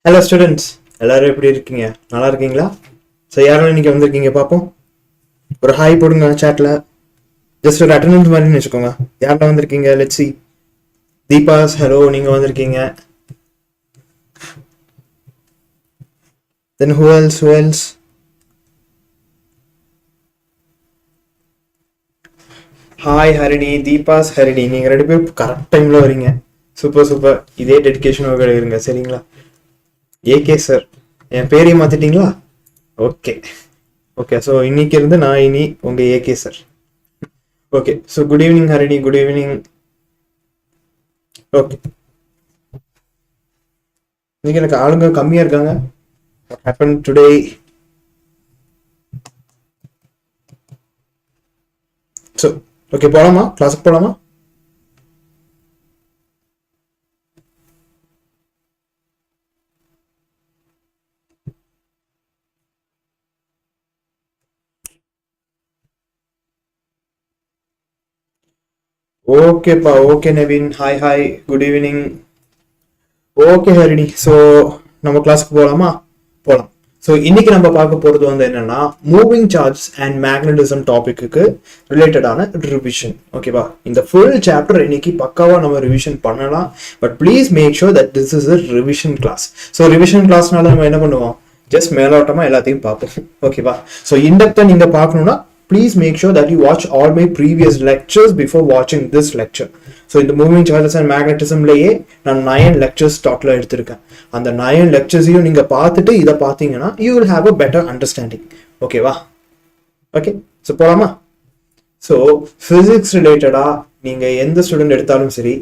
Hello students, எல்லாரும் எப்படி இருக்கீங்க? நல்லா இருக்கீங்களா? ஸோ யாரும் இன்னைக்கு வந்திருக்கீங்க பார்ப்போம். ஒரு ஹாய் போடுங்க சாட்ல. ஜஸ்ட் ஒரு அட்டண்டன்ஸ் மாதிரி வச்சுக்கோங்க. யாரெல்லாம் வந்திருக்கீங்க? Let's see. தீபாஸ், ஹலோ, நீங்க வந்திருக்கீங்க. தென் who else? Hi Harini, Deepa's, Harini, நீங்க ரெண்டு பேரும் கரெக்ட் டைம்ல வரீங்க. சூப்பர். இதே டெடிகேஷன் இருங்க, சரிங்களா? ஏகே சார், என் பேரையும் மாத்திட்டீங்களா? ஓகே. ஸோ இன்னைக்கு இருந்து நான் இனி உங்க AK sir. Okay, so good evening Harini, good evening. Okay, இன்னைக்கு எனக்கு ஆளுங்க கம்மியா இருக்காங்க. What happened today? So okay, போலாமா? கிளாஸுக்கு போலாமா? ஓகேப்பா, okay Naveen, hi, good evening. Okay Harini, so நம்ம கிளாஸ்க்கு போகலாமா? போகலாம். ஸோ இன்னைக்கு நம்ம பார்க்க போகிறது வந்து என்னன்னா, மூவிங் சார்ஜ் அண்ட் மேக்னட்டிசம் டாபிக்கு ரிலேட்டடான ரிவிஷன். ஓகேவா? இந்த ஃபுல் சாப்டர் இன்னைக்கு பக்காவாக நம்ம ரிவிஷன் பண்ணலாம். But please make sure that this is a revision class. So revision கிளாஸ்னால நம்ம என்ன பண்ணுவோம்? ஜஸ்ட் மேலோட்டமாக எல்லாத்தையும் பார்ப்போம். ஓகேவா? ஸோ இன்டெப்த்தாக நீங்கள் பார்க்கணுன்னா please make sure that you watch all my previous lectures before watching this lecture. So in the moving charges and magnetism laye நான் 9 lectures டோட்டலா எடுத்திருக்கேன். அந்த 9 lecturesையும் நீங்க பார்த்துட்டு இத பாத்தீங்கன்னா you will have a better understanding. ஓகேவா? ஓகே, ஸோ போலாமா? ஸோ பிசிக்ஸ் ரிலேட்டடா நீங்க எந்த ஸ்டூடெண்ட் எடுத்தாலும் சரி,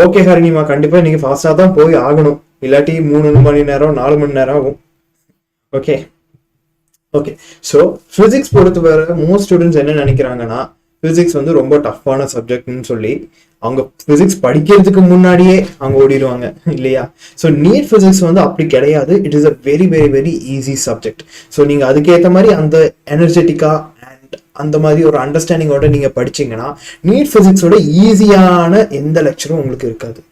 ஓகே ஹரிணிமா, கண்டிப்பா நீங்க ஃபாஸ்டா தான் போய் ஆகணும், இல்லாட்டி 3 மணி நேரம் 4 மணி நேரம் ஆகும். ஓகே, ஸோ பிசிக்ஸ் பொறுத்தவரை மோஸ்ட் ஸ்டூடெண்ட்ஸ் என்ன நினைக்கிறாங்கன்னா, பிசிக்ஸ் வந்து ரொம்ப டஃப்பான சப்ஜெக்ட்னு சொல்லி அவங்க பிசிக்ஸ் படிக்கிறதுக்கு முன்னாடியே அவங்க ஓடிடுவாங்க இல்லையா? ஸோ நீட் பிசிக்ஸ் வந்து அப்படி கிடையாது. It is a very very very easy subject. So நீங்க அதுக்கேற்ற மாதிரி அந்த எனர்ஜெட்டிக்கா அண்ட் அந்த மாதிரி ஒரு அண்டர்ஸ்டாண்டிங்கோட நீங்க படிச்சீங்கன்னா நீட் பிசிக்ஸோட ஈஸியான எந்த லெக்சரும் உங்களுக்கு இருக்காது.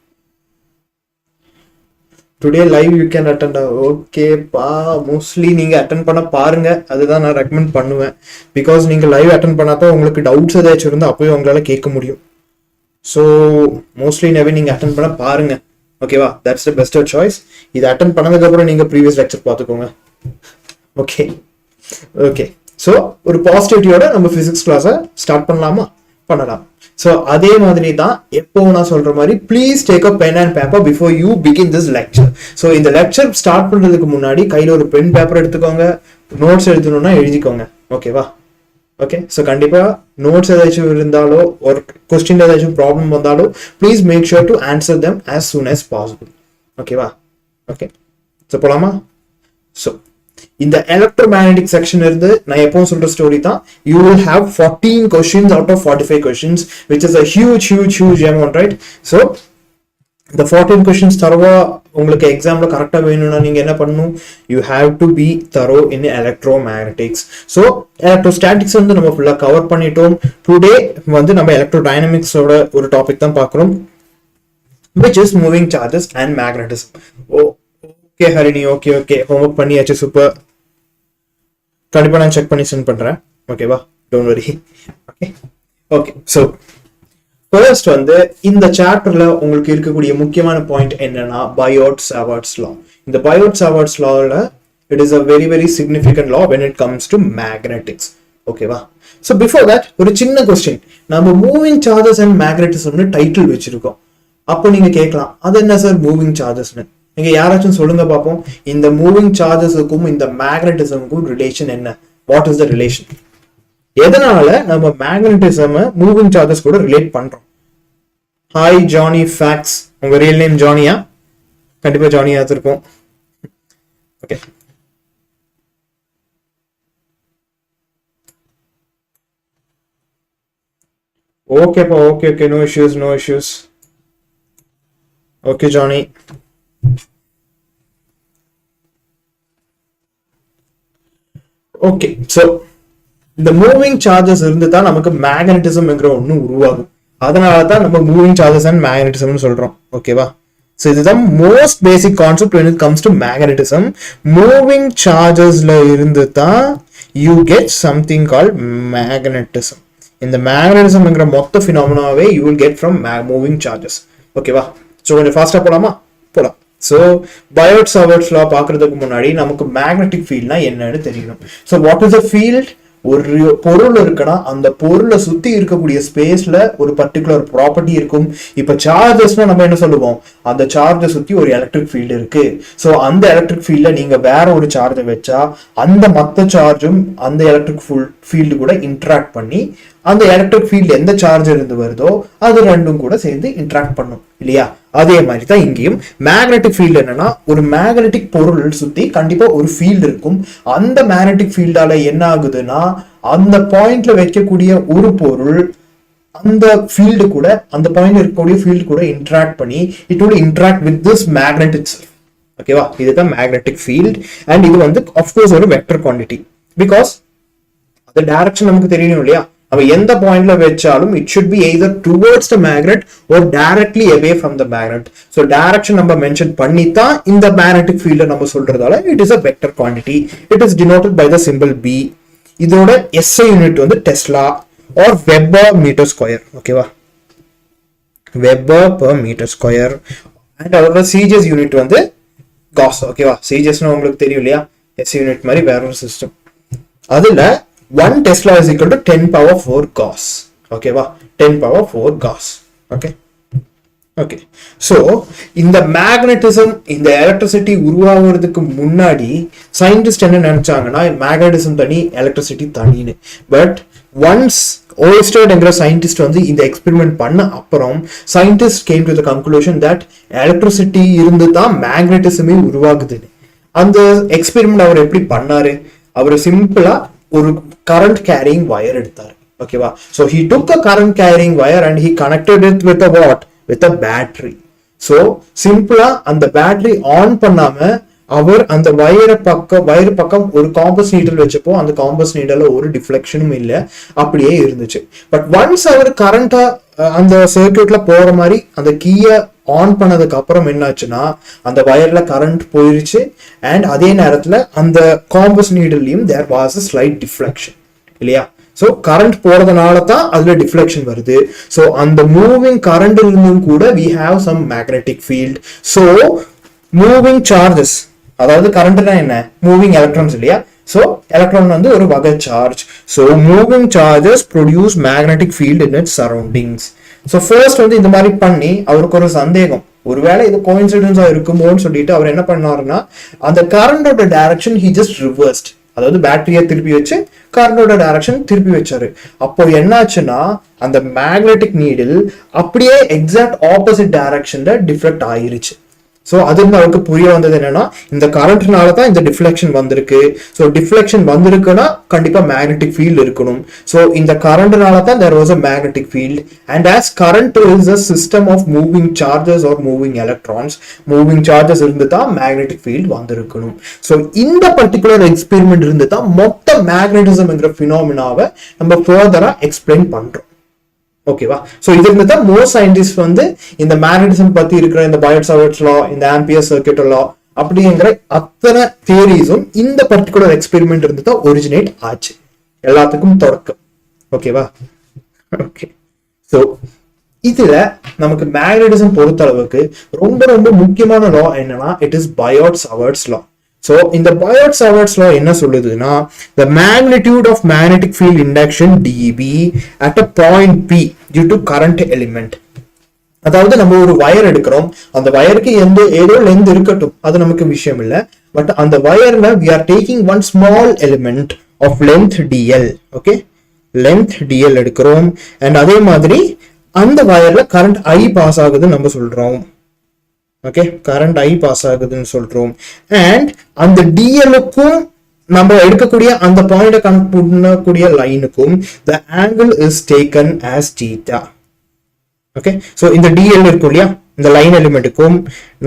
Today live you can attend. ஓகேப்பா, மோஸ்ட்லி நீங்கள் அட்டென்ட் பண்ண பாருங்க, அதுதான் நான் ரெக்கமெண்ட் பண்ணுவேன். பிகாஸ் நீங்கள் லைவ் அட்டென்ட் பண்ணாதான் உங்களுக்கு டவுட்ஸ் ஏதாச்சும் இருந்தால் அப்போயே உங்களால் கேட்க முடியும். ஸோ மோஸ்ட்லி நவீன் நீங்கள் அட்டென்ட் பண்ண பாருங்க. ஓகேவா? That's the best choice. இது அட்டென்ட் பண்ணதுக்கப்புறம் நீங்கள் ப்ரீவியஸ் லெக்சர் பார்த்துக்கோங்க. ஓகே. ஸோ ஒரு பாசிட்டிவிட்டியோட நம்ம ஃபிசிக்ஸ் கிளாஸை ஸ்டார்ட் பண்ணலாம். ஸோ அதே மாதிரி தான் எப்போ நான் சொல்ற மாதிரி, please take a pen and paper before you begin this lecture. So இந்த லெக்சர் ஸ்டார்ட் பண்றதுக்கு முன்னாடி கையில் ஒரு பென் பேப்பர் எடுத்துக்கோங்க. நோட்ஸ் எழுதணும்னா எழுதிக்கோங்க. ஓகேவா? ஓகே, ஸோ கண்டிப்பா நோட்ஸ் ஏதாச்சும் இருந்தாலோ ஒரு கொஸ்டின் ஏதாச்சும் ப்ராப்ளம் வந்தாலோ please make sure to answer them as soon as possible. ஓகேவா? ஓகே, ஸோ போலாமா? ஸோ இந்த எலக்ட்ரோமேக்னெட்டிக் செக்ஷன் இருந்து நான் எப்பவும் சொல்ற ஸ்டோரி தான், you will have 14 questions out of 45 questions, which is a huge amount, right? So the 14 questions தரவா உங்களுக்கு எக்ஸாம்ல கரெக்டா வேணும்னா நீங்க என்ன பண்ணணும்? you have to be thorough in electromagnetics. So electrostatics வந்து நம்ம ஃபுல்லா கவர் பண்ணிட்டோம். டுடே வந்து நம்ம எலக்ட்ரோடைனமிக்ஸோட ஒரு டாபிக் தான் பார்க்குறோம், which is moving charges and magnetism. Okay Harini, okay, homework பண்ணியாச்சு, சூப்பர். கண்டிப்பா நான் செக் பண்ணி சென்ட் பண்றேன். ஓகேவா? Don't worry. Okay. So first வந்து இந்த சாப்டர்ல உங்களுக்கு இருக்கக்கூடிய முக்கியமான பாயிண்ட் என்னன்னா, பயோட்-சாவர்ட்ஸ் லா. இந்த பயோட்-சாவர்ட்ஸ் லால it is a very very significant law when it comes to magnetics. ஓகேவா? ஸோ பிஃபோர் தட் ஒரு சின்ன கொஸ்டின். நம்ம மூவிங் சார்ஜஸ் அண்ட் மேக்னட்டிசம்னு டைட்டில் வச்சிருக்கோம். அப்போ நீங்க கேட்கலாம், அது என்ன சார் மூவிங் சார்ஜஸ்னு? நீங்க யாராச்சும் சொல்லுங்க பார்ப்போம், இந்த மூவிங் சார்ஜஸுக்கும் இந்த மேக்னட்டிசமுக்கும் ரிலேஷன் என்ன? What is the relation? எதனால நம்ம மேக்னட்டிசம் மூவிங் சார்ஜஸ் கூட ரிலேட் பண்றோம்? ஹாய் ஜானி ஃபேக்ஸ், உங்க ரியல் நேம் ஜானியா? கண்டிப்பா ஜானியா இருக்கும். ஓகே, ஓகேப்பா, okay, no issues. Okay Johnny. Okay, so இந்த மூவிங் சார்ஜஸ் இருந்து தான் நமக்கு மேக்னட்டிசம்ங்கிற ஒன்று உருவாகும். அதனால தான் நம்ம மூவிங் சார்ஜஸ் அண்ட் மேக்னட்டிசம்னு சொல்றோம். ஓகேவா? So this is the most basic concept when it comes to magnetism. Moving charges la irundhu da you get something called magnetism. In the magnetism engra motta phenomena way you will get from moving charges. Okay va? So when fast polama pola. So Biot-Savart's law பாக்குறதுக்கு முன்னாடி நமக்கு magnetic field னா என்னன்னு தெரியணும். So what is a field? ஒரு பொருள் இருக்குன்னா அந்த பொருளை சுத்தி இருக்கக்கூடிய ஸ்பேஸ்ல ஒரு பர்டிகுலர் ப்ராப்பர்ட்டி இருக்கும். இப்ப சார்ஜஸ்னா நம்ம என்ன சொல்லுவோம், அந்த சார்ஜை சுத்தி ஒரு எலக்ட்ரிக் ஃபீல்டு இருக்கு. ஸோ அந்த எலக்ட்ரிக் ஃபீல்ட்ல நீங்க வேற ஒரு சார்ஜை வச்சா அந்த மற்ற சார்ஜும் அந்த எலக்ட்ரிக் ஃபீல்டு கூட இன்ட்ராக்ட் பண்ணி அந்த எலக்ட்ரிக் ஃபீல்டு எந்த சார்ஜ் இருந்து வருதோ அது ரெண்டும் கூட சேர்ந்து இன்ட்ராக்ட் பண்ணும் இல்லையா? அதே மாதிரி தான் இங்கேயும் மேக்னெட்டிக் ஃபீல்டு என்னன்னா, ஒரு மேக்னெட்டிக் பொருள் சுத்தி கண்டிப்பா ஒரு ஃபீல்டு இருக்கும். அந்த மேக்னெட்டிக் ஃபீல்டால என்ன ஆகுதுன்னா, அந்த பாயிண்ட்ல வைக்கக்கூடிய ஒரு பொருள் அந்த ஃபீல்டு கூட, அந்த பாயிண்ட்ல இருக்கக்கூடிய ஃபீல்டு கூட இன்ட்ராக்ட் பண்ணி it would interact with this magnet itself. ஓகேவா? இதுதான் மேக்னெட்டிக் ஃபீல்ட். அண்ட் இது வந்து ஆஃப்கோர்ஸ் ஒரு வெக்டர் குவான்டிட்டி. பிகாஸ் அந்த டைரக்ஷன் நமக்கு தெரியணும் இல்லையா? அவ எந்த பாயிண்ட்ல வச்சாலும் it should be either towards the magnet or directly away from the magnet. So direction நம்ம மென்ஷன் பண்ணி தான் இந்த magnetic field நம்ம சொல்றதால it is a vector quantity. It is denoted by the symbol B. இதோட SI யூனிட் வந்து Tesla or Weber meter square. ஓகேவா? Weber per meter square. and அதோட CGS unit வந்து Gauss. ஓகேவா? CGS னா உங்களுக்கு தெரியும் இல்லையா? SI யூனிட் மாதிரி வேற ஒரு சிஸ்டம். அதுல 1 Tesla is equal to 10 power 4 Gauss. Okay, va? 10 power 4 Gauss. Okay. Okay. So, in the magnetism, in the electricity உருவாகிறதுக்கு முன்னாடி சயின்டிஸ்ட் என்ன நினைச்சாங்கன்னா, magnetism தனி, electricity தனின்னு. But once Oersted என்கிற சயின்டிஸ்ட் வந்து இந்த எக்ஸ்பெரிமெண்ட் பண்ண அப்புறம் scientists came to the conclusion that electricity இருந்து தான் magnetism உருவாகுதுன்னு. அந்த எக்ஸ்பெரிமெண்ட் அவர் எப்படி பண்ணாரு? அவர் சிம்பிளா ஒரு current carrying wire எடுத்தாரு. ஓகேவா? So he took a current carrying wire and he connected it with a what? With a battery. So சிம்பிளா அந்த பேட்டரி ஆன் பண்ணாம அவர் அந்த வயர் பக்கம் ஒரு காம்பஸ் நீடல் வச்சப்போ அந்த காம்பஸ் நீடல்ல ஒரு டிஃப்ளெக்ஷனும் இல்லை, அப்படியே இருந்துச்சு. பட் ஒன்ஸ் அவர் கரண்டா அந்த சர்க்யூட்ல போற மாதிரி அந்த கீயை ஆன் பண்ணதுக்கு அப்புறம் என்னாச்சுன்னா, அந்த வயர்ல கரண்ட் போயிருச்சு. அண்ட் அதே நேரத்துல அந்த காம்பஸ் நீடல்லையும் there was a slight deflection இல்லையா? ஸோ கரண்ட் போறதுனால தான் அதுல டிஃப்ளெக்ஷன் வருது. ஸோ அந்த மூவிங் கரண்ட் இருந்தும் கூட we have some magnetic field. So moving charges, அதாவது கரண்ட்னா என்ன? மூவிங் எலக்ட்ரான்ஸ் இல்லையா? ஸோ எலக்ட்ரான் வந்து ஒரு வகை charge. So moving charges produce magnetic field in it's surroundings. So first வந்து இந்த மாதிரி பண்ணி அவருக்கு ஒரு சந்தேகம், ஒருவேளை இது கோயின்சிடென்ஸா இருக்குமோன்னு சொல்லிட்டு அவர் என்ன பண்ணாருன்னா, அந்த கரண்டோட டைரக்ஷன் ஹி ஜஸ்ட் ரிவர்ஸ்ட். அதாவது பேட்டரியை திருப்பி வச்சு கரண்டோட டைரக்ஷன் திருப்பி வச்சாரு. அப்போ என்னாச்சுன்னா, அந்த மேக்னெட்டிக் நீடில் அப்படியே எக்ஸாக்ட் ஆப்போசிட் டைரக்ஷன்ல டிஃப்ளெக்ட் ஆயிருச்சு. ஸோ அது அவருக்கு புரிய வந்தது என்னன்னா, இந்த கரண்ட்னால தான் இந்த டிஃப்ளெக்ஷன் வந்திருக்கு. ஸோ டிஃப்ளெக்ஷன் வந்திருக்குன்னா கண்டிப்பா மேக்னெட்டிக் ஃபீல்ட் இருக்கணும். ஸோ இந்த கரண்ட்னால தான் there was a magnetic field. and as current is a system of moving charges or moving electrons, moving charges இருந்து தான் மேக்னெட்டிக் ஃபீல்ட் வந்திருக்கணும். ஸோ இந்த பர்டிகுலர் எக்ஸ்பெரிமெண்ட் இருந்து தான் மொத்த மேக்னெட்டிசம் என்கிற ஃபினாமினாவை நம்ம ஃபர்தரா எக்ஸ்பிளைன் பண்றோம். ஓகேவா? சோ இது இருந்து தான் மோஸ்ட் சயின்டிஸ்ட் வந்து இந்த மேக்னெட்டிசம் பத்தி இருக்கிற இந்த Biot-Savart's law, இந்த ஆம்பியர் சர்க்யூட் லா அப்படிங்கிற அத்தனை தியரிஸும் இந்த பர்டிகுலர் எக்ஸ்பெரிமெண்ட் இருந்து தான் ஒரிஜினேட் ஆச்சு, எல்லாத்துக்கும் தொடக்கம். ஓகேவா? ஓகே. சோ இதுல நமக்கு மேக்னெட்டிசம் பொறுத்த அளவுக்கு ரொம்ப ரொம்ப முக்கியமான லா என்னன்னா, it is Biot-Savart's law. So in the Biot-Savart's law என்ன சொல்லுதுன்னா, the magnitude of magnetic field induction dB at a point P due to current element. அதாவது நம்ம ஒரு வயர் எடுக்கிறோம், அந்த வயருக்கு ஏதோ லென்த் இருக்கட்டும், அது நமக்கு விஷயம் இல்லை. பட் அந்த வயர்ல we are taking one small element of length dl. Okay, length dl எடுக்கிறோம். அண்ட் அதே மாதிரி அந்த வயர்ல கரண்ட் I பாஸ் ஆகுதுன்னு நம்ம சொல்றோம். ஓகே, கரண்ட் I பாஸ் ஆகுதுன்னு சொல்றோம். அண்ட் அந்த டிஎலுக்கும் நம்ம எடுக்கக்கூடிய அந்த பாயிண்ட கனெக்ட் பண்ணக்கூடிய லைனுக்கும் the angle is taken as theta. Okay, so இந்த டிஎல் இருக்கும் இல்லையா, இந்த லைன் எலிமெண்ட்டுக்கும்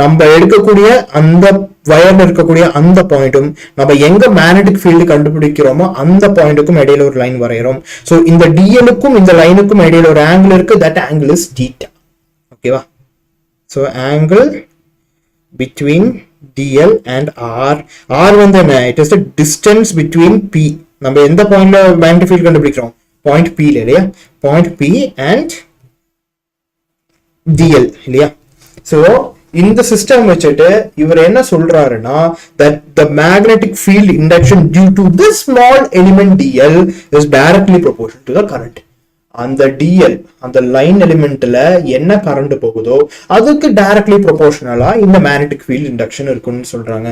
நம்ம எடுக்கக்கூடிய அந்த வயர்ல இருக்கக்கூடிய அந்த பாயிண்ட்டும் நம்ம எங்க மேக்னெட்டிக் ஃபீல்டு கண்டுபிடிக்கிறோமோ அந்த பாயிண்ட்டுக்கும் இடையில ஒரு லைன் வரைகிறோம். சோ இந்த டிஎலுக்கும் இந்த லைனுக்கும் இடையில ஒரு ஆங்கிள் இருக்கு, தட் ஆங்கிள் இஸ் theta. ஓகேவா? So angle between dl and r. R வந்து என்ன? It is the distance between p. நம்ம எந்த பாயிண்ட்ல மேக்னெட்டிக் ஃபீல்ட் கண்டுபிடிக்கிறோம்? பாயிண்ட் p இல்லையா? பாயிண்ட் p and dl இல்லையா? So இந்த சிஸ்டம் வச்சுட்டு இவர் என்ன சொல்றாருன்னா that the magnetic field induction due to this small element dl is directly proportional to the current. அந்த dl அந்த லைன் எலிமெண்ட்ல என்ன கரண்ட் போகுதோ அதுக்கு டைரக்ட்லி ப்ரொபோர்ஷனலா இந்த மேக்னெட்டிக் ஃபீல்ட் இண்டக்ஷன் இருக்குன்னு சொல்றாங்க.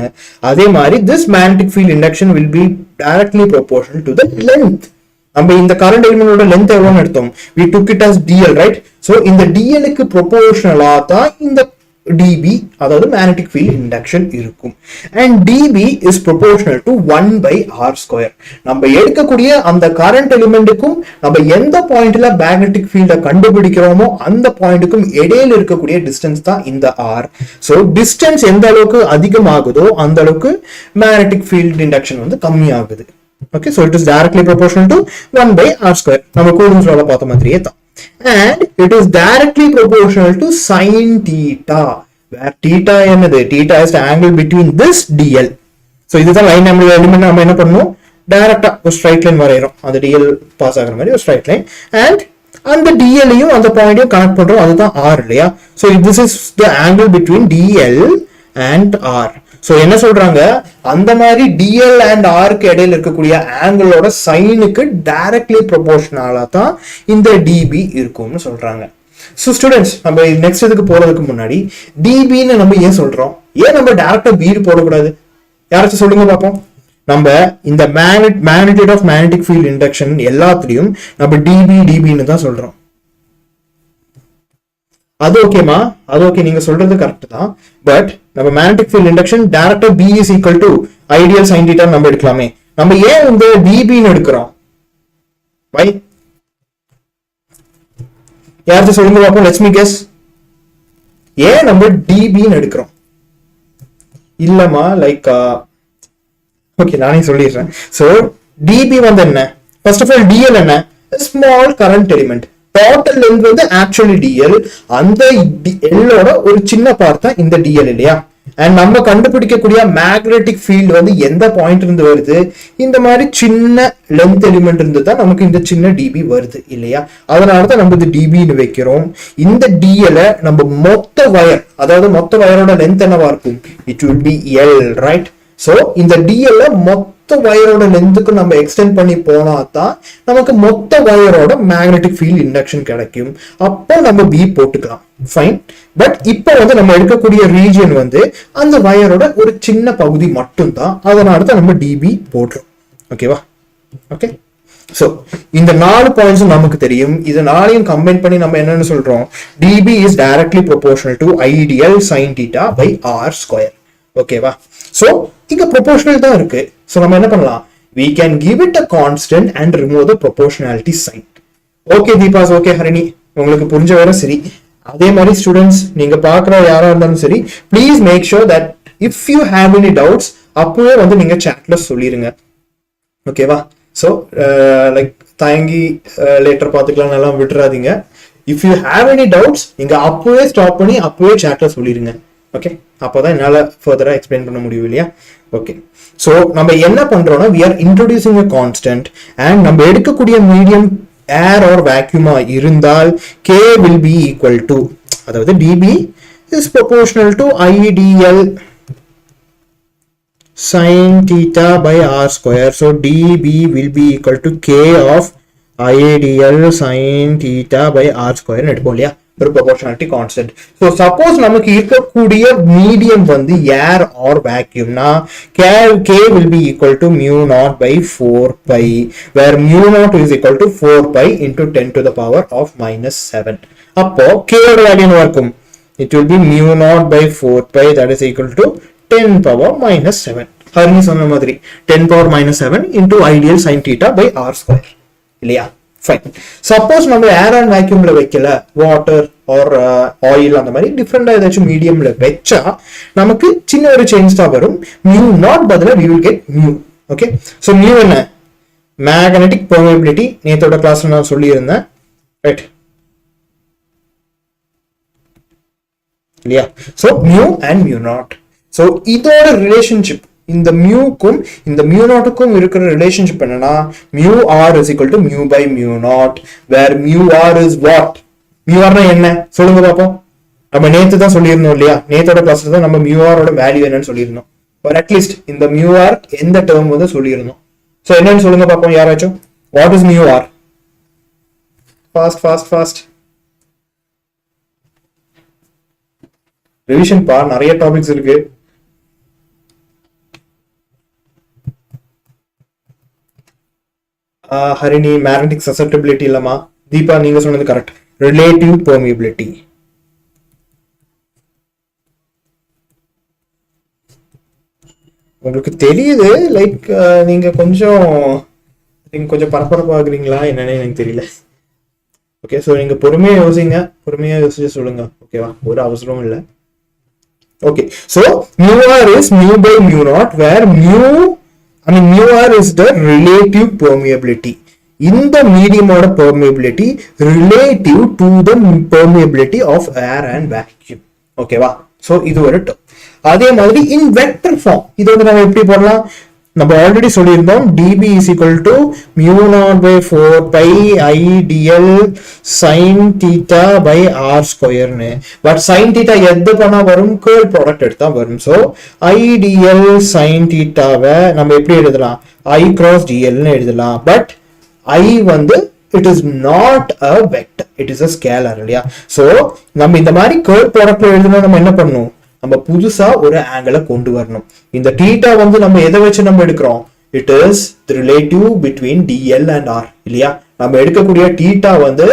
அதே மாதிரி this magnetic field induction will be directly proportional to the length. நம்ம இந்த கரண்ட் எலிமெண்டோட லென்த் எவ்வளவுன்னு எடுத்தோம்? we took it as dl, right? so இந்த dl க்கு ப்ரொபோர்ஷனலா தான் இந்த dB அதாவது magnetic field induction இருக்கும். and dB is proportional to 1 by r square. நம்ம எடுக்கக்கூடிய அந்த current எலிமெண்ட்டுக்கும் நம்ம எந்த பாயிண்ட்ல magnetic field கண்டுபிடிக்கிறோமோ அந்த பாயிண்ட்டுக்கும் இடையில இருக்கக்கூடிய டிஸ்டன்ஸ் தான் இந்த r. so distance எந்த அளவுக்கு அதிகமாகுதோ அந்த அளவுக்கு magnetic field induction வந்து கம்மியாகுது. okay, so it is directly proportional to 1 by r square. நம்ம கூலும்ஸ் லால பார்த்த மாதிரியே தான். and it is directly proportional to sin theta, where theta என்னது? theta is the angle between this dl. so இதுதான் line element. நம்ம என்ன பண்ணணும்? டைரக்டா ஒரு ஸ்ட்ரைட் லைன் வரையறோம், அந்த dl பாஸ் ஆகுற மாதிரி ஒரு ஸ்ட்ரைட் லைன். and அந்த dl யும் அந்த பாயிண்டையும் கனெக்ட் பண்றோம், அதுதான் r இல்லையா? so this is the angle between dl and r. so என்ன சொல்றாங்க? அந்த மாதிரி dl and r க்கு இடையில இருக்கக்கூடிய ஆங்கிளோட சைனுக்கு டைரக்ட்லி ப்ரொபோர்ஷனலா தான் இந்த dB இருக்கும்னு சொல்றாங்க. so students, நம்ம நெக்ஸ்ட் இதுக்கு போறதுக்கு முன்னாடி dB ன்னு நம்ம ஏன் சொல்றோம்? ஏன் நம்ம டைரக்டா b போடக்கூடாது? யாராச்சும் சொல்லுங்க பாப்போம். நம்ம இந்த magnitude of magnetic field induction எல்லாத்துலயும் நம்ம dB ன்னு தான் சொல்றோம். அது ஓகேமா? அது ஓகே, நீங்க சொல்றது கரெக்ட் தான். பட் நம்ம மேக்னெட்டிக் ஃபீல்ட் இண்டக்ஷன் டைரக்டா B is equal to ideal sin θ நம்ம எடுக்கலாமே. நம்ம ஏன் இந்த dB ன்னு எடுக்கிறோம்? why? யாராச்சும் சொல்லுங்க பாப்போம். Let's me guess. ஏன் நம்ம dB ன்னு எடுக்கிறோம்? இல்லமா, லைக் ஓகே நானே சொல்லிடுறேன். சோ dB வந்து என்ன? ஃபர்ஸ்ட் ஆஃப் ஆல் dl என்ன? Small current element. Total length வந்து ஆக்சுவலி dl, அந்த l ஓட ஒரு சின்ன பார்ட் தான் இந்த dl இல்லையா? அண்ட் நம்ம கண்டுபிடிக்கக்கூடிய மேக்னெட்டிக் ஃபீல்ட் வந்து எந்த பாயிண்ட் இருந்து வருது? இந்த மாதிரி சின்ன லென்த் எலிமெண்ட் இருந்து தான் நமக்கு இந்த சின்ன dB வருது இல்லையா? அதனாலதான் நம்ம இந்த dB ன்னு வைக்கிறோம். இந்த dl நம்ம மொத்த வயர், அதாவது மொத்த வயரோட லென்த் என்னவா இருக்கும்? It will be l, right? So இந்த dl மொத்த வயரோட லென்த்துக்கு நம்ம எக்ஸ்டெண்ட் பண்ணி போனா தான் நமக்கு மொத்த வயரோட மேக்னெட்டிக் ஃபீல்ட் இண்டக்ஷன் கிடைக்கும். அப்போ நம்ம B போட்டுக்கலாம், ஃபைன். பட் இப்போ வந்து நம்ம எடுக்கக்கூடிய ரீஜியன் வந்து அந்த வயரோட ஒரு சின்ன பகுதி மட்டும் தான், அதனால தான் நம்ம dB போடுறோம். ஓகேவா? ஓகே, சோ இந்த 4 பாயிண்ட்ஸ் நமக்கு தெரியும். இது 4ஐயும் கம்பைன் பண்ணி நம்ம என்னன்னு சொல்றோம்? dB is directly proportional to ideal sin θ by r square. ஓகேவா? சோ இங்க ப்ரொபோர்ஷனல் தான் இருக்கு. சோ நம்ம என்ன பண்ணலாம்? we can give it a constant and remove the proportionality sign. Okay Deepa's, okay Harini, உங்களுக்கு புரிஞ்ச வர சரி. அதே மாதிரி ஸ்டூடெண்ட்ஸ், நீங்க பாக்குற யாரா இருந்தாலும் சரி, please make sure that if you have any doubts அப்பவே வந்து நீங்க சாட்ல சொல்லிருங்க. ஓகேவா? சோ லைக் தயங்கி லேட்டர் பாத்துக்கலாம் எல்லாம் விட்டுறாதீங்க. If you have any doubts நீங்க அப்பவே ஸ்டாப் பண்ணி அப்பவே சாட்ல சொல்லிருங்க. ஓகே, அப்போதான் என்னால ஃபர்தரா எக்ஸ்பிளைன் பண்ண முடியும் இல்லையா? ஓகே, சோ நம்ம என்ன பண்றோம்னா we are introducing a constant and நம்ம எடுக்கக்கூடிய மீடியம் ஏர் ஆர் வேக்யூமா இருந்தால் k will be equal to, அதாவது dB is proportional to ideal sin θ by r square. so dB will be equal to k of ideal sin θ by r square எடுப்போம் இல்லையா? ஒரு proportionality constant. so suppose நமக்கு இருக்கக்கூடிய medium வந்து ஏர் R வேக்யூம்னா k will be equal to mu naught by 4 pi, where mu naught is equal to 4 pi into 10 to the power of minus 7. அப்போ k ஓட value என்ன இருக்கும்? it will be mu naught by 4 pi, that is equal to 10 power minus 7. Harini சொன்ன மாதிரி 10 power minus 7 into ideal sin θ by r square இல்லையா? fine. suppose நம்ம ஏர் and வேக்யூம்ல வைக்கல, water R oil அந்த மாதிரி டிஃபரெண்டா ஏதாச்சும் மீடியம்ல வெச்சா நமக்கு சின்ன ஒரு சேஞ்ச் தான் வரும். mu naught பதிலா we will get mu. Okay, so mu என்ன? Magnetic permeability. நேத்தோட கிளாஸ்ல நான் சொல்லி இருந்தேன், ரைட்? இல்லையா? So mu and mu naught. So இதோட ரிலேஷன்ஷிப் இந்த மியூக்கும் இந்த மியூ நாட்டுக்கும் இருக்கிற ரிலேஷன்ஷிப் என்னன்னா mu r is equal to mu by mu naught, where mu r is what? Mu ஆர்னா என்ன சொல்லுங்க பார்ப்போம். நம்ம நேத்து தான் சொல்லியிருந்தோம் இல்லையா? நேத்தோட கிளாஸ்ல தான் நம்ம மியூ ஆரோட வேல்யூ என்னன்னு சொல்லியிருந்தோம். ஒரு அட்லீஸ்ட் இந்த மியூ ஆர் எந்த டேர்ம் வந்து சொல்லியிருந்தோம். ஸோ என்னன்னு சொல்லுங்க பார்ப்போம் யாராச்சும். What is mu R? Fast fast fast revision பா, நிறைய டாபிக்ஸ் இருக்கு. ஹரிணி மேக்னெட்டிக் சசெப்டிபிலிட்டி இல்லமா? தீபா நீங்க சொன்னது கரெக்ட். Relative permeability. உங்களுக்கு தெரியுது, லைக் நீங்க கொஞ்சம் பரபரப்பாக்குறீங்களா என்னன்னு எனக்கு தெரியல. ஓகே, ஸோ நீங்க பொறுமையா யோசிங்க, பொறுமையா யோசிச்சு சொல்லுங்க. ஓகேவா? ஒரு அவசரமும் இல்லை. Okay, so mu r is mu by mu naught, where mu r is the relative permeability. In the medium order permeability relative to the permeability of air and vacuum. Okay va? So இது ஒரு term. அதே மாதிரி in vector form இது வந்து நம்ம எப்படி போடலாம்? நம்ம ஆல்ரெடி சொல்லியிருந்தோம் dB is equal to mu naught by 4 pi I dl sin theta by r square னு. பட் sin theta எது பண்ணா வரும்? curl product எடுத்தா வரும். so I dl sin theta வை நம்ம எப்படி எழுதலாம்? I cross dl னு எழுதலாம். பட் I வந்து it is not a vector, it is a scalar இல்லையா? so நம்ம இந்த மாதிரி curl product எழுதணும். நம்ம என்ன பண்ணணும்? நம்ம புதுசா ஒரு ஆங்கிளை கொண்டு வரணும். இந்த தீட்டா வந்து நம்ம எதை வச்சு நம்ம எடுக்கிறோம்? It is the relative between DL and R இல்லையா? நம்ம எடுக்கக்கூடிய தீட்டா வந்து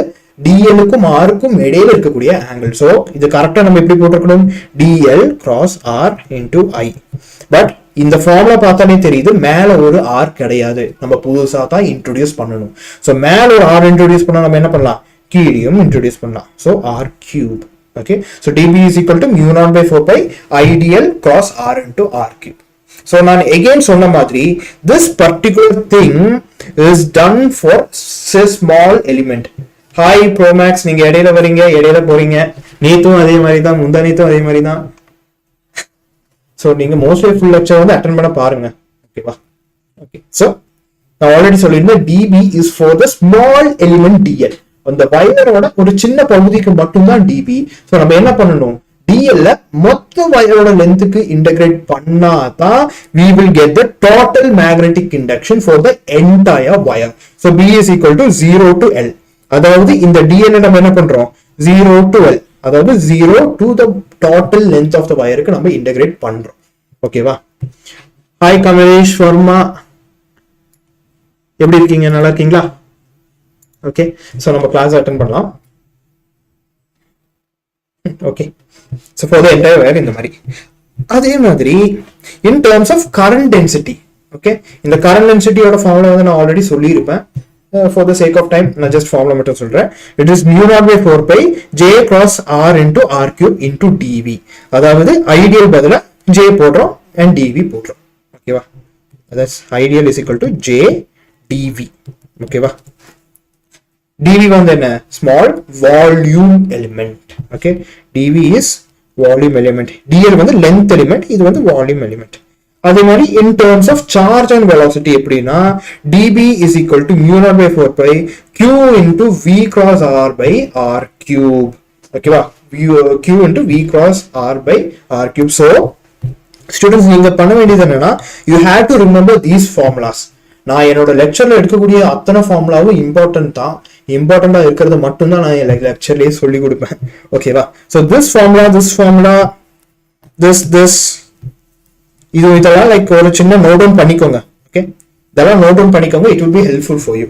டிஎல்லுக்கும் ஆருக்கும் இடையில இருக்கக்கூடிய ஆங்கிள். ஸோ இது கரெக்டா நம்ம எப்படி போட்டிருக்கணும்? DL cross R into I. But இந்த ஃபார்முலா பார்த்தாலே தெரியுது மேல ஒரு ஆர் கிடையாது, நம்ம புதுசா தான் இன்ட்ரோடியூஸ் பண்ணணும். ஸோ மேல ஒரு ஆர் இன்ட்ரோடியூஸ் பண்ணா நம்ம என்ன பண்ணலாம்? கீழியும் இன்ட்ரோடியூஸ் பண்ணலாம். So R cube. Okay, so dB is equal to mu naught by 4 pi IDL cross R into R cube. So நான் again சொன்ன மாதிரி this particular thing is done for small element. Hi Promax, நீங்க இடையில வரீங்க, இடையில போறீங்க. நேத்தும் அதே மாதிரி தான், முந்தா நேத்தும் அதே மாதிரி தான். So நீங்க மோஸ்ட்லி ஃபுல் லெக்சர் வந்து அட்டெண்ட் பண்ண பாருங்க. ஓகேவா? ஓகே, so நான் ஆல்ரெடி சொல்லியிருந்தேன் dB is for the small element DL. அந்த வயரோட ஒரு சின்ன பகுதிக்கு மட்டும்தான் டிபி. ஸோ நம்ம என்ன பண்ணணும்? டிஎல்ல மொத்த வயரோட லென்த்துக்கு இன்டகிரேட் பண்ணாதான் we will get the total magnetic induction for the entire wire. So B is equal to 0 to L. அதாவது இந்த டிஎல் நம்ம என்ன பண்றோம்? 0 to L, அதாவது 0 to the total length of the wireக்கு நம்ம இன்டகிரேட் பண்றோம். ஓகேவா? ஹாய் கமலேஷ் வர்மா, எப்படி இருக்கீங்க? நல்லா இருக்கீங்களா? ஓகே, ஸோ நம்ம கிளாஸ் அட்டெண்ட் பண்ணலாம். Okay, so for the entire wire இந்த மாதிரி. அதே மாதிரி in terms of current density. Okay, இந்த கரண்ட் டென்சிட்டியோட ஃபார்முலா வந்து நான் ஆல்ரெடி சொல்லியிருப்பேன். For the sake of time நான் ஜஸ்ட் ஃபார்முலா மட்டும் சொல்றேன். It is mu naught by 4 pi j cross r into r cube into dv. அதாவது ஐடியல் பதிலா j போடுறோம் and dv போடுறோம். ஓகேவா? அதாவது ideal is equal to j dv. ஓகேவா? dv வந்து என்ன? small volume element. okay, dv is volume element. dl வந்து length element, இது வந்து volume element. அதே மாதிரி in terms of charge and velocity எப்படின்னா db is equal to mu naught by 4 pi q into v cross r by r cube. ஓகேவா? q into v cross r by r cube. so students நீங்க பண்ண வேண்டியது என்னன்னா you have to remember these formulas. நான் என்னோட லெக்சர்ல எடுக்கக்கூடிய அத்தனை ஃபார்முலாவும் important தான். இம்பார்ட்டண்டா இருக்கிறது மட்டும்தான் நான் லெக்சர்லயே சொல்லி கொடுப்பேன். ஓகேவா? ஸோ திஸ் ஃபார்முலா இதெல்லாம் லைக் ஒரு சின்ன நோட் டவுன் பண்ணிக்கோங்க. ஓகே, இதெல்லாம் நோட் டவுன் பண்ணிக்கோங்க. It will be helpful for you.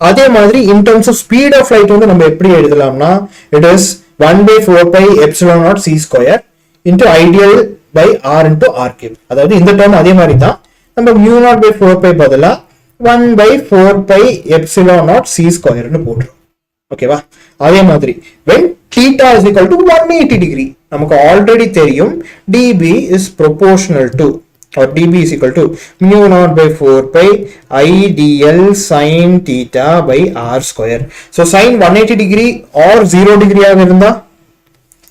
அதே மாதிரி in terms of speed of light வந்து நம்ம எப்படி எழுதலாம்னா it is 1 by 4 pi epsilon naught c square into ideal by r into r cube. அதாவது இந்த டேர்ம் அதே மாதிரி தான். நம்ம mu naught by 4 pi பதிலா 1 by 4 pi epsilon naught c square னு போடுறோம். ஓகேவா? அதே மாதிரி when theta is equal to 180 degree நமக்கு ஆல்ரெடி தெரியும் dB is proportional to or dB is equal to mu naught by 4 pi I dl sin theta by r square. So sin 180 degree or 0 degree ஆக இருந்தா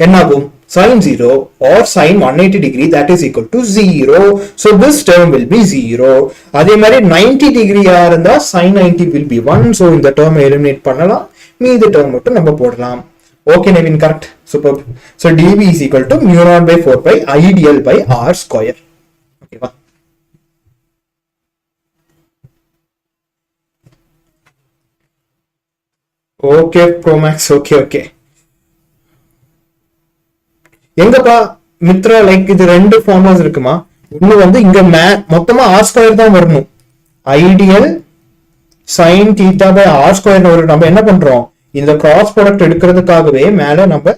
என்ன ஆகும்? Sine 0 or sine 180 degree, that is equal to 0. So this term will be 0. அதே மாதிரி 90 degree இருந்தா sine 90 will be 1. So இந்த term eliminate பண்ணலாம், மீதி term மட்டும் நம்ம போடலாம். Okay, Nevin, correct. Superb. So dV is equal to mu naught by 4 pi ideal by r square. Okay, va. Okay, Promax. Okay. எங்கப்பா மித்ரா, லைக் இது ரெண்டு ஃபார்முலாஸ் இருக்குமா? ஒண்ணு வந்து இங்க மொத்தமா r ஸ்கொயர் தான் வரணும். Ideal sin θ by r square வரும். நம்ம என்ன பண்றோம், இந்த கிராஸ் ப்ராடக்ட் எடுக்கிறதுக்காகவே மேல நம்ம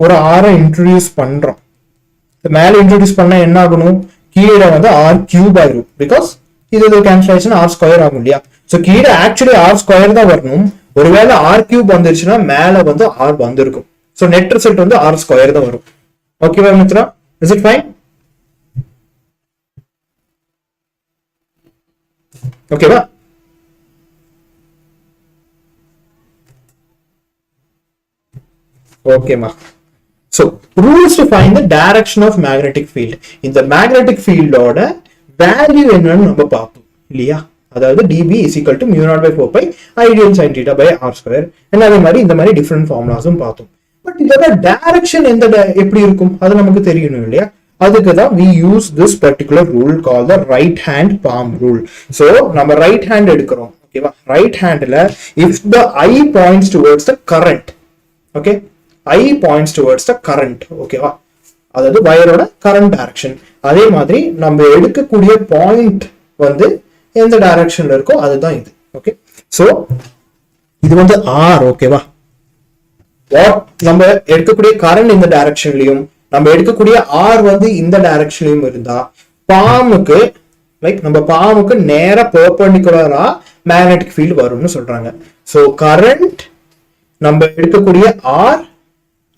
ஒரு r இன்ட்ரோடியூஸ் பண்றோம். மேல இன்ட்ரோடியூஸ் பண்ணா என்ன ஆகணும், கீழே வந்து r கியூப் ஆயிரும். பிகாஸ் இது கேன்சலேஷன் r ஸ்கொயர் ஆகும் இல்லையா? சோ கீழே ஆக்சுவலி r ஸ்கொயர் தான் வரணும். ஒருவேளை r கியூப் வந்துருச்சுன்னா மேல வந்து r வந்திருக்கும். சோ நெட் ரிசல்ட் வந்து r ஸ்கொயர் தான் வரும். ஓகேவா மித்ரா? Is it fine? ஓகேவா? Okay, ma. So rules to find the direction of magnetic field. இந்த magnetic field ஓட value என்னன்னு நம்ம பார்ப்போம் இல்லையா? அதாவது dB is equal to mu naught by 4 pi ideal sin theta by r square. அதே மாதிரி இந்த மாதிரி different formulasum பார்த்தோம். பட் இதோட direction எப்படி இருக்கும் அது நமக்கு தெரியணும் இல்லையா? அதுக்கு தான் we use this particular rule called the right hand palm rule. So நம்ம right hand எடுக்கிறோம். ஓகேவா? right handல if the eye points towards the current, okay, I points towards the current. ஓகேவா? அதாவது வயரோட current direction. அதே மாதிரி நம்ம எடுக்கக்கூடிய பாயிண்ட் வந்து எந்த டைரக்ஷன்ல இருக்கோ அதுதான் இது. ஓகே, சோ இது வந்து R. ஓகேவா? நம்ம எடுக்கக்கூடிய கரண்ட் இந்த டைரக்ஷன்லயும் நம்ம எடுக்கக்கூடிய R வந்து இந்த டைரக்ஷன்லயும் இருந்தா பாமுக்கு லைக் நம்ம பாமுக்கு நேரா பெர்பெண்டிகுலரா மேக்னெட்டிக் ஃபீல்ட் வரும்னு சொல்றாங்க. சோ கரண்ட் நம்ம எடுக்கக்கூடிய R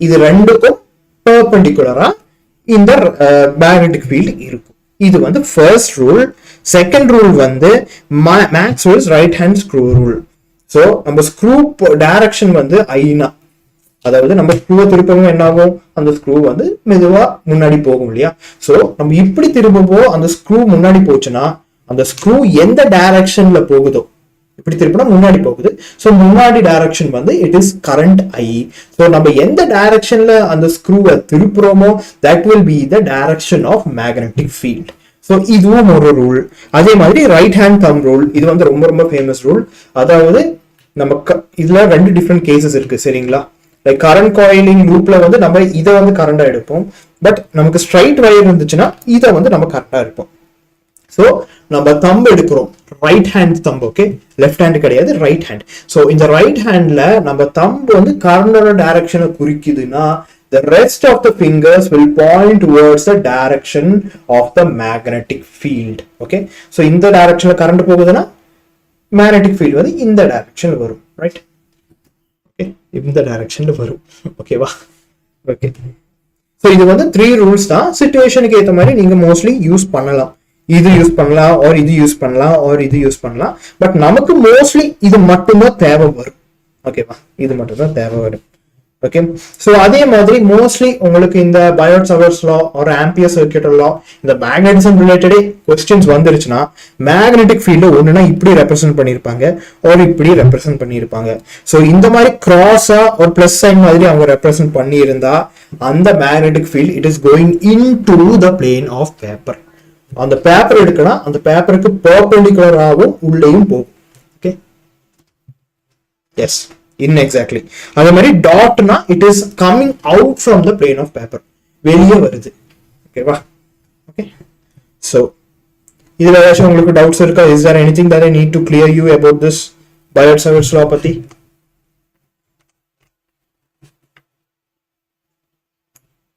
இது ரெண்டுக்கும் பெர்பெண்டிகுலரா இந்த மேக்னெட்டிக் ஃபீல்ட் இருக்கும். இது வந்து ஃபர்ஸ்ட் ரூல். செகண்ட் ரூல் வந்து Maxwell's right hand screw rule. So நம்ம ஸ்க்ரூ டைரக்ஷன் வந்து ஐனா, அதாவது நம்ம ஸ்க்ரூவை திருப்பவும் என்ன ஆகும், அந்த ஸ்க்ரூ வந்து மெதுவா முன்னாடி போகும் இல்லையா? சோ நம்ம இப்படி திரும்பவோ அந்த ஸ்க்ரூ முன்னாடி போச்சுன்னா அந்த ஸ்க்ரூ எந்த டைரக்ஷன்ல போகுதோ, இப்படி திருப்பினா முன்னாடி போகுது. ஸோ முன்னாடி டைரக்ஷன் வந்து it is current I. So நம்ம எந்த டைரக்ஷன்ல அந்த ஸ்க்ரூவை திருப்புறோமோ that will be the direction of magnetic field. So இதுவும் ஒரு ரூல். அதே மாதிரி ரைட் ஹேண்ட் தம் ரூல், இது வந்து ரொம்ப ரொம்ப ஃபேமஸ் ரூல். அதாவது நம்ம இதுல ரெண்டு டிஃப்ரெண்ட் கேசஸ் இருக்கு சரிங்களா? லைக் கரண்ட் காயிலிங் லூப்ல வந்து நம்ம இதை வந்து கரண்டா எடுப்போம். பட் நமக்கு ஸ்ட்ரைட் வயர் இருந்துச்சுன்னா இதை வந்து நம்ம கரெக்டா இருப்போம். ஸோ நம்ம தம்பு எடுக்கிறோம், ரைட் ஹேண்ட் தம்பு. ஓகே, லெஃப்ட் ஹேண்ட் கிடையாது, ரைட் ஹேண்ட். ஸோ இந்த ரைட் ஹேண்ட்ல நம்ம தம்பு வந்து கரண்டோட டைரக்ஷனை குறிக்குதுன்னா the rest of the fingers will point towards the direction of the magnetic field. Okay, so இந்த டைரக்ஷன்ல கரண்ட் போகுதுன்னா மேக்னெட்டிக் ஃபீல்ட் வந்து இந்த டைரக்ஷன்ல வரும். ரைட்? ஓகே, இந்த டைரக்ஷன்ல வரும். ஓகேவா? ஓகே, ஸோ இது வந்து 3 ரூல்ஸ் தான். சிச்சுவேஷனுக்கு ஏற்ற மாதிரி நீங்க மோஸ்ட்லி யூஸ் பண்ணலாம். இது யூஸ் பண்ணலாம், ஆர் இது யூஸ் பண்ணலாம், ஆர் இது யூஸ் பண்ணலாம். பட் நமக்கு மோஸ்ட்லி இது மட்டும்தான் தேவை வரும். ஓகேவா? இது மட்டும்தான் தேவை வரும். ஓகே, ஸோ அதே மாதிரி மோஸ்ட்லி உங்களுக்கு இந்த பயோட்-சாவர்ட்ஸ் லா ஒரு ஆம்பியர் சர்க்யூட் லா இந்த மேக்னெட்டிசம் ரிலேட்டடே கொஸ்டின்ஸ் வந்துருச்சுன்னா மேக்னெட்டிக் ஃபீல்டு ஒண்ணுன்னா இப்படி ரெப்ரசென்ட் பண்ணியிருப்பாங்க, ஒரு இப்படி ரெப்ரசென்ட் பண்ணியிருப்பாங்க. ஸோ இந்த மாதிரி கிராஸா ஒரு பிளஸ் சைன் மாதிரி அவங்க ரெப்ரசென்ட் பண்ணியிருந்தா அந்த magnetic field it is going into the plane of paper. அந்த பேப்பர் எடுக்கணும், அந்த பேப்பருக்கு பெர்பெண்டிகுலராகவும் உள்ளேயும் போகும். Okay, yes, in exactly. அதே மாதிரி டாட்னா it is coming out from the plane of paper, வெளியே வருது. ஓகேவா? ஓகே, ஸோ இதுல ஏதாச்சும் உங்களுக்கு டவுட்ஸ் இருக்கா? Is there anything that I need to clear you about this Biot Savart's law பத்தி?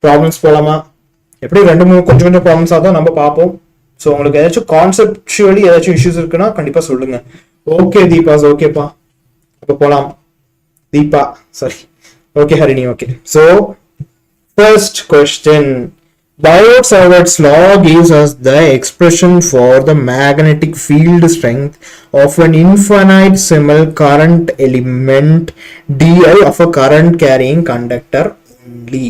ப்ராப்ளம்ஸ் போலாமா? எப்படி 2-3 கொஞ்சம் ப்ராப்ளம்ஸா தான் நம்ம பார்ப்போம். ஸோ உங்களுக்கு ஏதாச்சும் கான்செப்டுவலி ஏதாச்சும் இஷ்யூஸ் இருக்குன்னா கண்டிப்பா சொல்லுங்க. ஓகே தீபாஸ், ஓகேப்பா, அப்போ போலாம். Deepa, sorry. Okay, Harini, okay. So, first question. Biot-Savart's law gives us the expression for the magnetic field strength of an infinitesimal current element di of a current carrying conductor only.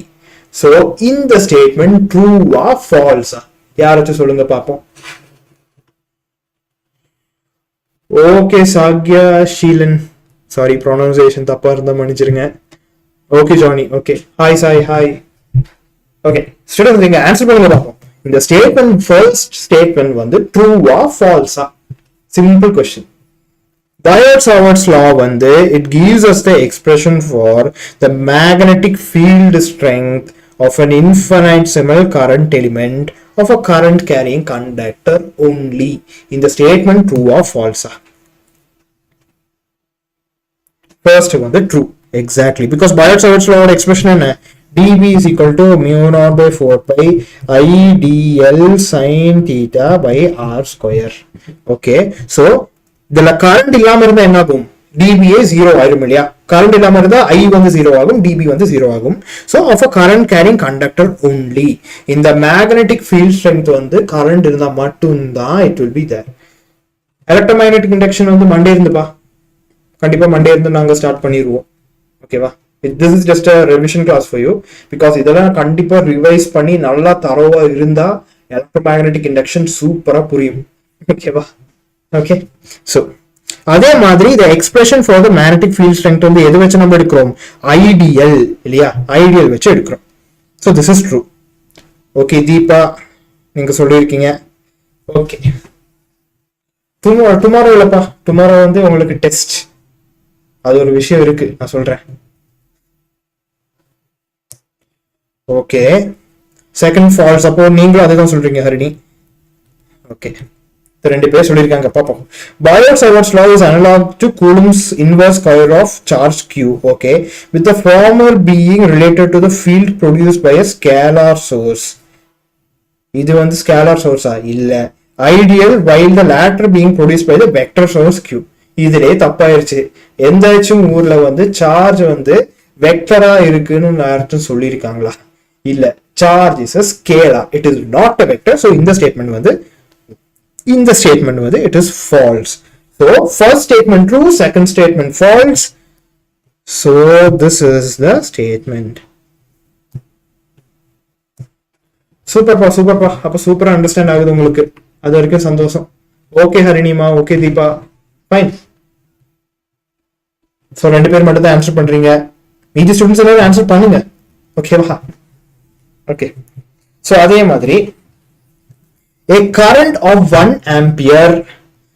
So இந்த statement true or false? யாராச்சும் சொல்லுங்க பாப்போம். Okay, Sagya Sheelan. Sorry, pronunciation தப்பா இருந்தா மன்னிச்சிருங்க. Okay, Johnny. Okay. Hi, Sai. Hi. Okay. Students, நீங்க answer பண்ணுங்க பாப்போம். இந்த statement, first statement வந்து true or false? Simple question. Biot-Savart's law வந்து it gives us the expression for the magnetic field strength of an infinitesimal current element of a current carrying conductor only. In the statement true or false? First one the true. Exactly, because Biot-Savart's law expression என்ன dB is equal to mu naught by 4 pi I dl sin theta by r square. Okay, so இதுல current இல்லாம இருந்தா என்ன ஆகும்? dBA 0 ஆயிரும் இல்லையா? Current இல்லாம இருந்தா I வந்து 0 ஆகும், dB வந்து 0 ஆகும். So of a current carrying conductor only. இந்த magnetic field strength வந்து கரண்ட் இருந்தா மட்டும்தான் it will be there. Electromagnetic induction வந்து மண்டே இருந்துப்பா, கண்டிப்பா மண்டே இருந்து நாங்க ஸ்டார்ட் பண்ணிடுவோம். ஓகேவா? This is just a revision class for you because இதெல்லாம் கண்டிப்பா ரிவைஸ் பண்ணி நல்லா தரோவா இருந்தா எலக்ட்ரோமேக்னெட்டிக் இண்டக்ஷன் சூப்பரா புரியும். ஓகேவா? ஓகே, சோ அதே மாதிரி the expression for the magnetic field strength வந்து எது வச்சு நம்ம எடுக்கிறோம்? ஐடியல் இல்லையா? ஐடியல் வச்சு எடுக்கிறோம். So this is true. Okay Deepa, நீங்க சொல்லியிருக்கீங்க. ஓகே, டுமாரோ இல்லப்பா, டுமாரோ வந்து உங்களுக்கு டெஸ்ட், அது ஒரு விஷயம் இருக்கு, நான் சொல்றேன். Okay, second falls. அப்போ நீங்களும் அதை தான் சொல்றீங்க ஹரிணி. ஓகே, ரெண்டு பேர் சொல்லியிருக்காங்க பாப்போம். Biot-Savart's law is analog to Coulomb's inverse coil of charge q. Okay, with the former being related to the field produced by a scalar source. இது வந்து ஸ்கேலார் சோர்ஸா? இல்ல, ideal while the latter being produced by the vector source q. இதுலயே தப்பாயிருச்சு. எந்தாச்சும் ஊர்ல வந்து charge வந்து வெக்டரா இருக்குன்னு யாராச்சும் சொல்லியிருக்காங்களா? இல்ல, charge is a scalar, it is not a vector. So இந்த ஸ்டேட்மெண்ட் வந்து it is false. So first statement true, second statement false. So this is the statement. Super pa appo super understand ஆகுது உங்களுக்கு, அது வரைக்கும் சந்தோஷம். Okay ஹரிணிமா, okay Deepa, fine. So ரெண்டு பேர் மட்டும் தான் ஆன்சர் பண்றீங்க, மீதி ஸ்டூடண்ட்ஸ் எல்லாரும் ஆன்சர் பண்ணுங்க. ஓகேவா? ஓகே, சோ அதே மாதிரி a current of 1 ampere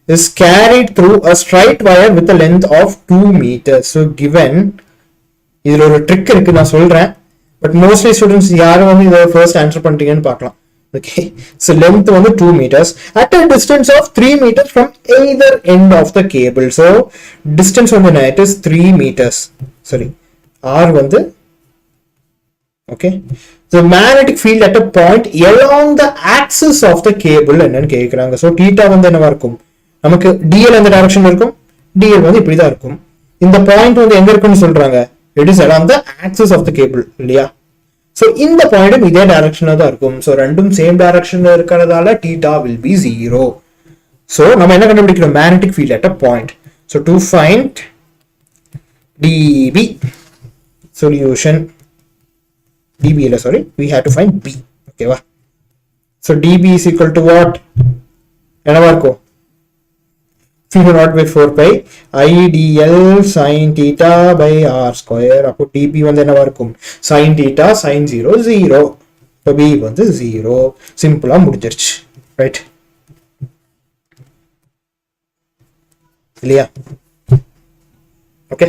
is carried through a straight wire with a length of 2 meters. So given, இதுல ஒரு ட்ரிக் இருக்கு, நான் சொல்றேன், பட் மோஸ்ட்லி ஸ்டூடெண்ட்ஸ் யாரும் வந்து இதை ஃபர்ஸ்ட் ஆன்சர் பண்ணிட்டீங்கன்னு பார்க்கலாம். ஓகே, so length வந்து 2 meters at a distance of 3 meters from either end of the cable. So distance வந்து என்ன? It is 3 meters. Sorry, R வந்து okay. The magnetic field at a point along the axis of the cable என்னன்னு கேக்குறாங்க. So theta வந்து என்னவா இருக்கும்? நமக்கு dl எந்த டைரக்ஷன்ல இருக்கும்? dl வந்து இப்படி தான் இருக்கும். இந்த பாயிண்ட் வந்து எங்க இருக்குன்னு சொல்றாங்க? It is along the axis of the cable இல்லையா? So இந்த பாயிண்டும் இதே டைரக்ஷன்ல தான் இருக்கும். So ரெண்டும் சேம் டைரக்ஷன்ல இருக்கறதால theta will be 0. So நம்ம என்ன கண்டுபிடிக்கிறோம்? Magnetic field at a point. So to find dB, solution dB, sorry, we have to find B. Okay va? So dB is equal to what? என்னவா இருக்கும்? mu naught by 4 pi I dl sin theta by r square. அப்போ dB வந்து என்னவா இருக்கும்? sin theta sin 0 0. இப்போ B வந்து 0. சிம்பிளா முடிஞ்சிருச்சு, ரைட்? இல்லையா? ஓகே,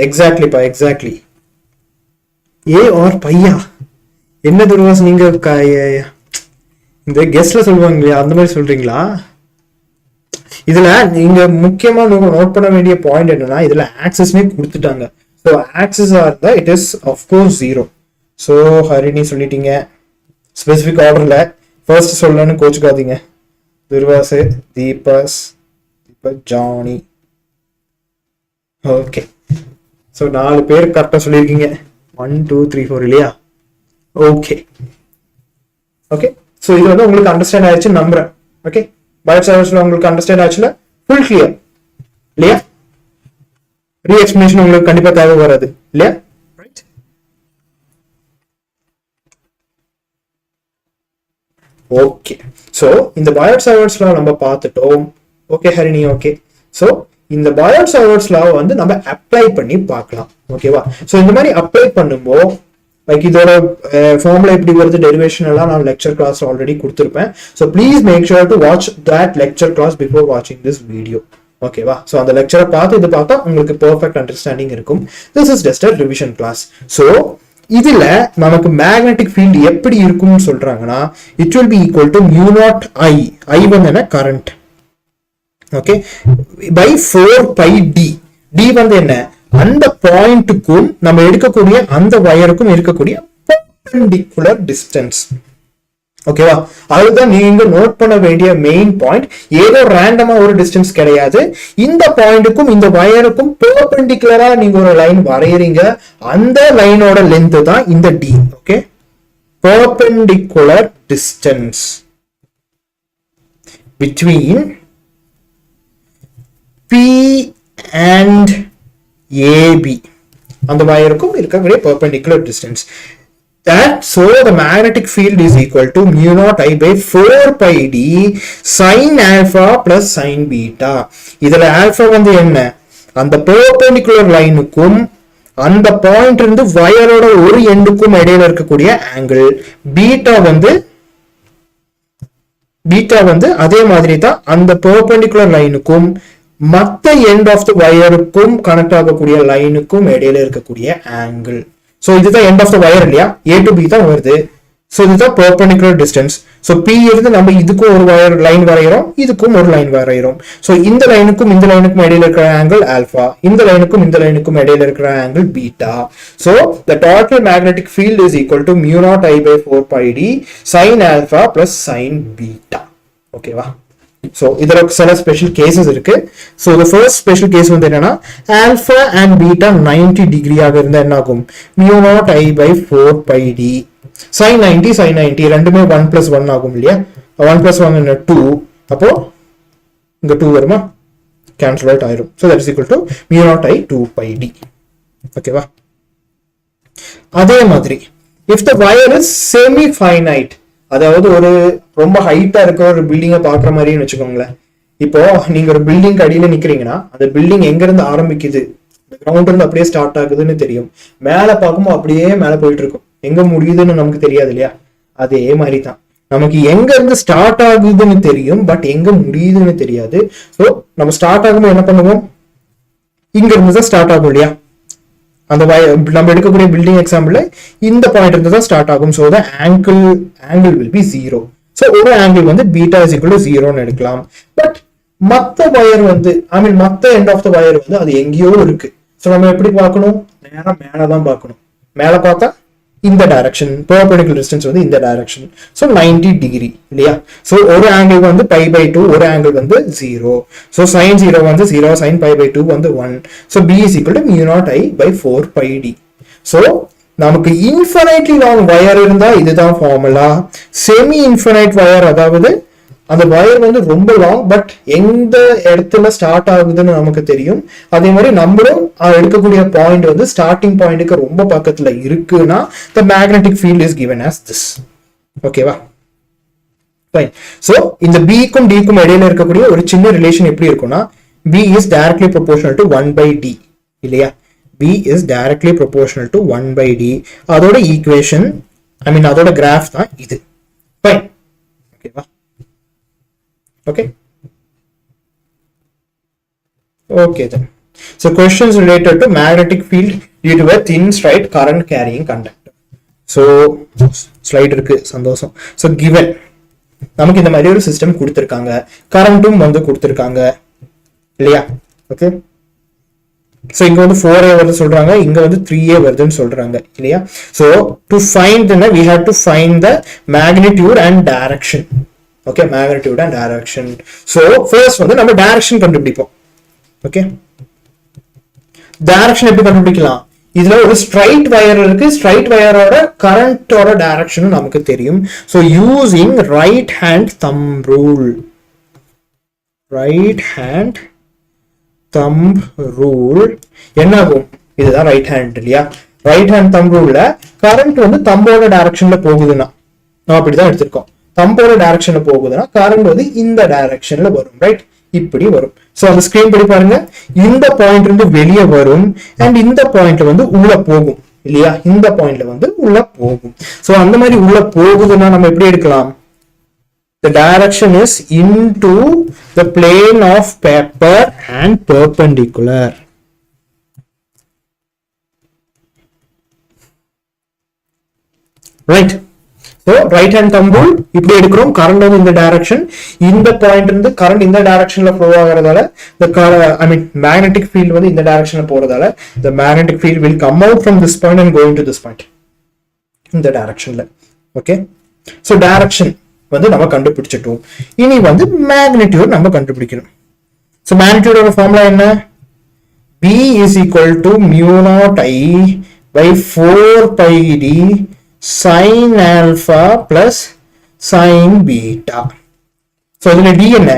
எக்ஸாக்ட்லி பா, எக்ஸாக்ட்லி. ஏ ஆர் பையா, என்ன துருவாஸ் நீங்க இந்த கெஸ்ட்ல சொல்லுவாங்க இல்லையா, அந்த மாதிரி சொல்றீங்களா? இதுல நீங்க முக்கியமா நோட் பண்ண வேண்டிய பாயிண்ட் என்னன்னா, இதுல ஆக்சஸ்னே கொடுத்துட்டாங்க. ஸோ ஆக்சஸ் இருந்தா it is of course 0. So Harini சொல்லிட்டீங்க, ஸ்பெசிபிக் ஆர்டர்ல ஃபர்ஸ்ட் சொல்லணும்னு கோச்சுக்காதீங்க. துர்வாஸ், தீபக், ஜானி. ஓகே, ஸோ 4 பேர் கரெக்டாக சொல்லியிருக்கீங்க. 1 2 3 4 இல்லையா? ஓகே ஓகே, ஸோ இது வந்து உங்களுக்கு அண்டர்ஸ்டாண்ட் ஆயிடுச்சு நம்புறேன். ஓகே, Biot-Savart's உங்களுக்கு அண்டர்ஸ்டாண்ட் ஆச்சுல, ஃபுல் கிளியர் இல்லையா? ரீ எக்ஸ்பிளேஷன் உங்களுக்கு கண்டிப்பா தேவை வராது இல்லையா? ரைட்? ஓகே, ஸோ இந்த பயோட் சாவர்ட்ஸ்லாம் நம்ம பார்த்துட்டோம். Okay Harini, okay. ஸோ இந்த பயோட் சாவர்ட்ஸ்லாம் வந்து நம்ம அப்ளை பண்ணி பார்க்கலாம். ஓகேவா? ஸோ இந்த மாதிரி அப்ளை பண்ணும்போது லைக் இதோட ஃபார்முலா எப்படி வருது, டெரிவேஷன் எல்லாம் நான் லெக்சர் கிளாஸ் ஆல்ரெடி கொடுத்துருப்பேன். So please make sure to watch that lecture class before வாட்சிங் திஸ் வீடியோ. ஓகேவா? ஸோ அந்த லெக்சரை பார்த்து இது பார்த்தா உங்களுக்கு பெர்ஃபெக்ட் அண்டர்ஸ்டாண்டிங் இருக்கும். This is just a revision class. So இதுல நமக்கு மேக்னெட்டிக் ஃபீல்ட் எப்படி இருக்கும்னு சொல்றாங்கன்னா it will be equal to mu naught I, I வந்து என்ன, current, okay, by 4 pi d. d வந்து என்ன, அந்த பாயிண்ட்டுக்கும் நம்ம எடுக்கக்கூடிய அந்த வயருக்கும் இருக்கக்கூடிய பெர்பெண்டிகுலர் டிஸ்டன்ஸ். ஓகேவா? அதுதான் நீங்க நோட் பண்ண வேண்டிய மெயின் பாயிண்ட். ஏதோ ரேண்டமா ஒரு டிஸ்டன்ஸ் கிடையாது. இந்த பாயிண்ட்டுக்கும் இந்த வயருக்கும் பெர்பெண்டிகுலரா நீங்க ஒரு லைன் வரையறீங்க, அந்த லைனோட லென்த் தான் இந்த d. Okay, perpendicular distance between P and AB, அந்த வயருக்கும் இருக்கக்கூடிய perpendicular distance. That so the magnetic field is equal to mu naught I by 4 pi d sin alpha plus sin beta. இதுல alpha வந்து என்ன, அந்த perpendicular லைனுக்கும் அந்த point இருந்து வயரோட ஒரு எண்டுக்கும் இடையில இருக்கக்கூடிய ஆங்கிள். பீட்டா வந்து அதே மாதிரி தான் அந்த பெர்பெண்டிகுலர் லைனுக்கும் மத்த எண்ட் ஆஃப் த வயருக்கும் கனெக்ட் ஆகக்கூடிய லைனுக்கும் இடையில இருக்கக்கூடிய ஆங்கிள். சோ இதுதான் எண்ட் ஆஃப் த வயர் இல்லையா, A to B தான் வருது. சோ இதுதான் பெர்பெண்டிகுலர் டிஸ்டன்ஸ். சோ P இருந்து நம்ம இதுக்கும் ஒரு வயர் லைன் வரைகிறோம், இதுக்கும் ஒரு லைன் வரைகிறோம். சோ இந்த லைனுக்கும் இந்த லைனுக்கும் இடையில இருக்கிற ஆங்கிள் ஆல்பா, இந்த லைனுக்கும் இந்த லைனுக்கும் இடையில இருக்கிற angle beta. So the total magnetic field is equal to mu naught I by 4 pi d sin alpha plus sin beta. ஓகேவா? So இதுல சில ஸ்பெஷல் கேசஸ் இருக்கு. So the first special case வந்து என்னன்னா alpha and beta 90 டிகிரி ஆக இருந்தா என்ன ஆகும், mu naught I by 4 pi d sin 90 ரெண்டுமே 1 plus 1 ஆகும் இல்லையா. 1 plus 1 என்ன 2, அப்போ இங்க 2 வருமா, கேன்சல் அவுட் ஆயிரும். So that is equal to mu naught I 2 pi d. ஓகேவா? அதே மாதிரி if the wire is semi finite, அதாவது ஒரு ரொம்ப ஹைட்டா இருக்கிற ஒரு பில்டிங்கை பாக்குற மாதிரின்னு வச்சுக்கோங்களேன். இப்போ நீங்க ஒரு பில்டிங் அடியில நிக்கிறீங்கன்னா அந்த பில்டிங் எங்க இருந்து ஆரம்பிக்குது, கிரவுண்ட் இருந்து அப்படியே ஸ்டார்ட் ஆகுதுன்னு தெரியும். மேல பார்க்கும்போது அப்படியே மேல போயிட்டு இருக்கும், எங்க முடியுதுன்னு நமக்கு தெரியாது இல்லையா. அதே மாதிரி தான் நமக்கு எங்க இருந்து ஸ்டார்ட் ஆகுதுன்னு தெரியும், பட் எங்க முடியுதுன்னு தெரியாது. ஸோ நம்ம ஸ்டார்ட் ஆகும்போது என்ன பண்ணுவோம், இங்க இருந்து தான் ஸ்டார்ட் ஆகும் இல்லையா. அந்த நம்ம எடுக்கக்கூடிய பில்டிங் எக்ஸாம்பிள் இந்த பாயிண்ட் இருந்து தான் ஸ்டார்ட் ஆகும். So angle will be 0. So ஒரு ஆங்கிள் வந்து பீட்டா இஸ் ஈக்குவல் டு 0ன்னு எடுக்கலாம். பட் மற்ற வயர் வந்து மற்ற எண்ட் ஆஃப் த வயர் வந்து அது எங்கேயோ இருக்கு. ஸோ நம்ம எப்படி பார்க்கணும், நேரம் மேலதான் பார்க்கணும். மேல பார்த்தா இந்த டைரக்ஷன், பெர்பெண்டிகுலர் டிஸ்டன்ஸ் வந்து இந்த டைரக்ஷன். ஸோ 90 டிகிரி இல்லையா. ஸோ ஒரு ஆங்கிள் வந்து π by 2, ஒரு ஆங்கிள் வந்து 0. ஸோ sin 0 வந்து 0, sin π by 2 வந்து 1. So b is equal to mu naught I by 4 pi d. So நமக்கு இன்ஃபைனைட்லி லாங் வயர் இருந்தா இதுதான் ஃபார்முலா. செமி இன்ஃபைனைட் வயர், அதாவது அந்த வயர் வந்து ரொம்ப லாங் பட் எந்த இடத்துல ஸ்டார்ட் ஆகுதுன்னு நமக்கு தெரியும். அதே மாதிரி நம்மளும் எடுக்கக்கூடிய பாயிண்ட் வந்து ஸ்டார்டிங் பாயிண்ட்டுக்கு ரொம்ப பக்கத்துல இருக்குன்னா the magnetic field is given as this. ஓகேவா? ஃபைன். சோ இந்த b க்கும் d க்கும் இடையில இருக்கக்கூடிய ஒரு சின்ன ரிலேஷன் எப்படி இருக்கும்னா b is directly proportional to 1 by d இல்லையா. b is directly proportional to 1 by d. அதோட ஈக்குவேஷன் அதோட கிராஃப் தான் இது. ஃபைன். ஓகேவா? Okay. Okay then. So questions related to magnetic field due to a thin straight current carrying conductor. So slide இருக்கு, சந்தோஷம். So given நமக்கு இந்த மாதிரி ஒரு சிஸ்டம் கொடுத்திருக்காங்க, கரண்ட்டும் வந்து கொடுத்திருக்காங்க இல்லையா. ஓகே. So இங்க வந்து 4A வருது சொல்றாங்க, இங்க வந்து 3A வருதுன்னு சொல்றாங்க இல்லையா. So to find we have to find the magnitude and direction. Okay, magnitude and direction. So first வந்து நம்ம டைரக்ஷன் கண்டுபிடிப்போம். ஓகே, டைரக்ஷன் எப்படி கண்டுபிடிக்கலாம், இதுல ஒரு ஸ்ட்ரைட் வயர் இருக்கு, ஸ்ட்ரைட் வயரோட கரண்டோட டைரக்ஷன் நமக்கு தெரியும். So using right hand thumb rule, right hand thumb rule என்ன ஆகும், இதுதான் ரைட் ஹேண்ட் இல்லையா. ரைட் ஹேண்ட் தம்ப் ரூல்ல கரண்ட் வந்து தம்போட டைரக்ஷன்ல போகுதுன்னா நம்ம அப்படிதான் எடுத்திருக்கோம். தம்போட டைரக்ஷன்ல போகுதுன்னா கரண்ட் வந்து இந்த டைரக்ஷன்ல வரும், ரைட்? இப்படி வரும். சோ அந்த ஸ்கிரீன் படி பாருங்க, இந்த பாயிண்ட் இருந்து வெளியே வரும் அண்ட் இந்த பாயிண்ட்ல வந்து உள்ள போகும் இல்லையா? இந்த பாயிண்ட்ல வந்து உள்ள போகும். சோ அந்த மாதிரி உள்ள போகுதுன்னா நம்ம எப்படி எடுக்கலாம்? The direction is into the plane of paper and perpendicular. Right? So right hand thumb rule இப்படி எடுக்கிறோம். கரண்ட் வந்து இந்த டைரக்ஷன், இந்த பாயிண்ட் இருந்து கரண்ட் இந்த டைரக்ஷன்ல ஃப்ளோ ஆகிறதால magnetic field வந்து இந்த டைரக்ஷன்ல போறதால the magnetic field will come out from this point and go into this point இந்த டைரக்ஷன்ல. ஓகே, சோ டைரக்ஷன் வந்து நம்ம கண்டுபிடிச்சிட்டோம். இனி வந்து மேக்னிடியூட் நம்ம கண்டுபிடிக்கணும். சோ மேக்னிடியூடோட ஃபார்முலா என்ன? B is equal to mu naught I by 4 pi d sin alpha plus sin beta. So இதுல d என்ன?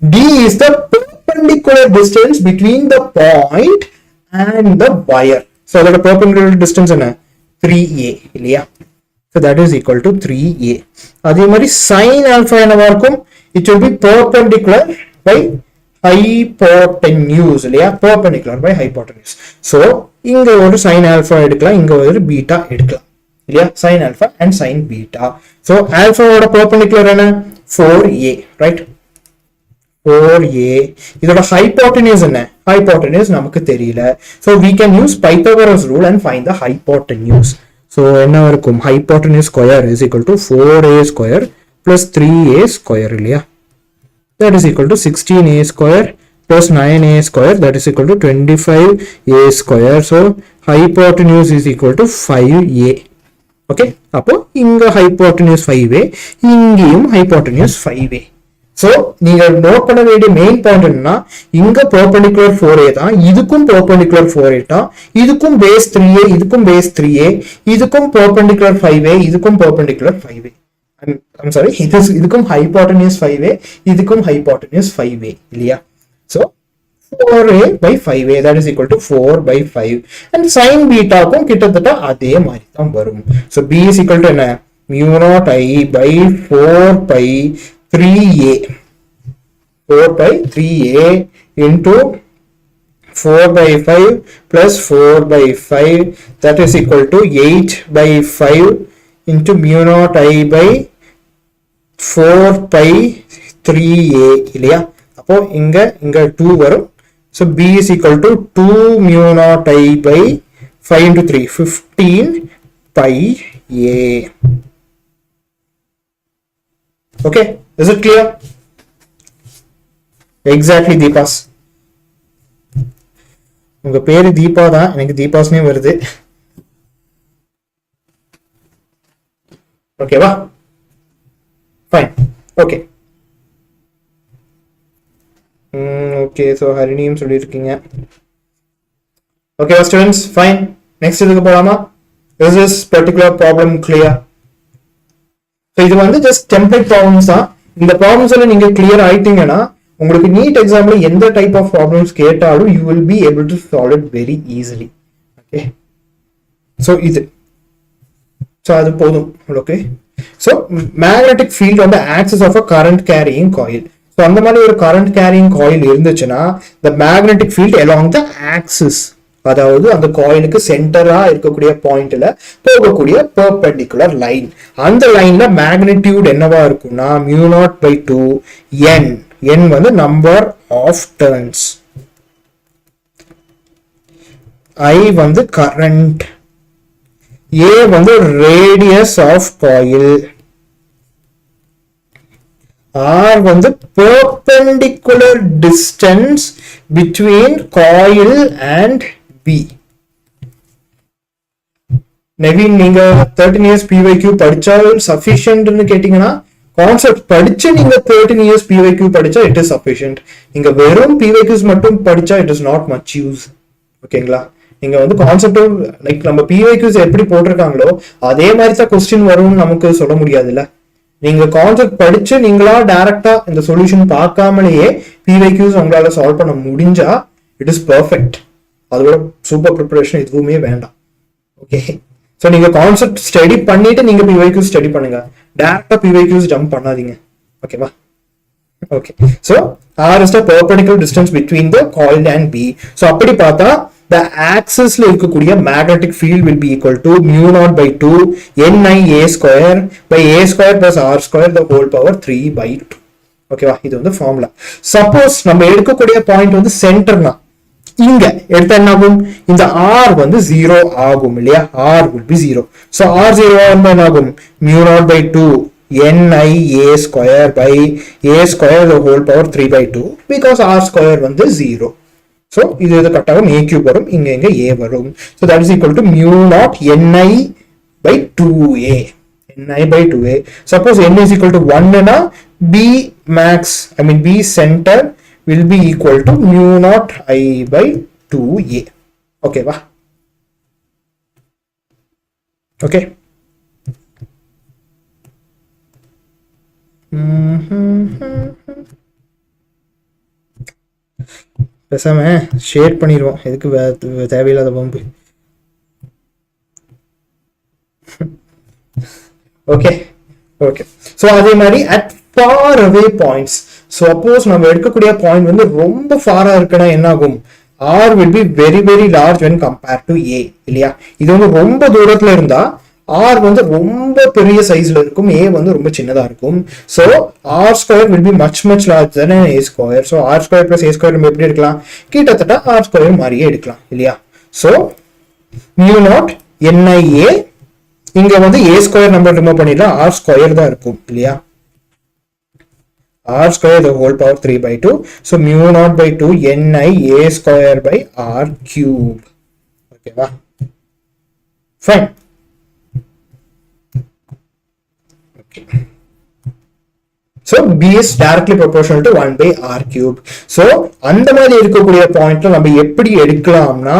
D is the perpendicular distance between the point and the wire. So அதோட perpendicular distance என்ன? 3a இல்லையா? So that is equal to 3a. அதே மாதிரி sin alpha என்னவா இருக்கும்? It will be perpendicular by hypotenuse இல்லையா? Perpendicular by hypotenuse. So இங்க ஒரு sin alpha எடுக்கலாம், இங்க ஒரு beta எடுக்கலாம் இல்லையா? sin alpha and sin beta. So alpha ஓட perpendicular என்ன? 4a, right? 4a. இதோட hypotenuse என்ன? Hypotenuse நமக்கு தெரியல. So we can use Pythagoras rule and find the hypotenuse. So என்ன இருக்கும்? Hypotenuse square is equal to 4a square plus 3a square இல்லையா? That is equal to 16a square plus 9a square, that is equal to 25a square. So hypotenuse is equal to 5a. Okay, அப்போ இங்க hypotenuse 5a, இங்கேயும் hypotenuse 5a. So நீங்க note பண்ண வேண்டிய main point என்னன்னா, இங்க perpendicular 4a தான், இதுக்கும் perpendicular 4a தான், இதுக்கும் base 3a, இதுக்கும் base 3a, இதுக்கும் perpendicular 5a, இதுக்கும் perpendicular 5a. I'm sorry, இதுக்கும் hypotenuse 5a, இதுக்கும் hypotenuse 5a இல்லையா? So 4a by 5a, that is equal to 4 by 5. And sin beta க்கும் கிட்டத்தட்ட அதே மாதிரி தான் வரும். So b is equal to என்ன? mu naught I by 4 pi 3a. 4 by 3a into 4 by 5 plus 4 by 5, that is equal to 8 by 5 into mu naught I by 4 pi 3a இல்லையா? அப்போ இங்க 2 வரும். So b is equal to 2 mu naught I by 5 into 3, 15 pi a. Okay, is it clear? Exactly, Deepas. உங்க பேரு தீபா தான், எனக்கு தீபாஸ்னே வருது. ஓகேவா? Fine. Okay. Okay, so ஹரிணியும் சொல்லியிருக்கீங்க. Okay, students, fine. Next இதுக்கு போலாமா? Is this particular problem clear? So இது வந்து just template problems தான். இந்த problems எல்லாம் நீங்க clear ஆயிட்டீங்கன்னா உங்களுக்கு நீட் எக்ஸாம்ல எந்த டைப் ஆஃப் ப்ராப்ளம்ஸ் கேட்டாலும் you will be able to solve it very easily. Okay. So இது. So அது போதும். Okay. So magnetic field on the axis of a current carrying coil. So அந்த மாதிரி ஒரு current carrying coil இருந்துச்சுன்னா the magnetic field along the axis, அதாவது அந்த காயிலுக்கு சென்டரா இருக்கக்கூடிய பாயிண்ட்ல போகக்கூடிய பெர்பெண்டிகுலர் லைன், அந்த லைன்ல மேக்னிடியூட் என்னவா இருக்கும்னா mu naught by 2 n. n வந்து நம்பர் ஆஃப் டர்ன்ஸ், I வந்து கரண்ட், a வந்து ரேடியஸ் ஆஃப் காயில், r வந்து perpendicular distance between coil and b. Naveen, நீங்க 13 years PYQ படிச்சால் சஃபிஷியன்ட்னு கேட்டீங்கன்னா, கான்செப்ட் படிச்சு நீங்க 13 years PYQ படிச்சா இட் இஸ் சஃபிஷியன்ட். நீங்க வெறும் PYQs மட்டும் படிச்சா it is not much use. ஓகேங்களா? நீங்க வந்து கான்செப்ட் லைக் நம்ம PYQs எப்படி போட்டிருக்காங்களோ அதே மாதிரி தான் கொஸ்டின் வரும்னு நமக்கு சொல்ல முடியாதுல்ல. நீங்க கான்செப்ட் படிச்சு நீங்களா டைரக்டா இந்த சொல்யூஷன் பார்க்காமலேயே PYQs உங்களால சால்வ் பண்ண முடிஞ்சா இட் இஸ் பெர்ஃபெக்ட். அதோட சூப்பர் ப்ரிப்பரேஷன் எதுவுமே வேண்டாம். ஓகே, ஸோ நீங்க கான்செப்ட் ஸ்டடி பண்ணிட்டு நீங்க PYQ ஸ்டடி பண்ணுங்க. டைரக்டா PYQs ஜம்ப் பண்ணாதீங்க. ஓகேவா? Okay, so R is the perpendicular distance between the coil and B. So அப்படி பார்த்தா the axis ல இருக்கக்கூடிய magnetic field will be equal to mu naught by 2 ni a square by a square plus r square the whole power 3 by 2. ஓகேவா? இது வந்து formula. Suppose நம்ம எடுக்கக்கூடிய point வந்து சென்டர்னா இங்க எடுத்தா என்ன ஆகும்? இந்த r வந்து 0 ஆகும் இல்லையா? r will be 0. So r 0 ஆகும்போது என்ன ஆகும்? mu naught by 2 ni a square by a square the whole power 3 by 2 because r square வந்து 0. So இது கட்டாகும் a cube வரும், இங்க a வரும். So that is equal to mu naught ni by 2a. ni by 2a. Suppose n is equal to 1 na b max, I mean b center will be equal to mu naught I by 2a. Okay va? Okay. பேசாம share பண்ணிடுவோம், எதுக்கு தேவையில்லாத pump. Okay okay. So அதே மாதிரி at far away points, suppose நம்ம எடுக்கக்கூடிய point வந்து ரொம்ப ஃபாரா இருக்குன்னா என்ன ஆகும்? R will be very very large when compared to A இல்லையா? இது வந்து ரொம்ப தூரத்துல இருந்தா R வந்து ரொம்ப பெரிய சைஸ்ல இருக்கும், A வந்து ரொம்ப சின்னதா இருக்கும். So R square will be much larger than A square. So R square plus A square நம்ம எப்படி எடுக்கலாம்? கிட்டத்தட்ட R square மாதிரியே எடுக்கலாம் இல்லையா? So mu naught NIA, இங்க வந்து A square நம்பர் ரிமூவ் பண்ணிடலாம், R square தான் இருக்கும் இல்லையா? R square the whole power 3 by 2. So mu naught by 2 NI A square by R cube. Okay va? Fine. So B is directly proportional to 1 by R cube. So அந்த மாதிரி இருக்கக்கூடிய பாயிண்ட்ல நம்ம எப்படி எடுக்கலாம்னா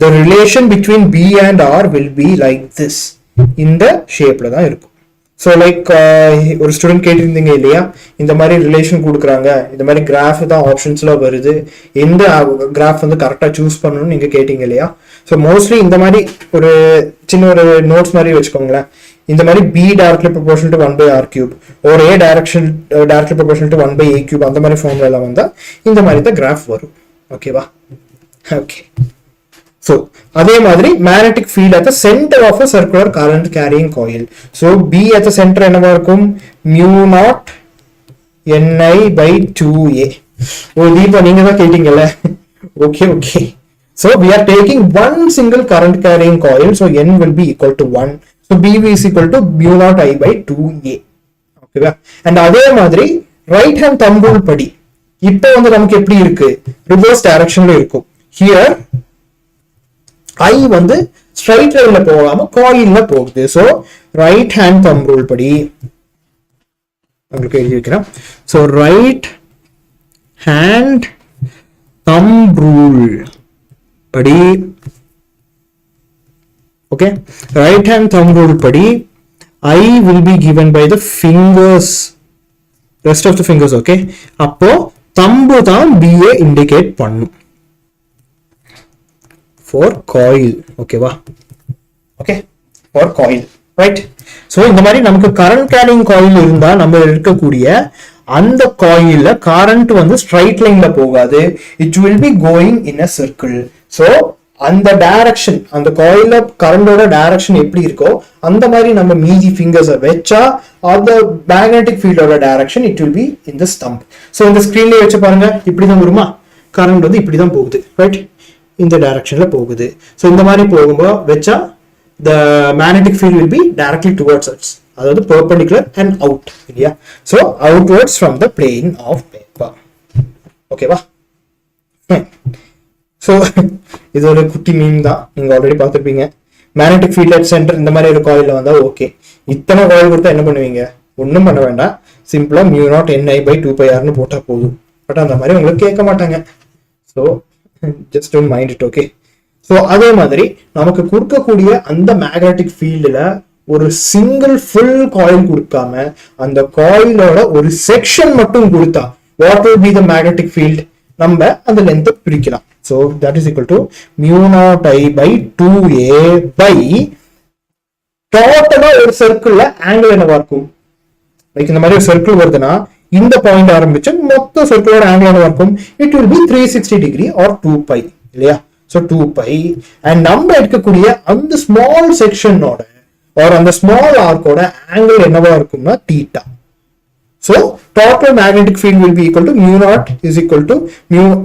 the relation between B and R will be like this. இந்த ஷேப்ல தான் இருக்கும். ஸோ லைக் ஒரு ஸ்டூடெண்ட் கேட்டிருந்தீங்க இல்லையா, இந்த மாதிரி ரிலேஷன் கொடுக்குறாங்க, இந்த மாதிரி கிராஃப் தான் ஆப்ஷன்ஸ்ல வருது, எந்த கிராஃப் வந்து கரெக்டாக சூஸ் பண்ணணும்னு நீங்க கேட்டீங்க இல்லையா. ஸோ மோஸ்ட்லி இந்த மாதிரி ஒரு சின்ன ஒரு நோட்ஸ் மாதிரி வச்சுக்கோங்களேன். இந்த மாதிரி B directly proportional to 1 by R cube or A directly proportional to 1 by A cube அந்த மாதிரி ஃபார்முலா எல்லாம் வந்தா இந்த மாதிரி தான் கிராஃப் வரும். ஓகேவா? ஓகே. So அதே மாதிரி magnetic field at the center of a circular current carrying coil. So B at the center என்னவா இருக்கும்? mu naught Ni by 2a. ஓ தீபா நீங்க தான் கேட்டீங்கல்ல. Okay okay. So we are taking one single current carrying coil, so N will be equal to 1. So B is equal to mu naught I by 2a. ஓகேவா? and அதே மாதிரி right hand thumb rule படி இப்போ வந்து நமக்கு எப்படி இருக்கு? Reverse டைரக்ஷன்ல இருக்கும். here I வந்து ஸ்ட்ரைட் லைன்ல போகாம காயில்ல போகுது. So right hand thumb rule படி உங்களுக்கு எழுதி வைக்கிறேன். So right hand thumb rule படி, okay, right hand thumb rule படி I will be given by the fingers, rest of the fingers. Okay, அப்போ தம்பு தான் B ஐ இண்டிகேட் பண்ணும் for coil. ஓகேவா? Okay, for coil, right? So இந்த மாதிரி நமக்கு current carrying coil இருந்தா நம்ம இருக்கக்கூடிய அந்த காயில்ல கரண்ட் வந்து ஸ்ட்ரைட் லைன்ல போகாது, it will be going in a circle. So அந்த டைரக்ஷன், அந்த காயில்ல கரண்டோட டைரக்ஷன் எப்படி இருக்கோ அந்த மாதிரி நம்ம மீதி ஃபிங்கர்ஸை வச்சா அந்த மேக்னெட்டிக் ஃபீல்டோட direction it will be in the stump. So இந்த ஸ்கிரீன்லயே வச்சு பாருங்க, இப்படிதான் வருமா? கரண்ட் வந்து இப்படிதான் போகுது, ரைட்? இந்த டைரக்ஷன்ல போகுது. சோ இந்த மாதிரி போகும்போது வெச்சா the magnetic field will be directly towards us, அதாவது perpendicular and out இல்லையா? so outwards from the plane of paper. ஓகேவா? so இது ஒரு குட்டி மீம் தான், நீங்க ஆல்ரெடி பார்த்திருப்பீங்க. மேக்னெட்டிக் ஃபீல்ட் அட் சென்டர் இந்த மாதிரி ஒரு காயில்ல வந்தா ஓகே, இத்தனை காயில் கொடுத்தா என்ன பண்ணுவீங்க? ஒன்றும் பண்ண வேண்டாம், சிம்பிளா mu naught Ni by 2 pi r னு போட்டா போதும். பட் அந்த மாதிரி உங்களுக்கு கேட்க மாட்டாங்க. So just don't mind it. okay, so அதே மாதிரி நமக்கு கொடுக்கக்கூடிய அந்த மேக்னெட்டிக் ஃபீல்டுல ஒரு சிங்கிள் ஃபுல் காயில் கொடுக்காம அந்த காயிலோட ஒரு செக்ஷன் மட்டும் கொடுத்தா what will be the magnetic field? நம்ம அந்த லென்த் பிரிக்கலாம். so that is equal to mu naught I by 2a by டோட்டலா ஒரு சர்க்கிள்ல ஆங்கிள் என்னவா இருக்கும்? லைக் இந்த மாதிரி ஒரு சர்க்கிள் வருதுன்னா இந்த பாயிண்ட் ஆரம்பிச்சு மொத்த சர்க்கிளோட ஆங்கிள் என்னவா இருக்கும்? It will be 360 degree or 2π இல்லையா? ஸோ 2π அண்ட் நம்ம எடுக்கக்கூடிய அந்த ஸ்மால் செக்ஷனோட ஆர் அந்த ஸ்மால் ஆர்க்கோட ஆங்கிள் என்னவா இருக்கும்னா theta. So total magnetic field will be equal to mu naught is equal to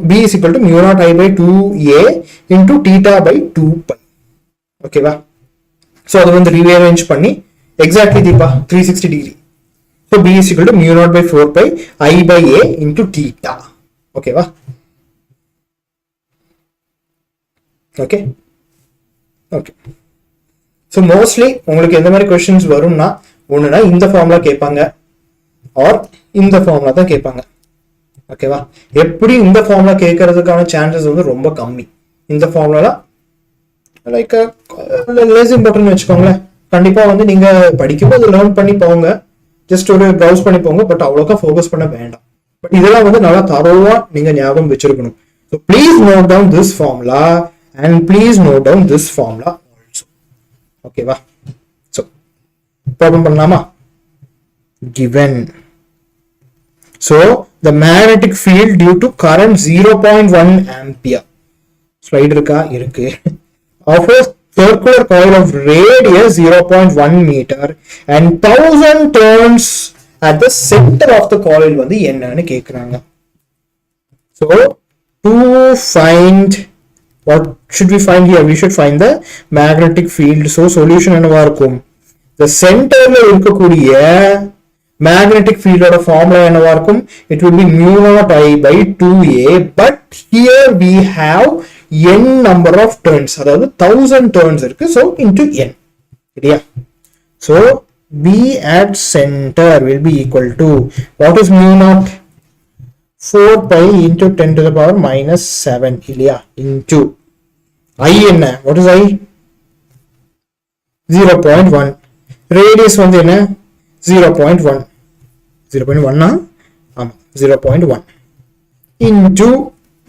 b is equal to mu naught I by 2a into theta by 2π. Okay va? So அது வந்து rearrange பண்ணி exactly Deepa 360 degree. So b is equal to mu naught by 4π I by a into theta. Okay va? Okay. Okay. So mostly உங்களுக்கு எந்த மாதிரி questions வரும்னா ஒண்ணுனா இந்த formula கேட்பாங்க R இந்த ஃபார்முலா தான் கேட்பாங்க. ஓகேவா? எப்படி இந்த ஃபார்முலா கேட்கறதுக்கான சான்சஸ் வந்து ரொம்ப கம்மி. இந்த ஃபார்முலா லைக் லெஸ் இம்பார்ட்டன்ட் வச்சுக்கோங்களேன். கண்டிப்பா வந்து நீங்க படிக்கும்போது லேர்ன் பண்ணி போங்க, ஜஸ்ட் ஒரு ப்ரௌஸ் பண்ணி போங்க, பட் அவ்வளோக்கா ஃபோக்கஸ் பண்ண வேண்டாம். பட் இதெல்லாம் வந்து நல்லா தரோவா நீங்க ஞாபகம் வச்சிருக்கணும். So please note down this formula and please note down this formula also. ஓகேவா? ஸோ ப்ராப்ளம் பண்ணலாமா? Given. So the magnetic field due to current 0.1 ampere slide irukku of a circular coil of radius 0.1 meter and 1000 turns at the center of the coil வந்து என்னன்னு கேக்குறாங்க. So to find what should we find here? We should find the magnetic field. So solution என்னவா இருக்கும்? The centerல இருக்கக்கூடிய magnetic field oda formula என்னவா இருக்கும்? It will be mu naught I by 2a, but here we have n number of turns, அதாவது 1000 turns இருக்கு. So into n சரியா? So b at center will be equal to what is mu naught? 4π into 10 to the power minus 7 இல்லையா? Into I என்ன? What is I? 0.1. radius வந்து என்ன? 0.1. 0.1 ஆமா 0.1 into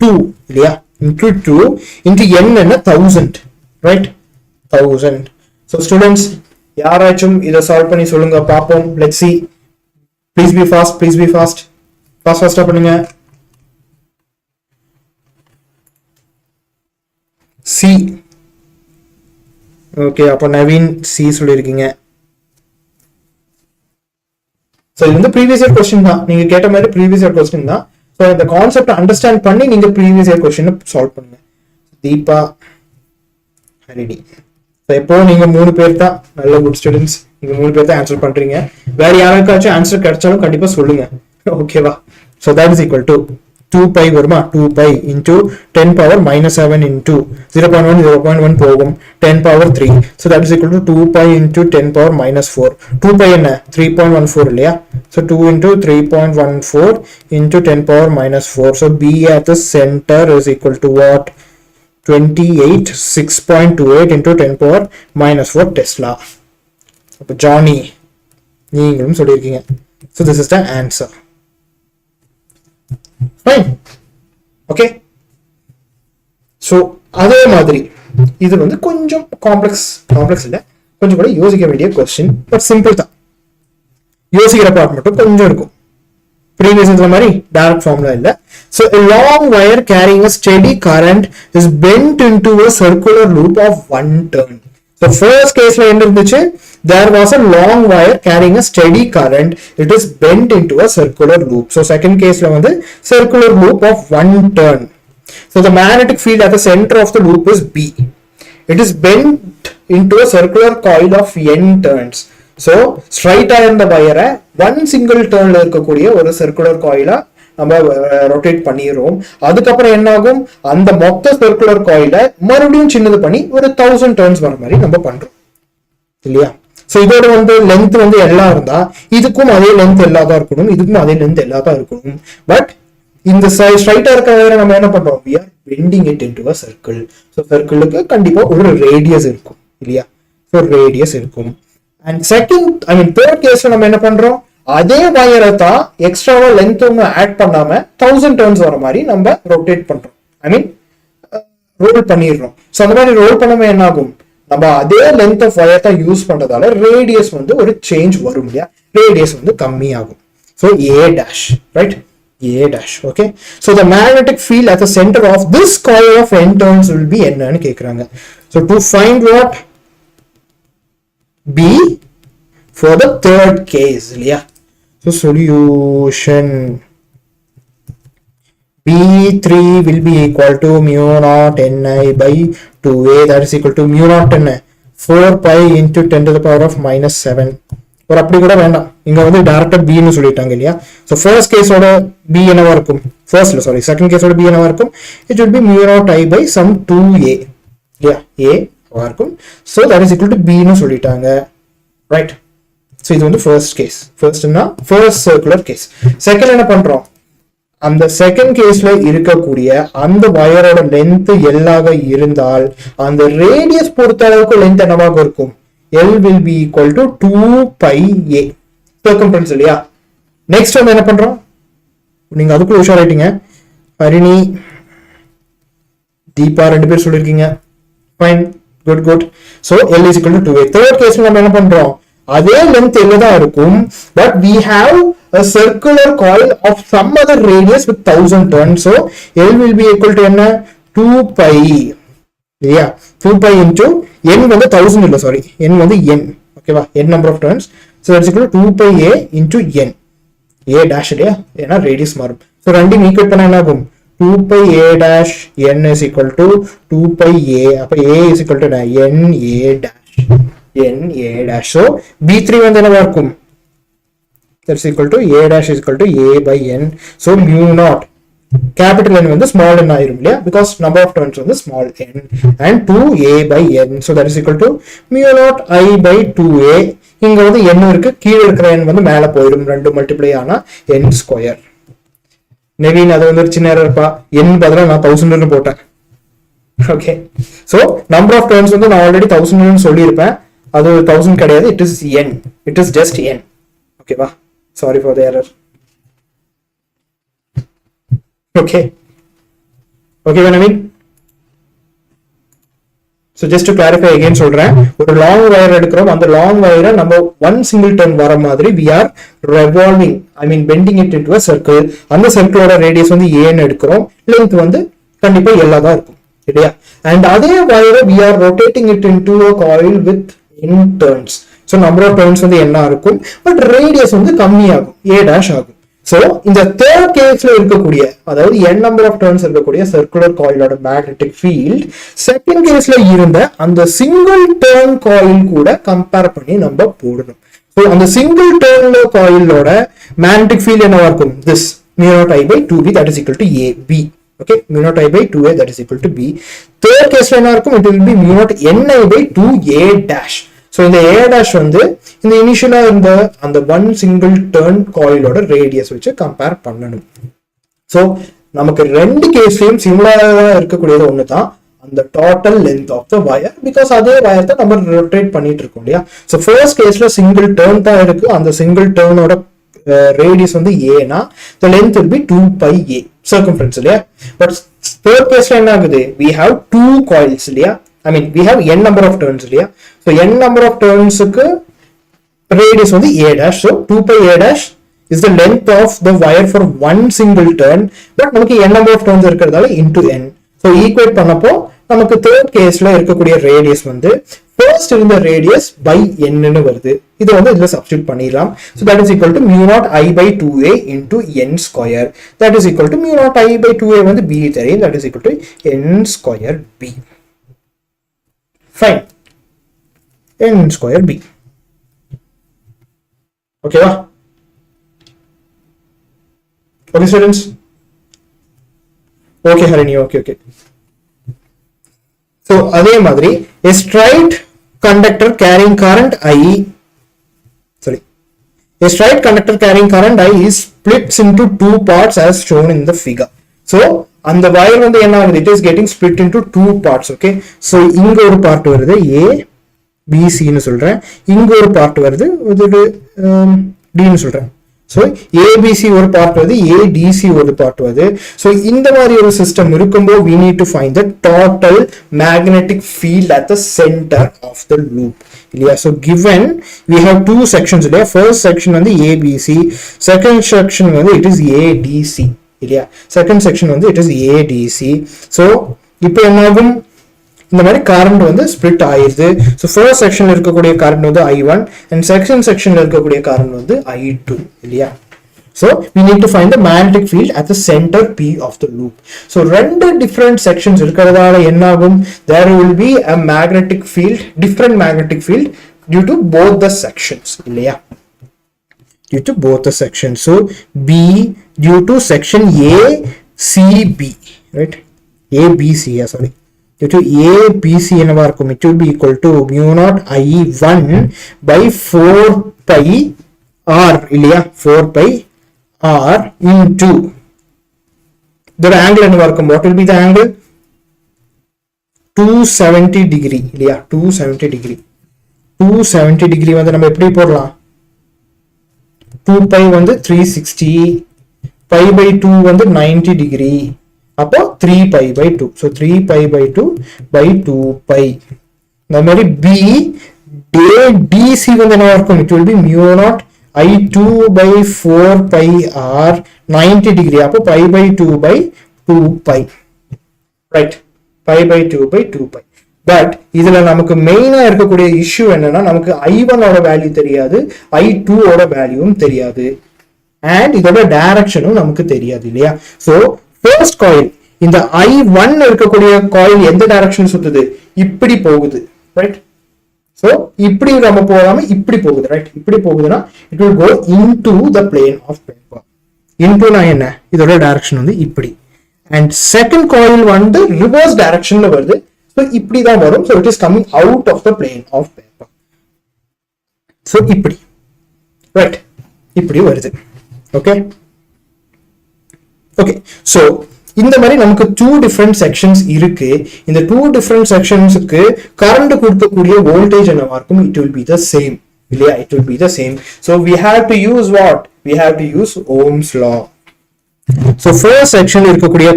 2 இல்லையா? into 2 into n என்ன? 1000 right? 1000. So students யாராச்சும் இதை சால்வ் பண்ணி சொல்லுங்க பாப்போம். let's see. please be fast, please be fast. fast பண்ணுங்க. C. okay அப்ப நவீன் C சொல்லிருக்கீங்க. So இது வந்து previous year question தான். நீங்க கேட்ட மாதிரி previous year question தான். So இந்த கான்செப்ட் அண்டர்ஸ்டாண்ட் பண்ணி நீங்க previous year question சால்வ் பண்ணுங்க. தீபா ஹரிடி. So இப்போ நீங்க 3 பேர் தான் நல்ல குட் ஸ்டூடண்ட்ஸ். நீங்க 3 பேர் தான் ஆன்சர் பண்றீங்க. வேற யாருக்காச்சும் ஆன்சர் கிடைச்சாலும் கண்டிப்பா சொல்லுங்க. ஓகேவா? So that is equal to 2π வருமா? 2π into 10 power minus 7 into 0.1 போகும் 10 power 3. So that is equal to 2π into 10 power minus 4. 2π என்ன? 3.14 இல்லையா? So 2 into 3.14 into 10 power minus 4. So b at the center is equal to what? 28 6.28 into 10 power minus 4 Tesla. அப்ப Johnny நீங்களும் சொல்லியிருக்கீங்க. So this is the answer. Fine. Okay. So அதே மாதிரி இது வந்து கொஞ்சம் காம்ப்ளெக்ஸ் இல்ல, கொஞ்சம் கூட யோசிக்க வேண்டிய கொஸ்டின், பட் சிம்பிள் தான். யோசிக்கிற பார்ட் மட்டும் கொஞ்சம் இருக்கும். ப்ரீவியஸ் இந்த மாதிரி டைரக்ட் ஃபார்முலா இல்ல. So a long wire carrying a steady current is bent into a circular loop of 1 turn. So first caseல என்ன இருந்துச்சு? There was a long wire carrying a steady current. It is bent into a circular loop. So second caseல வந்து circular loop of 1 turn. So the magnetic field at the center of the loop is B. It is bent into a circular coil of n turns. So straight ஆ இருந்த வயரை one single turnல இருக்கக்கூடிய ஒரு circular coil நம்ம rotate பண்ணிடுறோம். அதுக்கப்புறம் என்ன ஆகும்? அந்த மொத்த சர்க்குலர் காயில மறுபடியும் சின்னது பண்ணி ஒரு 1000 டர்ன்ஸ் வர மாதிரி நம்ம பண்றோம் இல்லையா? சோ இதோட வந்து லென்த் வந்து எல்லாம் இருந்தா இதுக்கும் அதே லென்த் எல்லாதான் இருக்கணும், இதுக்கும் அதே லென்த் எல்லாதான் இருக்கணும். பட் இந்த ஸ்ட்ரைட்டா இருக்கிற நம்ம என்ன பண்றோம்? we are bending it into a circle. So சர்க்கிளுக்கு கண்டிப்பா ஒரு ரேடியஸ் இருக்கும் இல்லையா? சோ ரேடியஸ் இருக்கும். அண்ட் செகண்ட் தேர்ட் கேஸ்ல நம்ம என்ன பண்றோம்? அதே வயரை தான் எக்ஸ்ட்ராவா லென்த் ஒன்று ஆட் பண்ணாம 1000 டர்ன்ஸ் வர மாதிரி நம்ம ரொட்டேட் பண்றோம். ரோல் பண்ணிடுறோம். ஸோ அந்த மாதிரி ரோல் பண்ணாம என்ன ஆகும்? நம்ம அதே லென்த் ஆஃப் வயர் தான் யூஸ் பண்றதால ரேடியஸ் வந்து ஒரு சேஞ்ச் வரும் இல்லையா? radius வந்து கம்மி ஆகும். So A dash, right? A dash, okay? So the magnetic field at the center of this coil of n turns will be என்னன்னு கேக்குறாங்க. So to find what? B for the third case, இல்லையா? So solution B3 will be equal to mu naught Ni by 2A, that is equal to mu naught Ni 4 pi into 10 to the power of minus 7. ஒரு அப்படி கூட வேண்டாம், இங்க வந்து டைரக்டா b ன்னு சொல்லிட்டாங்க இல்லையா. சோ ஃபர்ஸ்ட் கேஸோட b என்னவா இருக்கும், செகண்ட் கேஸோட b என்னவா இருக்கும், it will be mu naught I by some 2A இல்லையா, a வா இருக்கும். So that is equal to b ன்னு சொல்லிட்டாங்க, ரைட். சோ இது வந்து ஃபர்ஸ்ட் கேஸ், ஃபர்ஸ்ட்னா ஃபர்ஸ்ட் சர்க்குலர் கேஸ். செகண்ட் என்ன பண்றோம், அந்த செகண்ட் கேஸ்ல இருக்கக்கூடிய அந்த வயரோட லென்த் எல்லாக இருந்தால் அந்த ரேடியஸ் பொறுத்த அளவுக்கு லென்த் என்னவாக இருக்கும், L will be equal to 2 pi A circumference இல்லையா. நெக்ஸ்ட் வந்து என்ன பண்றோம், நீங்க அதுக்குள்ள உஷாராயிட்டீங்க, ஹரிணி தீபா 2 பேர் சொல்லிருக்கீங்க, fine, good good. So L is equal to 2A. Third கேஸ்ல நம்ம என்ன பண்றோம், அதே லென்த் L தான் இருக்கும், but we have a circular coil of some other radius with 1000 turns. So L will be equal to என்ன, 2 pi, yeah, 2 pi into n வந்து 1000 இல்ல, சாரி, n வந்து n, ஓகேவா, n number of turns. So that's equal to 2 pi A into n, A dash இல்லையா, ஏன்னா radius மாறும். So ரெண்டையும் equate பண்ணா என்ன ஆகும், 2 pi A dash n is equal to 2 pi A, அப்ப A is equal to n A dash, n A dash. So B3 வந்து என்னவா இருக்கும், that's equal to A dash is equal to A by n. So mu naught capital N வந்து small n ஆயிரும் இல்லையா, because number of turns வந்து small n, and 2A by n. So that is equal to mu naught I by 2A. இங்க வந்து n இருக்கு, கீழே இருக்கிற n வந்து மேல போயிடும், 2 மல்டிப்ளை ஆனா n ஸ்கொயர். நெவின் அது வந்து சின்ன எரர் இருப்பா, n பதிலா நான் 1000 ன்னு போட்டேன், ஓகே. சோ நம்பர் ஆஃப் டர்ன்ஸ் வந்து நான் ஆல்ரெடி 1000 ன்னு சொல்லியிருப்பேன், அது 1000 கிடையாது, it is n, it is just n, ஓகேவா. Sorry for the error. Okay when I mean, so just to clarify again சொல்றேன், ஒரு லாங் வயர் எடுக்கிறோம், அந்த லாங் வயரை நம்ம ஒன் சிங்கிள் டர்ன் வர மாதிரி we are revolving, I mean bending it into a circle. அந்த சர்க்கிளோட ரேடியஸ் வந்து a ன்னு எடுக்கிறோம், லென்த் வந்து கண்டிப்பா l தான் இருக்கும் இல்லையா. and அதே வயரை we are rotating it into a coil with n turns. So number of turns வந்து என்ன இருக்கும், பட் ரேடியஸ் வந்து கம்மியாகும், a dash ஆகும். So இந்த தேர்ட் கேஸ்ல இருக்கக்கூடிய, அதாவது n number of turns இருக்கக்கூடிய சர்க்குலர் காயிலோட மேக்னெட்டிக் ஃபீல்ட் செகண்ட் கேஸ்ல இருந்த அந்த சிங்கிள் டர்ன் காயில் கூட கம்பேர் பண்ணி நம்ம போடணும். So அந்த சிங்கிள் டர்ன் காயிலோட மேக்னெட்டிக் ஃபீல்ட் என்னவா இருக்கும், this mu naught I by 2B, that is equal to AB. Okay, mu naught I by 2A, that is equal to B. Third கேஸ்ல என்ன இருக்கும், it will be mu naught Ni by 2A dash. So இந்த A dash வந்து இந்த இனிஷியலா இருந்த அந்த one single turn காயிலோட ரேடியஸ் வச்சு கம்பேர் பண்ணணும். ஸோ நமக்கு ரெண்டு கேஸ்லயும் சிமிலரா இருக்கக்கூடியது ஒன்று தான், அந்த total length of the wire, because அதே வயர் தான் நம்ம ரொட்டேட் பண்ணிட்டு இருக்கோம் இல்லையா. ஸோ ஃபர்ஸ்ட் கேஸ்ல சிங்கிள் டர்ன் தான் இருக்கு, அந்த சிங்கிள் டர்னோட ரேடியஸ் வந்து ஏனா the length will be 2 pi A circumference இல்லையா. பட் தேர்ட் கேஸ்ல என்ன ஆகுது, we have two coils இல்லையா, I mean we have n number of turns இல்லையா. So n number of turns க்கு radius வந்து a dash. So 2 pi A dash is the length of the wire for one single turn, but நமக்கு n number of turns இருக்கிறதால into n. So equate பண்ணப்போ நமக்கு third கேஸ்ல இருக்கக்கூடிய radius வந்து first இருந்த ரேடியஸ் பை n ன்னு வருது. இது வந்து இதுல சப்ஸ்டிட்யூட் பண்ணிடலாம். So that is equal to mu naught I by 2A into n square. That is equal to mu naught I by 2A வந்து b தெரியும், that is equal to n square b. Fine, n square b. Okay va? Okay students? Okay Harini, okay. So அதே மாதிரி a straight conductor carrying current I, a straight conductor carrying current I is splits into two parts as shown in the figure. So அந்த wire வந்து என்ன ஆகுது, it is getting split into two parts. Okay, so இங்க ஒரு part வருது A B C ன்னு சொல்றேன், இங்க ஒரு பார்ட் வருது இது D ன்னு சொல்றேன். So ABC ஒரு பார்ட் வருது, ADC ஒரு பார்ட் வருது. So இந்த மாதிரி ஒரு சிஸ்டம் இருக்கும்போது we need to find the total magnetic field at the center of the loop. இல்லையா? so given we have two sections இல்லையா? first section வந்து ABC, second section வந்து it is ADC இல்லையா? second section வந்து it is ADC. so இப்போ என்னாகும், இந்த மாதிரி கரண்ட் வந்து ஸ்ப்ளிட் ஆயிருது. ஸோ ஃபர்ஸ்ட் செக்ஷன்ல இருக்கக்கூடிய கரண்ட் வந்து I1 அண்ட் செகண்ட் செக்ஷன்ல இருக்கக்கூடிய கரண்ட் வந்து I2 இல்லையா? So we need to find the magnetic field at the center P of the loop. So ரெண்டு different sections இருக்கிறதால என்னாகும், there will be a magnetic field, different magnetic field due to both the sections இல்லையா? due to both the sections. So B due to section ACB, right? ABC, sorry. due to ABC என்னவா இருக்கும், it will be equal to mu naught I1 by 4 pi R இல்லையா? 4 pi R into the angle என்னவா இருக்கும், what will be the angle, 270 degree இல்லையா? 270 degree 270 degree வந்து நம்ம எப்படி போடலாம், 2 pi வந்து 360, pi by 2 வந்து 90 degree, அப்போ 3 pi by 2. so 3 pi by 2 by 2 pi. இந்த மாதிரி B DC வந்து என்னவா இருக்கும், it will be mu naught I2 by 4 pi R 90 degree, அப்போ pi by 2 by 2 pi, right? pi by 2 by 2 pi. But இதுல நமக்கு மெயினா இருக்கக்கூடிய இஷ்யூ என்னன்னா, நமக்கு I1 ஓட வேல்யூ தெரியாது, I2 ஓட வேல்யூவும் தெரியாது, அண்ட் இதோட டைரக்ஷனும் நமக்கு தெரியாது இல்லையா? சோ ஃபர்ஸ்ட் காயில், இந்த I1 இருக்கக்கூடிய காயில் எந்த டைரக்ஷன் சுத்துது, இப்படி போகுது, ரைட்? சோ இப்படி நம்ம போகாம இப்படி போகுது, ரைட்? இப்படி போகுதுன்னா it will go into the plane of paper. into நான் என்ன, இதோட டைரக்ஷன் வந்து இப்படி. அண்ட் செகண்ட் காயில் வந்து ரிவர்ஸ் டைரக்ஷன்ல வருது, சோ இப்படி தான் வரும். so it is coming out of the plane of paper. So இப்படி, ரைட்? இப்படி வருது. ஓகே ஓகே சோ இந்த மாதிரி நமக்கு டூ டிஃபரெண்ட் செக்ஷன்ஸ் இருக்கு. இந்த டூ டிஃபரெண்ட் செக்ஷன்ஸ்க்கு கரண்ட் கொடுக்கக்கூடிய வோல்டேஜ் என்னவா இருக்கும், it will be the same இல்லையா? It will be the same. So we have to use what, we have to use Ohm's law. So first செக்ஷன்ல இருக்கக்கூடிய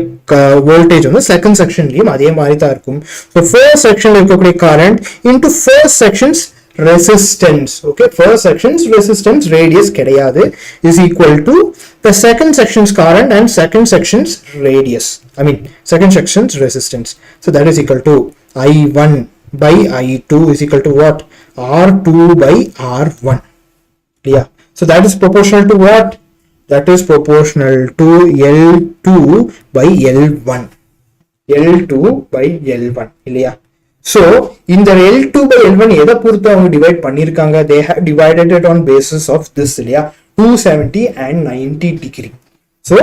voltage வந்து செகண்ட் செக்ஷன்லயும் அதே மாதிரி தான் இருக்கும். ஸோ ஃபர்ஸ்ட் செக்ஷன்ல இருக்கக்கூடிய current into first sections resistance. okay, first section's resistance radius கிடையாது is equal to the second section's current and second section's radius, I mean second section's resistance. So that is equal to I1 by I2 is equal to what, R2 by R1. yeah, so that is proportional to what, that is proportional to L2 by L1, L2 by L1 இல்லையா? So இந்த L2 by L1 எதை பொறுத்து அவங்க divide பண்ணிருக்காங்க, they have divided it on basis of this இல்லையா, 270 and 90 degree. so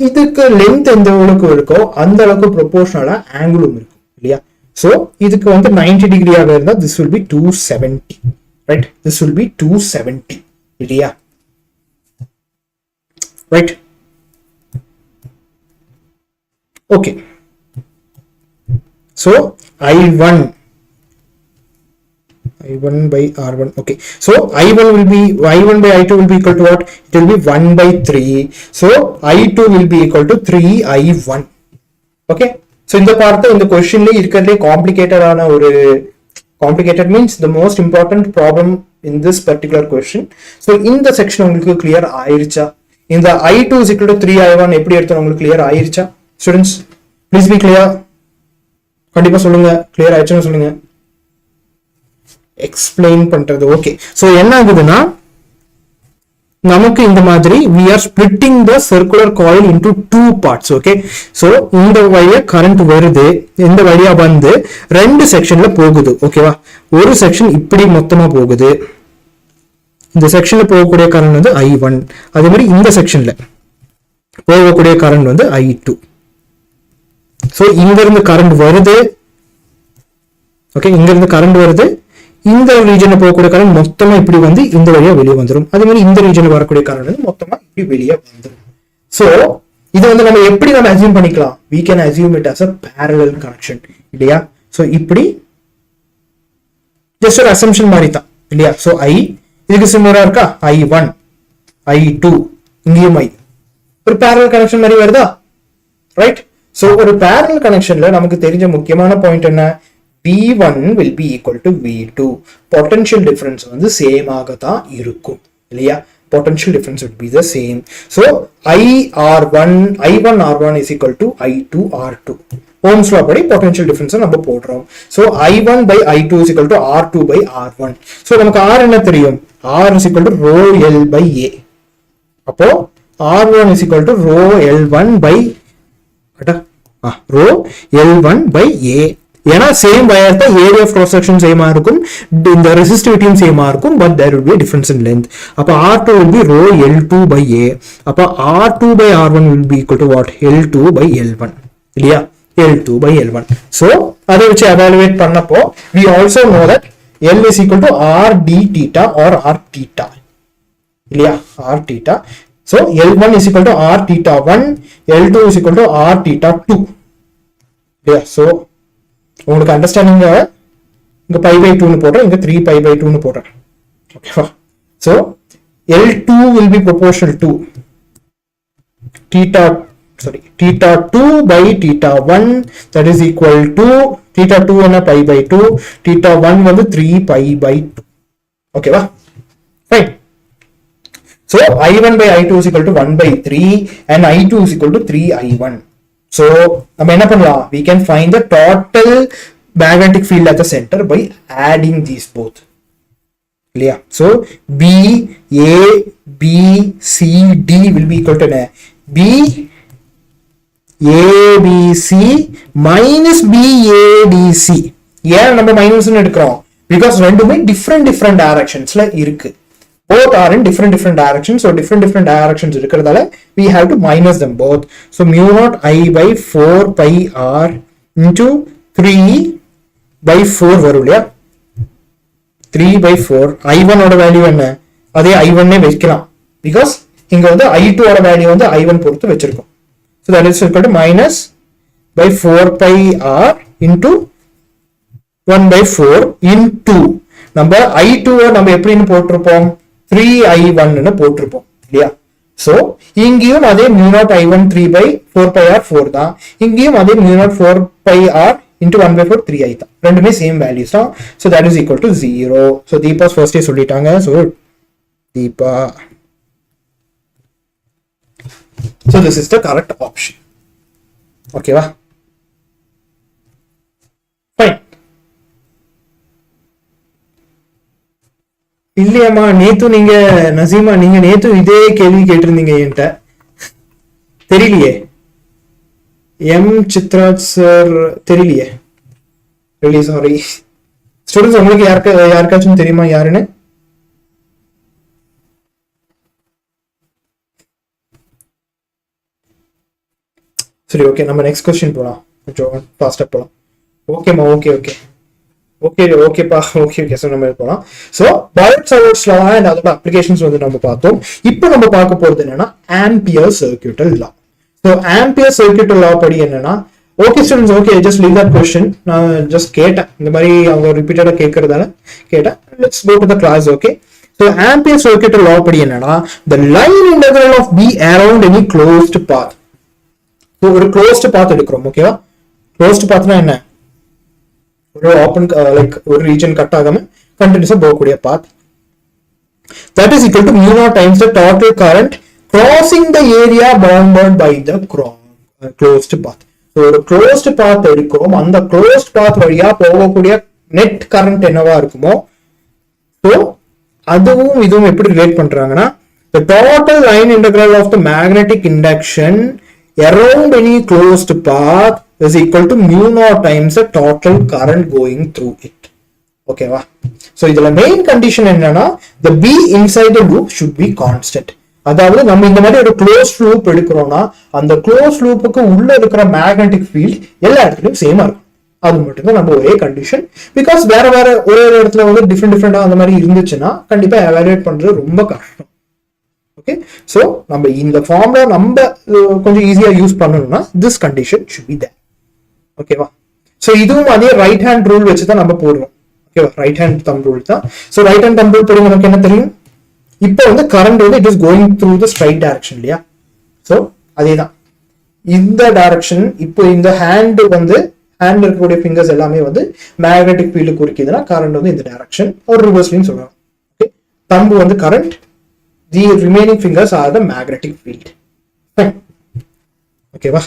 இதுக்கு length எந்த அளவுக்கு இருக்கோ அந்த அளவுக்கு ப்ரொபோர்ஷனலா ஆங்கிளும் இருக்கும் இல்லையா? so இதுக்கு வந்து 90 டிகிரியாக இருந்தா this will be 270, right? this will be 270 இல்லையா? right? okay, so I1 by R1. okay, so I1 by I2 will be equal to what, it will be 1 by 3. so I2 will be equal to 3I1. okay, so இந்த part இந்த क्वेश्चनல இருக்கறதே complicated ஆன ஒரு, complicated means the most important problem in this particular question. so இந்த section உங்களுக்கு clear ஆயிருச்சா? இந்த I2 is equal to 3I1 எப்படி எடுத்தோம் உங்களுக்கு clear ஆயிருச்சா students? please be clear. கண்டிப்பா சொல்லுங்க, கிளியர் ஆயிடுச்சுன்னு சொல்லுங்க. எக்ஸ்பிளைன் பண்றது. ஓகே, சோ என்ன ஆகுதுன்னா நமக்கு இந்த மாதிரி we are splitting the circular coil into two parts. okay, so இந்த வழியா கரண்ட் வருது, இந்த வழியா வந்து ரெண்டு செக்ஷன்ல போகுது. ஓகேவா? ஒரு செக்ஷன் இப்படி மொத்தமா போகுது, இந்த செக்ஷன்ல போகக்கூடிய கரண்ட் வந்து I1, அதே மாதிரி இந்த செக்ஷன்ல போகக்கூடிய கரண்ட் வந்து I2. சோ இங்க இருந்து கரண்ட் வருது, ஓகே, இங்க இருந்து கரண்ட் வருது, இந்த ரீஜன்ல போகக்கூடிய கரண்ட் மொத்தமா இப்படி வந்து இந்த வழியா வெளியே வந்துரும். அதே மாதிரி இந்த ரீஜன்ல வரக்கூடிய கரண்ட் வந்து மொத்தமா இப்படி வெளியே வந்துரும். சோ இது வந்து நம்ம எப்படி நம்ம அஸ்யூம் பண்ணிக்கலாம், we can assume it as a parallel connection இல்லையா? சோ இப்படி ஜஸ்ட் ஒரு அசம்ப்ஷன் மாதிரி தான் இல்லையா? சோ I இதுக்கு சிமிலரா இருக்கா, I1 I2 இங்கேயும் I, ஒரு parallel connection மாதிரி வருதா, ரைட்? சோ ஒரு parallel connectionல நமக்கு தெரிஞ்ச முக்கியமான பாயிண்ட் என்ன, V1 will be equal to V2. Potential difference வந்து சேம் ஆக தான் இருக்கும் இல்லையா? Potential difference would be the same. So I1 R1 is equal to I2 R2. Ohm's law படி potential difference நம்ம போடுறோம். So I1 by I2 is equal to R2 by R1. So நமக்கு R என்ன தெரியும்? R is equal to rho L by A. அப்போ R1 is equal to rho L1 by rho L1 by A. ஏன்னா same wire தான் area of cross section சேமா இருக்கும், இந்த ரெசிஸ்டிவிட்டியும் சேமா இருக்கும், but there will be difference in length. அப்ப R2 will be rho L2 by A. அப்ப R2 by R1 will be equal to what? L2 by L1 இல்லையா? L2 by L1. So அதை வச்சு evaluate பண்ணப்போ we also know that L is equal to R d theta or R theta இல்லையா? R theta. So L1 is equal to R theta 1, L2 is equal to R theta 2. Yeah, so உங்களுக்கு understanding இங்க pi by 2 னு போடுறேன், இங்க 3 pi by 2 னு போடுறேன். ஓகேவா? So L2 will be proportional to theta 2 by theta 1, that is equal to theta 2 என்ன pi by 2, theta 1 வந்து 3 pi by 2. ஓகேவா? Fine. So I1 by I2 is equal to 1 by 3 and I2 is equal to 3 I1. So நம்ம என்ன பண்ணலாம்? We can find the total magnetic field at the center by adding these both. இல்லையா? So B A B C D will be equal to B A B C minus B A D C. ஏன் நம்ம மைனஸ்னு எடுக்கிறோம்? Because ரெண்டுமே different directionsல இருக்கு. Both are in different directions, so different directions இருக்கிறதால we have to minus them both. So mu naught I by 4 pi R into 3 by 4 வரும் இல்லையா? 3 by 4. I1 ஓட value என்ன? அதே I1 நே வைக்கலாம், because இங்க வந்து I2 ஓட வேல்யூ வந்து I1 பொறுத்து வச்சிருக்கோம். So that is equal to minus by 4 pi R into 1 by 4 into நம்ம I2 நம்ம எப்படின்னு போட்டிருப்போம்? 3I1 னு போட்டிருப்போம் இல்லையா? சோ இங்கேயும் அதே mu naught I1 3 by 4 pi R 4 தான், இங்கேயும் அதே mu naught 4 pi R into 1 by 4 3I தான், ரெண்டுமே சேம் வேல்யூஸ் தான். so that is equal to 0. so Deepa's first day சொல்லிட்டாங்க. so Deepa, so this is the correct option. ஓகேவா? fine. இல்லையாமா நேத்து நீங்க நசீமா நீங்க நேத்து இதே கேள்வி கேட்டிருந்தீங்க என்கிட்ட, தெரியலையே. எம் சித்ராஜ் சார் தெரியலையே, ரியலி சாரி. ஸ்டூடெண்ட்ஸ் உங்களுக்கு யாருக்காச்சும் தெரியுமா யாருன்னு? சரி, ஓகே, நம்ம நெக்ஸ்ட் கொஸ்டின் போலாம், கொஞ்சம் ஃபாஸ்டா போலாம். ஓகேமா, ஓகேப்பா. ஸோ நம்ம போகலாம். ஸோ பயோட்-சாவர்ட்ஸ் லா அண்ட் அதோட அப்ளிகேஷன்ஸ் வந்து நம்ம பார்த்தோம். இப்போ நம்ம பார்க்க போறது என்னன்னா Ampere circuital law. So Ampere circuital law படி என்னன்னா, okay students, okay, just leave that question. நான் ஜஸ்ட் கேட்டேன், இந்த மாதிரி அவங்க ரிப்பீட்டடா கேட்கறதால கேட்டேன். Let's go to the class. Okay, so Ampere circuital law படி என்னன்னா, the line integral of B around any closed path. So ஒரு க்ளோஸ்டு பாத் எடுக்கிறோம். ஓகேவா? க்ளோஸ்டு பாத்னா என்ன? ஒரு ஓபன் லைக் ஒரு ரீஜன் கட் ஆகாம கண்டினியூஸா போகக்கூடிய பாத். that is equal to mu naught times the total current crossing the area bounded by the closed path. so ஒரு closed path எடுக்கிறோம், அந்த closed path வழியா போகக்கூடிய நெட் கரண்ட் என்னவா இருக்குமோ, so அதுவும் இதுவும் எப்படி ரிலேட் பண்றாங்கன்னா, the total line integral of the magnetic induction around any closed path is equal to mu naught times the total current going through it. ஓகேவா? சோ இதுல மெயின் கண்டிஷன் என்னன்னா, the B inside the loop should be constant. அதாவது நம்ம இந்த மாதிரி ஒரு close loop எடுக்கிறோம்னா, அந்த close லூப்புக்கு உள்ள இருக்கிற மேக்னெட்டிக் ஃபீல்ட் எல்லா இடத்துலயும் சேமா இருக்கும். அது மட்டும் தான் நம்ம ஒரே கண்டிஷன். பிகாஸ் வேற ஒரே இடத்துல வந்து டிஃப்ரெண்டா அந்த மாதிரி இருந்துச்சுன்னா கண்டிப்பா எவாலுவேட் பண்றது ரொம்ப கஷ்டம். ஓகே, சோ நம்ம இந்த ஃபார்முலா நம்ம கொஞ்சம் ஈஸியா யூஸ் பண்ணணும்னா this condition should be there. ஓகேவா? சோ இதுவும் அதே ரைட் ஹேண்ட் ரூல் வச்சு தான் நம்ம போடுவோம். ஓகேவா? ரைட் ஹேண்ட் தம் ரூல் தான். சோ ரைட் ஹேண்ட் தம் ரூல் படி நமக்கு என்ன தெரியும்? இப்போ வந்து கரண்ட் வந்து it is going through the straight direction இல்லையா? சோ அதேதான் இந்த டைரக்ஷன். இப்போ இந்த ஹேண்ட் வந்து ஹேண்ட்ல இருக்கக்கூடிய ஃபிங்கர்ஸ் எல்லாமே வந்து மேக்னெட்டிக் ஃபீல்டு குறிக்குதுன்னா கரண்ட் வந்து இந்த டைரக்ஷன் ஒரு ரிவர்ஸ்லயும் சொல்றாங்க. ஓகே, தம்பு வந்து current, the remaining fingers R the magnetic field. ஓகேவா?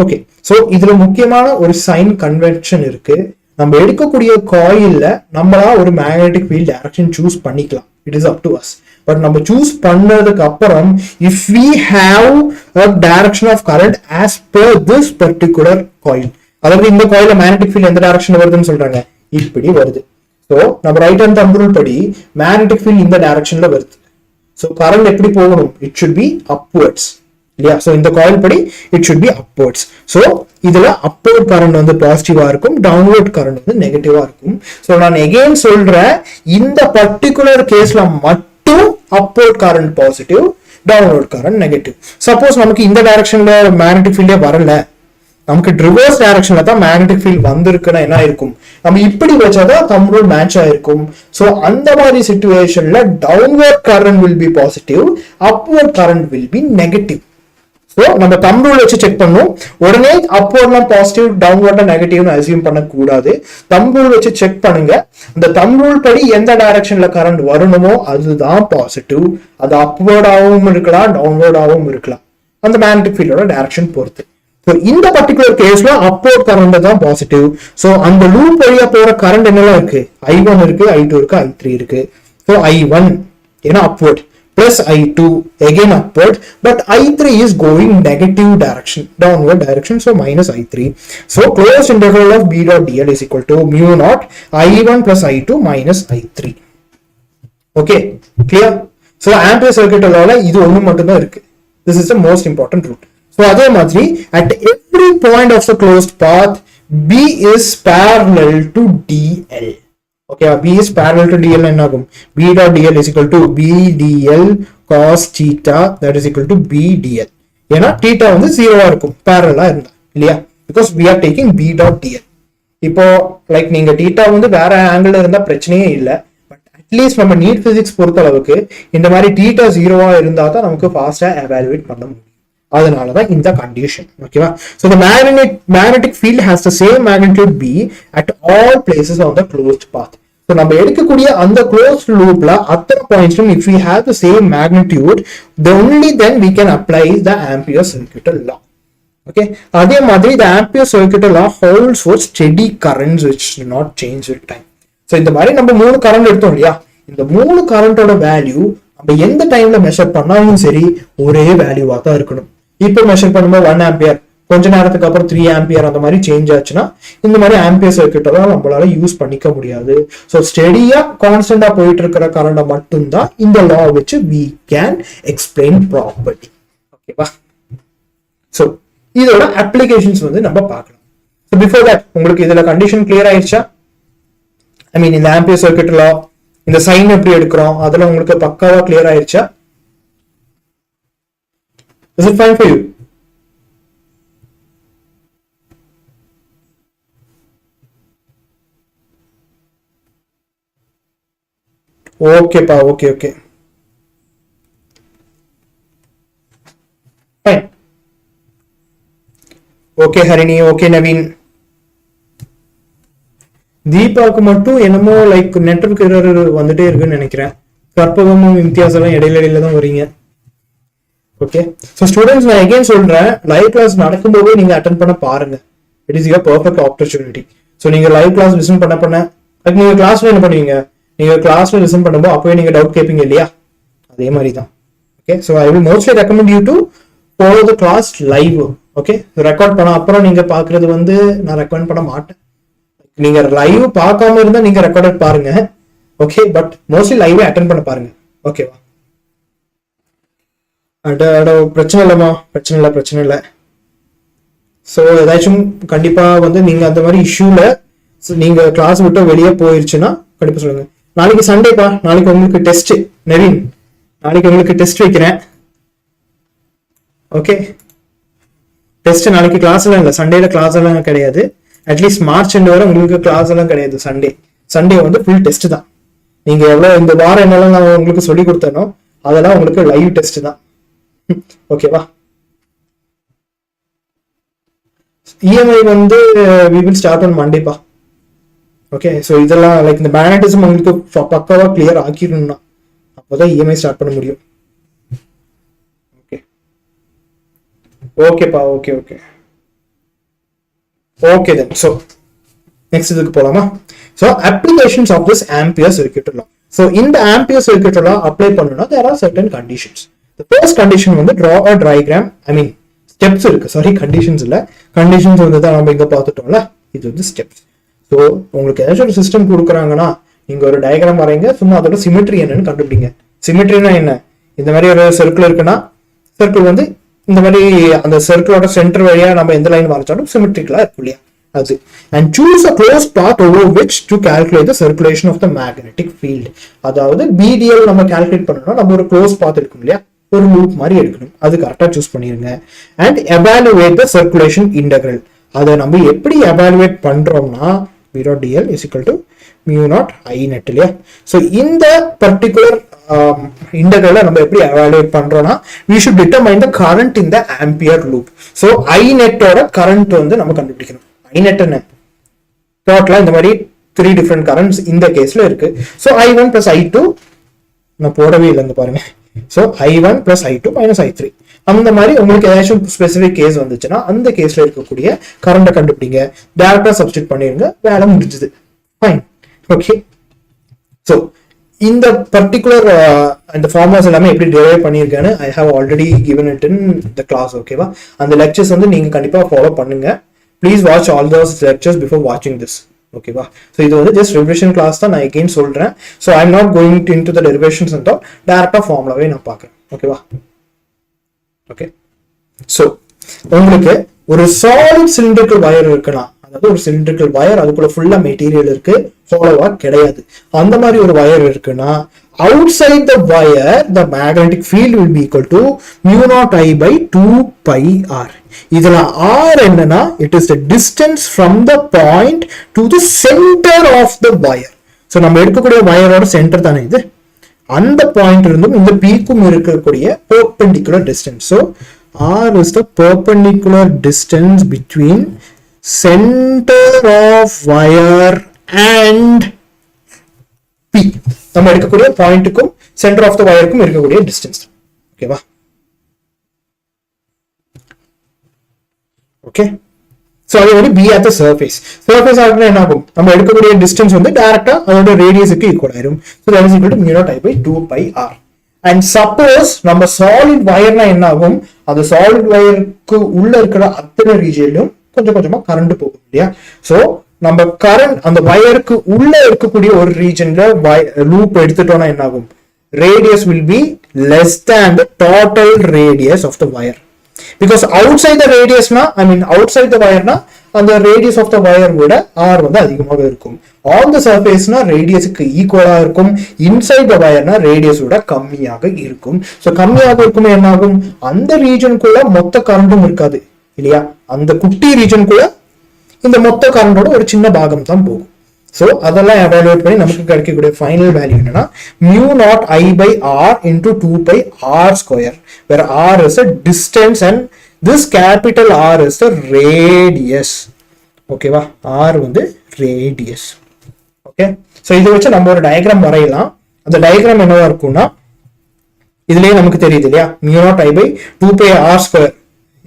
ஓகே, சோ இதுல முக்கியமான ஒரு சைன் கன்வென்ஷன் இருக்கு. நம்ம எடுக்கக்கூடிய காயில்ல நம்மளா ஒரு மேக்னெட்டிக் ஃபீல்ட் டைரக்ஷன் சூஸ் பண்ணிக்கலாம். It is up to us. But நம்ம சூஸ் பண்ணதுக்கு அப்புறம் if we have a direction of current as per this particular coil, அதாவது இந்த காயில மேக்னெட்டிக் ஃபீல்ட் எந்த டைரக்ஷன்ல வருதுன்னு சொல்றாங்க, இப்படி வருது. சோ நம்ம ரைட் ஹேண்ட் தம்ப் ரூல் படி மேக்னெட்டிக் ஃபீல்ட் இந்த டைரக்ஷன்ல வருது. சோ கரண்ட் எப்படி போகணும்? It should be upwards. இல்லையா? சோ இந்த காயில் படி it should be upwards. So இதுல upward current வந்து பாசிட்டிவா இருக்கும், downward current வந்து நெகட்டிவா இருக்கும். சோ நான் again சொல்றேன், இந்த பர்டிகுலர் கேஸ்ல மட்டும் upward current positive, downward current negative. Suppose நமக்கு இந்த டைரக்ஷன்ல மேக்னெட்டிக் ஃபீல்டே வரல, நமக்கு ரிவர்ஸ் டைரக்ஷன்ல தான் மேக்னெட்டிக் ஃபீல்ட் வந்திருக்குன்னா என்ன இருக்கும்? நம்ம இப்படி வச்சாதான் தம்ப் ரூல் மேட்ச் ஆயிருக்கும். சோ அந்த மாதிரி சிச்சுவேஷன்ல downward current will be positive, upward current will be negative. So நம்ம தம்ப் ரூல் வச்சு செக் பண்ணும். உடனே அப்வர்ட்லாம் பாசிட்டிவ், டவுன்வர்ட் நெகட்டிவ்னு அசியூம் பண்ணக்கூடாது. தம்ப் ரூல் வச்சு செக் பண்ணுங்க. அந்த தம்ப் ரூல் படி எந்த டைரக்ஷன்ல கரண்ட் வரணுமோ அதுதான் பாசிட்டிவ். அது அப்வர்டாகவும் இருக்கலாம், டவுன்வர்டாகவும் இருக்கலாம், அந்த மேக்னெட்டிக் ஃபீல்டோட டைரக்ஷன் பொறுத்து. இந்த பர்டிகுலர் கேஸ்ல அப்போர்ட் கரண்ட் தான் பாசிட்டிவ். சோ அந்த லூப் வழியா போற கரண்ட் என்னெல்லாம் இருக்கு? I1 இருக்கு, I2 இருக்கு, I3 இருக்கு. சோ I1 ஏன்னா upward plus I2 again upward, but I3 is going negative direction, downward direction, so minus I3. So closed integral of B dot dl is equal to mu naught I1 plus I2 minus I3. Okay, clear? So ampere circuit law இது ஒண்ணு மட்டும் தான் இருக்கு. This is the most important rule. So அதே மாதிரி at every point of the closed path B is parallel to DL. Okay, B is parallel to DL என்ன ஆகும்? B dot DL is equal to B DL cos theta, that is equal to B DL. ஏன்னா theta வந்து 0 இருக்கும் parallel இருந்தா, இல்லையா? Because we are taking B dot DL. இப்போ like நீங்க theta வந்து வேற ஆங்கிள் இருந்தா பிரச்சனையே இல்லை. பட் அட்லீஸ்ட் நம்ம நீட் பிசிக்ஸ் பொறுத்த அளவுக்கு இந்த மாதிரி theta 0 இருந்தா தான் நமக்கு ஃபாஸ்டா எவாலுவேட் பண்ண முடியும். அதனாலதான் இந்த கண்டிஷன். ஓகேவா? So the magnetic field has the same magnitude B at all places on the closed path. So நம்ம எடுக்கக்கூடிய அந்த closed loopல அத்தனை பாயிண்ட்ஸ்லும் if we have the same magnitude, only then we can apply the Ampere circuit law. Okay, அதே மாதிரி the Ampere circuit law holds for steady currents which do not change with time. So இந்த மாதிரி நம்ம 3 current எடுத்தோம் இல்லையா? இந்த 3 கரண்டோட value நம்ம எந்த டைம்ல மெஷர் பண்ணாலும் சரி ஒரே வேல்யூவா தான் இருக்கணும். இப்போ மெஷர் பண்ணும்போது 1 ஆம்பியர், கொஞ்ச நேரத்துக்கு அப்புறம் 3 ஆம்பியர் அந்த மாதிரி சேஞ்ச் ஆச்சுன்னா இந்த மாதிரி ஆம்பியர் சர்க்யூட் எல்லாம் நம்மளால யூஸ் பண்ணிக்க முடியாது. ஸோ ஸ்டெடியா கான்ஸ்டன்டா போயிட்டு இருக்கிற கரண்ட மட்டும்தான் இந்த லா வச்சு we can explain properly. ஓகேவா? ஸோ இதோட அப்ளிகேஷன்ஸ் வந்து நம்ம பார்க்கலாம். ஸோ பிஃபோர் தட் உங்களுக்கு இதுல கண்டிஷன் கிளியர் ஆயிடுச்சா? ஐ மீன் இந்த ஆம்பியர் சர்க்யூட் லா, இந்த சைன் எப்படி எடுக்கிறோம் அதெல்லாம் உங்களுக்கு பக்காவா கிளியர் ஆயிடுச்சா? Is it fine for you? Okay pa, okay. Fine. Okay Harini, okay Naveen. தீபாவுக்கு மட்டும் என்னமோ லைக் நெட்வொர்க் எரர் வந்துட்டே இருக்குன்னு நினைக்கிறேன். கற்பகமும் இம்தியாஸெல்லாம் இடையில தான் வரீங்க. ஓகே, ஸோ ஸ்டூடெண்ட்ஸ் நான் அகைன் சொல்றேன், லைவ் கிளாஸ் நடக்கும்போதே நீங்க அட்டென்ட் பண்ண பாருங்க. It is your perfect opportunity. So நீங்க லைவ் கிளாஸ் லிசன் பண்ண நீங்க கிளாஸ்ல என்ன பண்ணுவீங்க? நீங்க கிளாஸ்ல லிசன் பண்ணும்போது அப்பவே நீங்க டவுட் கேட்பீங்க இல்லையா? அதே மாதிரி தான். Okay, so I will mostly recommend you to follow the class live. Okay, record பண்ண அப்புறம் நீங்க பாக்குறது வந்து நான் ரெக்கமெண்ட் பண்ண மாட்டேன். நீங்க லைவ் பார்க்காம இருந்தா நீங்க ரெக்கார்டட் பாருங்க. Okay, but mostly live attend பண்ண பாருங்க. ஓகேவா? பிரச்சனை இல்லைம்மா, பிரச்சனை இல்லை. ஸோ ஏதாச்சும் கண்டிப்பா வந்து நீங்க அந்த மாதிரி இஷ்யூல நீங்க கிளாஸ் விட்டு வெளியே போயிருச்சுன்னா கண்டிப்பா சொல்லுங்க. நாளைக்கு சண்டேப்பா, நாளைக்கு உங்களுக்கு டெஸ்ட். நவீன், நாளைக்கு உங்களுக்கு டெஸ்ட் வைக்கிறேன். ஓகே, டெஸ்ட் நாளைக்கு கிளாஸ் எல்லாம் இல்லை, சண்டேல கிளாஸ் எல்லாம் கிடையாது. அட்லீஸ்ட் மார்ச் எண்ட் வரை உங்களுக்கு கிளாஸ் எல்லாம் கிடையாது. சண்டே வந்து ஃபுல் டெஸ்ட் தான். நீங்க எவ்வளவு இந்த வாரம் என்னெல்லாம் நான் உங்களுக்கு சொல்லி கொடுத்தனோ அதெல்லாம் உங்களுக்கு லைவ் டெஸ்ட் தான். ஓகேவா? EMI வந்து we will start on Monday பா. ஓகே, ஸோ இதெல்லாம் லைக் இந்த மேக்னட்டிசம் உங்களுக்கு பக்காவா கிளியர் ஆக்கிடணும்னா அப்போதான் EMI ஸ்டார்ட் பண்ண முடியும். ஓகே ஓகேப்பா, okay okay okay then. So next இதுக்கு போலாமா? So applications of this ampere circuit law. So இந்த ஆம்பியர் சர்க்யூட் லா அப்ளை பண்ணணும்னா there are certain conditions. The first condition வந்து draw a diagram, I mean steps இருக்கு, sorry conditions இல்ல, conditions வந்து தான் நம்ம இங்க பார்த்துட்டோம்ல, இது வந்து ஸ்டெப்ஸ். ஸோ உங்களுக்கு ஏதாச்சும் ஒரு சிஸ்டம் கொடுக்குறாங்கன்னா நீங்க ஒரு டயக்ராம் வரைங்க, சும்மா அதோட சிமெட்ரி என்னன்னு கண்டுபிடிங்க. சிமெட்ரினா என்ன? இந்த மாதிரி ஒரு சர்க்கிள் இருக்குன்னா சர்க்கிள் வந்து இந்த மாதிரி அந்த சர்க்கிளோட சென்டர் வழியா நம்ம எந்த லைன் வரைச்சாலும் சிமெட்ரிக்கலா இருக்கும் இல்லையா அது. And choose a close path over which to calculate the circulation of the magnetic field. அதாவது BDL நம்ம கால்குலேட் பண்ணணும்னா நம்ம ஒரு க்ளோஸ் பாத் இருக்கும் இல்லையா, ஒரு லூப் மாதிரி எடுக்கணும், அது கரெக்டா சூஸ் பண்ணிருங்க. And evaluate the circulation integral. அதை நம்ம எப்படி எவாலுவேட் பண்றோம்னா V dot dl is equal to mu naught I net இல்லையா. ஸோ இந்த பர்டிகுலர் இன்டெக்ரலை நம்ம எப்படி எவாலுவேட் பண்றோம்னா we should determine the current in the ampere loop. So I net ஓட கரண்ட் வந்து நம்ம கண்டுபிடிக்கணும். I net என்ன டோட்டலா இந்த மாதிரி 3 டிஃபரெண்ட் கரண்ட்ஸ் இந்த கேஸ்ல இருக்கு. ஸோ I1 plus I2 நான் போடவே இல்லைங்க பாருங்க. So I1 plus I2 minus I3 அந்த மாதிரி உங்களுக்கு ஏதாச்சும் ஸ்பெசிபிக் கேஸ் வந்துச்சுன்னா அந்த கேஸ்ல இருக்கக்கூடிய கரண்ட்டை கண்டுபிடிங்க, டைரக்டா சப்ஸ்டிட் பண்ணிருங்க, வேலை முடிஞ்சது. Fine, okay. ஸோ இந்த பர்டிகுலர் இந்த ஃபார்முலாஸ் எல்லாமே எப்படி டெரைவ் பண்ணியிருக்கேன்னு I have already given it in the class, ஓகேவா? அந்த லெக்சர்ஸ் வந்து நீங்க கண்டிப்பா ஃபாலோ பண்ணுங்க. Please watch all those lectures before வாட்சிங் திஸ், ஓகேவா? ஸோ இது வந்து ஜஸ்ட் ரிவிஷன் கிளாஸ் தான், நான் எகெயின் சொல்றேன். So I am not going to into the derivations and all, டைரக்டா ஃபார்முலாவே நான் பார்க்கறேன், ஓகேவா? ஓகே, ஸோ உங்களுக்கு ஒரு சாலிட் சிலிண்ட்ரிக்கல் வயர் இருக்குன்னா, அதாவது ஒரு சிலிண்ட்ரிக்கல் வயர் அதுக்குள்ள ஃபுல்லா மெட்டீரியல் இருக்கு, ஃபாலோவா கிடையாது, அந்த மாதிரி ஒரு வயர் இருக்குன்னா outside the wire the magnetic field will be equal to mu naught I by 2 pi r. இதுல r என்னன்னா it is the distance from the point to the center of the wire. So நம்ம எடுக்கக்கூடிய வயரோட centre தானே இது, அந்த point இருந்தும் இந்த பீக்கும் இருக்கக்கூடிய perpendicular distance. So r is the perpendicular distance between center of wire and p. நம்ம எடுக்கக்கூடிய பாயிண்ட்டுக்கும் சென்டர் ஆஃப் த வயருக்கும் இருக்கக்கூடிய டிஸ்டன்ஸ், ஓகேவா? ஓகே, சோ அது வந்து b at the surface. surface ஆகுனா என்ன ஆகும், நம்ம எடுக்கக்கூடிய டிஸ்டன்ஸ் வந்து டைரக்டா அதோட ரேடியஸ்க்கு ஈக்குவல் ஆயிடும். so that is equal to mu naught I by 2 pi r. and suppose நம்ம சாலிட் வயர்னா என்ன ஆகும், அந்த சாலிட் வயருக்கு உள்ள இருக்கிற அத்தனை ரீஜியன்லயும் கொஞ்சம் கொஞ்சமா கரண்ட் போகும் இல்லையா. சோ நம்ம கரண்ட் அந்த வயருக்கு உள்ள இருக்கக்கூடிய ஒரு ரீஜன்ல லூப் எடுத்துட்டோம்னா என்ன ஆகும், radius will be less than the total radius of the wire. because outside the radius na, I mean outside the wire na, அந்த radius of the wire விட r வந்து அதிகமாக இருக்கும். on the surface na radius க்கு ஈக்குவலா இருக்கும், inside the wire na radius விட கம்மியாக இருக்கும். so கம்மியாக இருக்கும் என்ன ஆகும், அந்த ரீஜனுக்குள்ள மொத்த கரண்டும் இருக்காது இல்லையா, அந்த குட்டி ரீஜனுக்குள்ள இந்த மொத்த கரண்டோட ஒரு சின்ன பாகம் தான் போகும். சோ அதெல்லாம் எவாலுவேட் பண்ணி நமக்கு கிடைக்கக்கூடிய ஃபைனல் வேல்யூ என்னன்னா mu naught I by r into 2 pi r square, where r is a distance and this capital R is the radius, ஓகேவா? r வந்து radius, ஓகே. சோ இதை வச்சு நம்ம ஒரு டயக்ராம் வரையலாம். அந்த டயக்ராம் என்னவா இருக்கும்னா இதுலயே நமக்கு தெரியுது இல்லையா, mu naught I by 2 pi r square.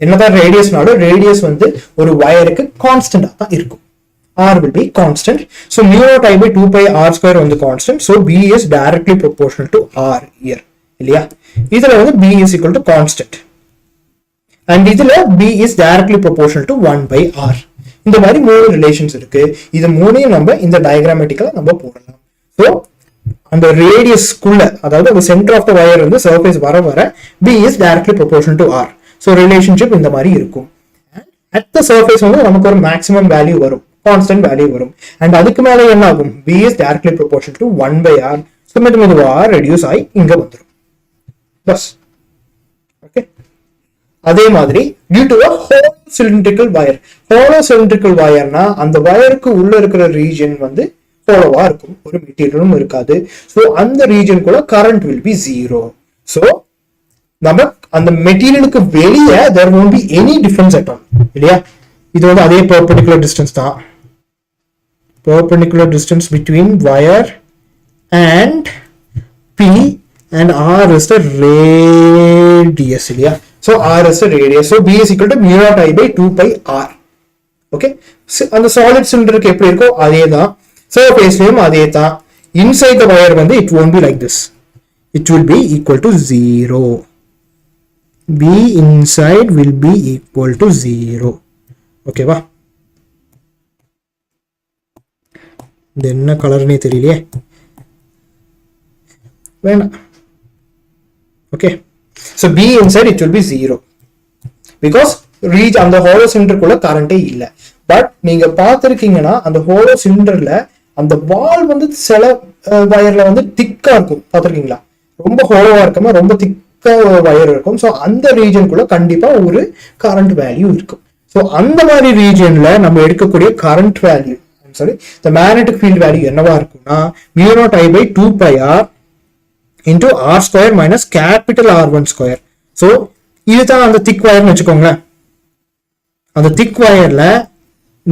என்னதான் ரேடியஸ்னாலும் ரேடியஸ் வந்து ஒரு வயருக்கு கான்ஸ்டன்டா தான் இருக்கும், r will be constant. so mu naught I by 2 pi r square வந்து constant. so b is directly proportional to r here இல்லையா. இதுல வந்து b is equal to constant and இதுல b is directly proportional to 1 by r. இந்த மாதிரி மூணு relations இருக்கு, இது மூணையும் நம்ம இந்த டயக்ராமேட்டிக்கலா நம்ம போடலாம். so அந்த ரேடியஸ்க்குள்ள, அதாவது அந்த சென்டர் ஆஃப் த வயர் வந்து சர்ஃபேஸ் வர வர b is directly proportional to r. so relationship இந்த மாதிரி இருக்கும். at the surface வந்து நமக்கு ஒரு மேக்ஸிமம் வேல்யூ வரும், கான்ஸ்டன்ட் வேல்யூ வரும். அண்ட் அதுக்கு மேல என்ன ஆகும், b is directly proportional to 1 by r. so மெதுவா ரெடியூஸ் ஆகி இங்க வந்துரும் பஸ், ஓகே. அதே மாதிரி due to a hollow cylindrical wire, hollow cylindrical wireனா அந்த வயருக்கு உள்ள இருக்கிற ரீஜன் வந்து ஹோலோவா இருக்கும், ஒரு மெட்டீரியலும் இருக்காது. சோ அந்த ரீஜனுக்குள்ள கரண்ட் will be 0. சோ நம்ம அந்த மெட்டீரியலுக்கு வெளியே there won't be any difference at all இல்லையா. இது வந்து அதே perpendicular distance தான். Perpendicular distance between wire and P and R is the radius. So R is the radius. So B is equal to mu naught I by 2 pi R. Okay. So on the solid cylinder ku eppadi irukko adhe da. Surface layum adhe da. Inside the wire vandu it won't be like this. It will be equal to 0. B inside will be equal to 0. Okay va. இது என்ன கலர்னே தெரியலையே. வேணாம். Okay. So B inside it will be 0. Because reach அந்த hollow சிலிண்டருக்குள்ள கரண்டே இல்லை. But நீங்க பார்த்துருக்கீங்கன்னா அந்த hollow சிலிண்டர்ல அந்த வால் வந்து சில வயர்ல வந்து திக்கா இருக்கும். பார்த்துருக்கீங்களா? ரொம்ப ஹோலோவா இருக்காம ரொம்ப திக்கா வயர் இருக்கும். ஸோ அந்த ரீஜனுக்குள்ள கண்டிப்பா ஒரு கரண்ட் வேல்யூ இருக்கும். ஸோ அந்த மாதிரி ரீஜன்ல நம்ம எடுக்கக்கூடிய current value sorry the magnetic field value என்னவா இருக்கும்னா mu naught I by 2 pi r into r square minus capital R1 square. so இதுதான் அந்த thick wire னு வெச்சுக்கோங்களேன். அந்த thick wireல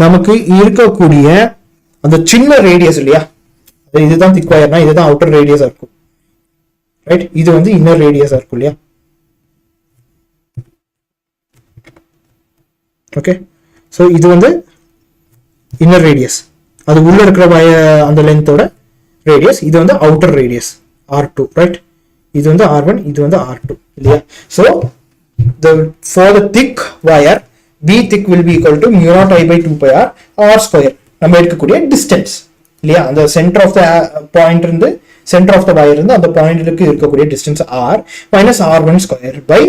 நமக்கு இருக்கக்கூடிய அந்த சின்ன ரேடியஸ் இல்லையா, இதுதான் thick wireனா இதுதான் outer radius இருக்கும். ரைட், இது வந்து inner radius இருக்கும் இல்லையா. ஓகே, சோ இது வந்து inner radius, அது உள்ள இருக்கிற அந்த லென்த்தோட ரேடியஸ். இது வந்து அவுட்டர் ரேடியஸ் R2, ரைட். இது வந்து R1, இது வந்து R2 இல்லையா. So for the thick wire B thick will be equal to mu naught I by 2 pi r r square. நம்ம எடுக்கக்கூடிய டிஸ்டன்ஸ் இல்லையா, அந்த சென்டர் ஆஃப் த பாயிண்ட் இருந்து சென்டர் ஆஃப் த வயர் இருந்து அந்த பாயிண்ட்க்கு இருக்கக்கூடிய distance r minus r1 square by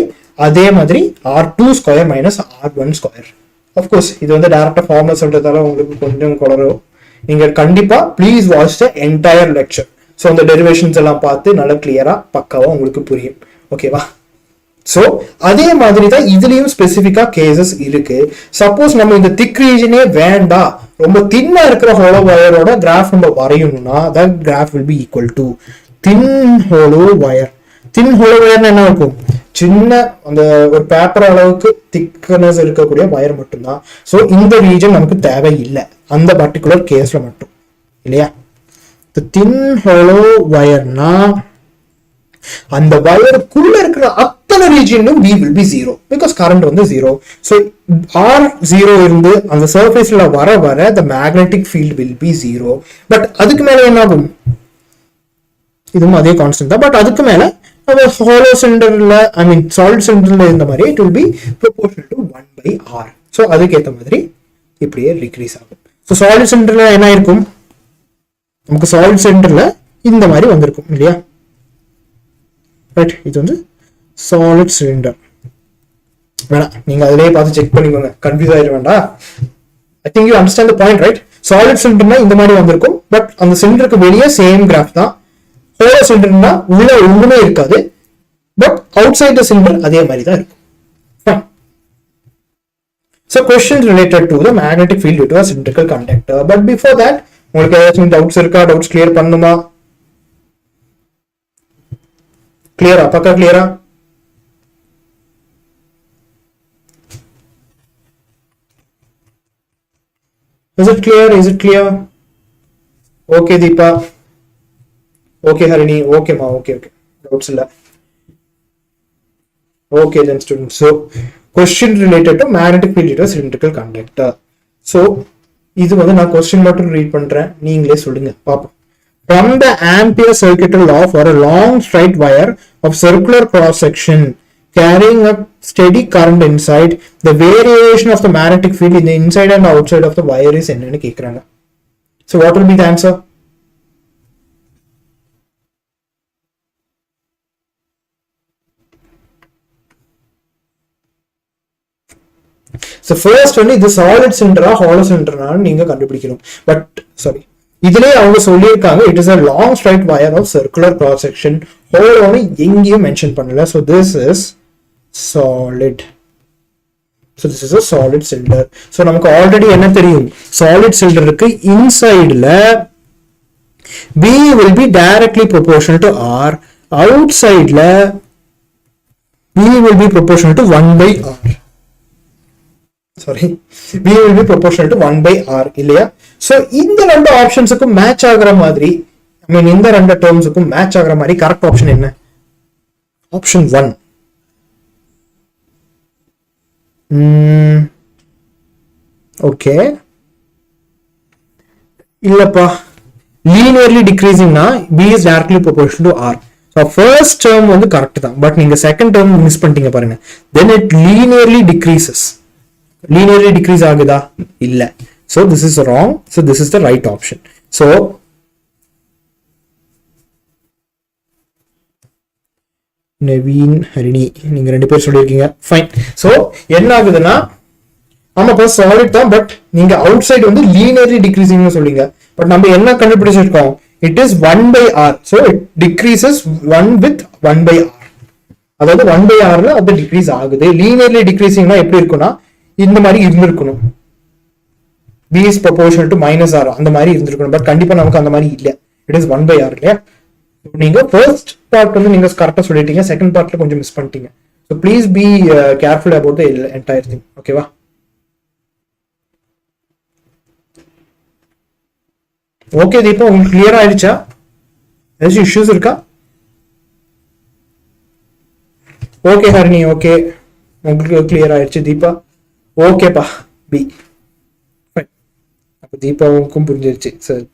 அதே மாதிரி r2 square minus r1 square. of course இது வந்து டைரக்டா ஃபார்முலா சொல்றதால உங்களுக்கு கொஞ்சம் குளறும். நீங்க கண்டிப்பா please watch the entire lecture. So அந்த டெரிவேஷன்ஸ் எல்லாம் பார்த்து நல்லா கிளியரா பக்காவா உங்களுக்கு புரியும். ஓகேவா? ஸோ அதே மாதிரி தான் இதுலயும் ஸ்பெசிஃபிக்கா கேசஸ் இருக்கு. சப்போஸ் நம்ம இந்த திக் ரீஜனே வேண்டாம், ரொம்ப தின்னா இருக்கிற ஹோலோ வயரோட கிராஃப் நம்ம வரையணும்னா that graph will be equal to thin hollow wire. Thin hollow வயர்னா என்ன இருக்கும்? சின்ன அந்த ஒரு பேப்பர் அளவுக்கு திக்னஸ் இருக்கக்கூடிய வயர் மட்டும்தான். ஸோ இந்த ரீஜன் நமக்கு தேவை இல்லை அந்த பர்டிகுலர் கேஸ்ல மட்டும் இல்லையா. தின் ஹோலோ வயர்னா அந்த வயருக்குள்ள இருக்கிற அத்தனை ரீஜியனும் B will be 0 because current வந்து 0. ஸோ R0 இருந்து அந்த சர்ஃபேஸ்ல வர the magnetic field will be 0. But அதுக்கு மேல என்ன ஆகும்? இதுவும் அதே கான்ஸ்டன்ட் தான். பட் அதுக்கு மேல ஹோலோ சிலிண்டர்ல ஐ மீன் சாலிட் சிலிண்டர்ல இருந்த மாதிரி it will be proportional to 1 by r. So அதுக்கு ஏற்ற மாதிரி இப்படியே டிக்ரீஸ் ஆகும். ஸோ சாலிட் சிலிண்டர்ல என்ன இருக்கும்? நமக்கு சாலிட் சிலிண்டர்ல இந்த மாதிரி வந்திருக்கும் இல்லையா. ரைட், இது வந்து சாலிட் சிலிண்டர். வேணாம், நீங்க அதிலேயே பார்த்து செக் பண்ணிக்கோங்க, கன்ஃபியூஸ் ஆயிட வேண்டாம். I think you understand the point, right? Solid சிலிண்டர்னா இந்த மாதிரி வந்திருக்கும். பட் அந்த சிலிண்டருக்கு வெளியே சேம் கிராஃப் தான். ஹோலோ சிலிண்டர்னா உள்ள ஒண்ணுமே இருக்காது, but outside the cylinder அதே மாதிரி தான் இருக்கும். So questions related to the magnetic field due to a cylindrical conductor. But before that, உங்களுக்கு ஏதாச்சும் டவுட்ஸ் இருக்கா? டவுட்ஸ் கிளியர் பண்ணுமா? கிளியரா? பக்கா கிளியரா? Is it clear? Is it clear? Okay Deepa. Okay Harini. Okay ma. Okay. Doubts illa. Okay then students. So question related to magnetic field due to a cylindrical conductor. So இது வந்து நான் question மட்டும் read பண்றேன், நீங்களே சொல்லுங்க பாப்போம். From the Ampere circuitry law for a long straight wire of circular cross section carrying a steady current inside, the variation of the magnetic field in the inside and outside of the wire is என்னன்னு கேக்குறாங்க. So what will be the answer? So first one இது solid cylinder hollow cylinder நீங்க கண்டுபிடிக்கணும். But sorry, இதுலயே அவங்க சொல்லியிருக்காங்க it is a long straight wire of circular cross section. hollow னு எங்கேயும் மென்ஷன் பண்ணல. So this is solid. So this is a solid cylinder. So நமக்கு ஆல்ரெடி என்ன தெரியும்? solid cylinderக்கு இன்சைடுல B will be directly proportional to R. outsideல B will be proportional to 1 by R. Sorry, B will be proportional to 1 by R இல்லையா? So இந்த ரெண்டு ஆப்ஷன்ஸுக்கும் match ஆகுற மாதிரி, ஐ மீன் இந்த ரெண்டு டேர்ம்ஸுக்கும் மேட்ச் ஆகுற மாதிரி கரெக்ட் ஆப்ஷன் என்ன? ஆப்ஷன் 1. ஓகே, இல்லப்பா, லீனியர்லி டிக்ரீசிங்னா B is directly proportional to R. So first term வந்து கரெக்ட் தான், பட் நீங்க செகண்ட் டேர்ம் மிஸ் பண்ணிட்டீங்க பாருங்க. Then it linearly decreases. Linearly decrease ஆகுதா? இல்ல. So this is wrong. So this is the right option. So Naveen, Harini, நீங்க ரெண்டு பேர் சொல்லியிருக்கீங்க. ஃபைன். ஸோ என்ன ஆகுதுன்னா, ஆமாப்பா சாலிட் தான், பட் நீங்க அவுட் சைடு வந்து லீனியர்லி டிக்ரீசிங்னு சொல்றீங்க. பட் நம்ம என்ன கண்டுபிடிச்சிருக்கோம்? It is 1 by R. So it decreases 1 with 1 by R. அதாவது 1 by R ல அது டிக்ரீஸ் ஆகுது. லீனியர்லி டிக்ரீசிங்னா எப்படி இருக்கும்னா இந்த மாதிரி இருந்திருக்கணும். B is proportional to minus R அந்த மாதிரி இருந்திருக்கணும். பட் கண்டிப்பா நமக்கு அந்த மாதிரி இல்ல. இட் இஸ் 1 by R இல்லையா? நீங்க ஃபர்ஸ்ட் பார்ட் வந்து நீங்க கரெக்டா சொல்லிட்டீங்க, செகண்ட் பார்ட்ல கொஞ்சம் மிஸ் பண்ணிட்டீங்க. So please be careful about the entire thing. ஓகேவா? ஓகே தீபா, உங்களுக்கு கிளியர் ஆயிடுச்சா? ஏதாச்சும் இஷ்யூஸ் இருக்கா? ஓகே ஹரிணி, ஓகே, உங்களுக்கு கிளியர் ஆயிடுச்சு. தீபா ஓகேப்பா. பி. அப்போ தீபாவுக்கும் புரிஞ்சிருச்சு. Sir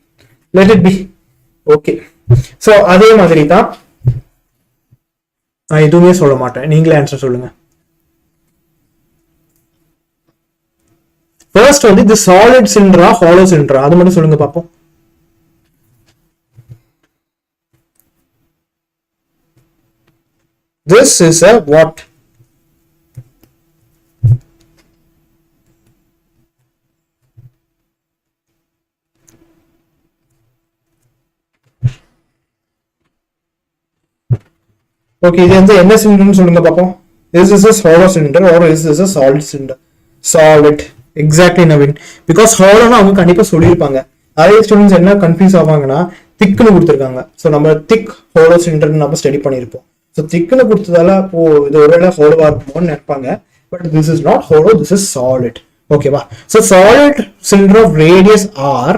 let it be. Okay. So அதே மாதிரி தான், நான் எதுவுமே சொல்ல மாட்டேன், நீங்களே ஆன்சர் சொல்லுங்க. ஃபர்ஸ்ட் வந்து இது சாலிட் சிலிண்டரா ஹாலோ சிலிண்டரா அது மட்டும் சொல்லுங்க பார்ப்போம். This is a what? Okay, இது வந்து என்ன சிலிண்டர்னு சொல்லுங்க பாப்போம். Is this a hollow cylinder or is this a solid cylinder? Solid. Exactly Navin. Because hollow னா அவங்க கண்டிப்பா சொல்லிருப்பாங்க. நிறைய ஸ்டூடண்ட்ஸ் என்ன கன்ஃபியூஸ் ஆவாங்கன்னா, திக்னு கொடுத்துருக்காங்க. ஸோ நம்ம திக் ஹோலோ சிலிண்டர்னு நம்ம ஸ்டடி பண்ணியிருப்போம். ஸோ திக்னு கொடுத்ததால இப்போ இது ஒருவேளை ஹோலோவா இருக்குமோன்னு நினைப்பாங்க. But this is not hollow, this is solid. ஓகேவா? So solid cylinder of radius R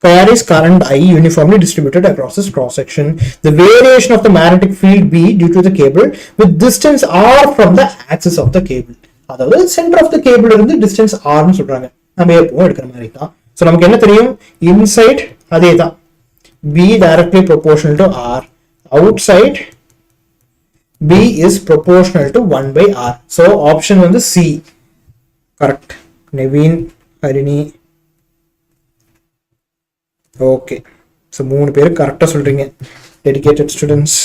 carries current I uniformly distributed across its cross section. The variation of the magnetic field B due to the cable with distance R from the axis of the cable. அதாவது centre of the cable இருந்து distance ஆர்னு சொல்றாங்க. நம்ம எப்பவும் எடுக்கிற மாதிரி தான். So நமக்கு என்ன தெரியும்? இன்சைட் அதே தான், B directly proportional to R. Outside B is proportional to 1 by R. So option வந்து C. Correct. Naveen, Harini. Okay. So 3 பேர் கரெக்டாக சொல்றீங்க. Dedicated students.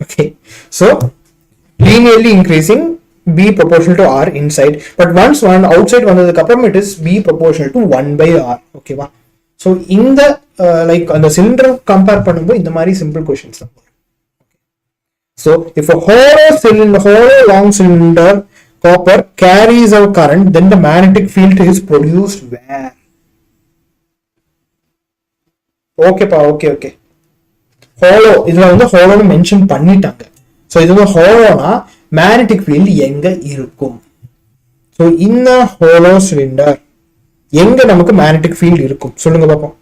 Okay. So linearly increasing B proportional to R inside, but once one outside வந்ததுக்கு அப்புறம் it is B proportional to 1 by R. ஓகேவா? So இந்த like அந்த cylinder compare பண்ணும்போது இந்த மாதிரி சிம்பிள் கொஸ்டின்ஸ் தான். So if hollow long cylinder copper carries a current, then the magnetic field is produced where? ஓகேப்பா, ஓகே ஓகே. ஹோலோ இதுல வந்து ஹோலோன்னு மென்ஷன் பண்ணிட்டாங்க. ஸோ இது வந்து ஹோலோனா மேக்னெட்டிக் ஃபீல்டு எங்க இருக்கும்? ஸோ இந்த ஹோலோ சிலிண்டர் எங்க நமக்கு மேக்னெட்டிக் ஃபீல்டு இருக்கும் சொல்லுங்க பார்ப்போம்.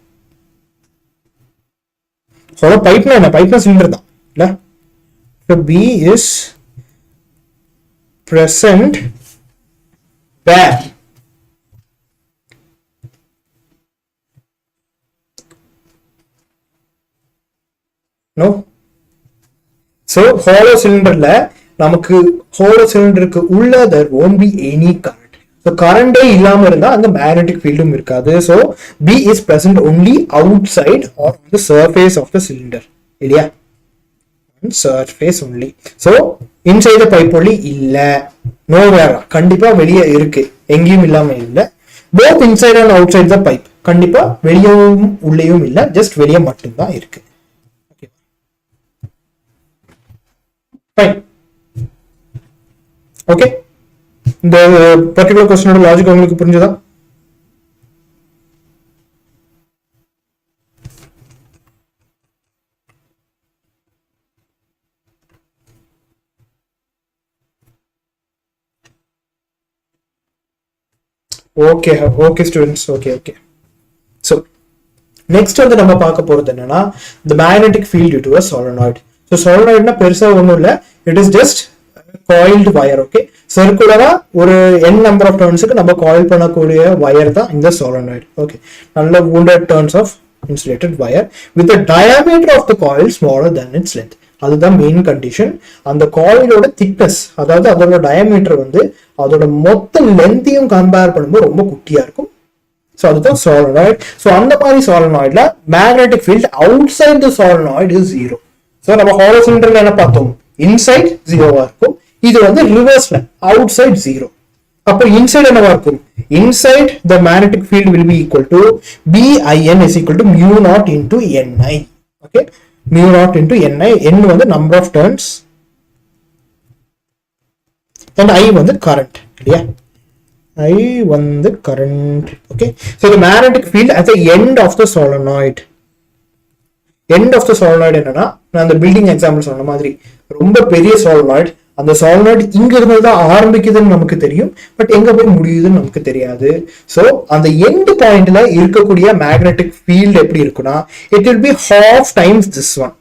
ஹோலோ பைப்னா என்ன? பைப்னா சிலிண்டர் தான் இல்ல? So B is present where? No. So hollow cylinderல நமக்கு hollow cylinderக்கு உள்ள there won't be any current. So current இல்லாம இருந்தா அந்த magnetic fieldum இருக்காது. So B is present only outside or on the surface of the cylinder. இல்லையா? On surface only. So inside the pipe only இல்ல. Nowhere. கண்டிப்பா வெளியே இருக்கு. எங்கேயும் இல்லாம இல்ல. Both inside and outside the pipe. கண்டிப்பா வெளியவும் உள்ளேயும் இல்ல. Just வெளியே மட்டும் தான் இருக்கு. ஓகே. இந்த பர்டிகுலர் क्वेश्चनோட லாஜிக் உங்களுக்கு புரிஞ்சதா? Okay okay students, okay okay. So next வந்து நம்ம பார்க்க போறது என்னன்னா the magnetic field due to a solenoid. So solenoidனா பெருசா ஒன்றும் இல்லை, it is just coiled wire. Okay, சர்க்குலரா ஒரு n நம்பர் ஆஃப் டர்ன்ஸுக்கு நம்ம காயில் பண்ணக்கூடிய வயர் தான் இந்த solenoid. ஓகே, நல்ல wounded turns of insulated wire with the diameter of the coil smaller than its length. அதுதான் மெயின் கண்டிஷன். அந்த காயிலோட திக்னஸ், அதாவது அதோட டயமீட்டர் வந்து அதோட மொத்த லென்த்தையும் கம்பேர் பண்ணும்போது ரொம்ப குட்டியா இருக்கும். ஸோ அதுதான் solenoid. ஸோ அந்த மாதிரி solenoidல magnetic field outside the solenoid is 0. So நம்ம ஹாரிசான்டல்ல என்ன பார்த்தோம், இன்சைட் 0வா இருக்கும், இது வந்து ரிவர்ஸ்ல அவுட் சைட் 0. அப்போ இன்சைட் என்னவா இருக்கும், inside the magnetic field will be equal to bin is equal to mu naught into ni. Okay, mu naught into ni. n வந்து number of turns and I வந்து current இல்லையா, I வந்து current. Okay, so the magnetic field at the end of the solenoid. end of the solenoid என்னன்னா, நான் அந்த building example சொன்ன மாதிரி ரொம்ப பெரிய solenoid, அந்த solenoid இங்க இருந்து தான் ஆரம்பிக்குதுன்னு நமக்கு தெரியும், பட் எங்க போய் முடியுதுன்னு நமக்கு தெரியாது. ஸோ அந்த எண்ட் பாயிண்ட்ல இருக்கக்கூடிய மேக்னெட்டிக் ஃபீல்ட் எப்படி இருக்குன்னா, it will B half times this one.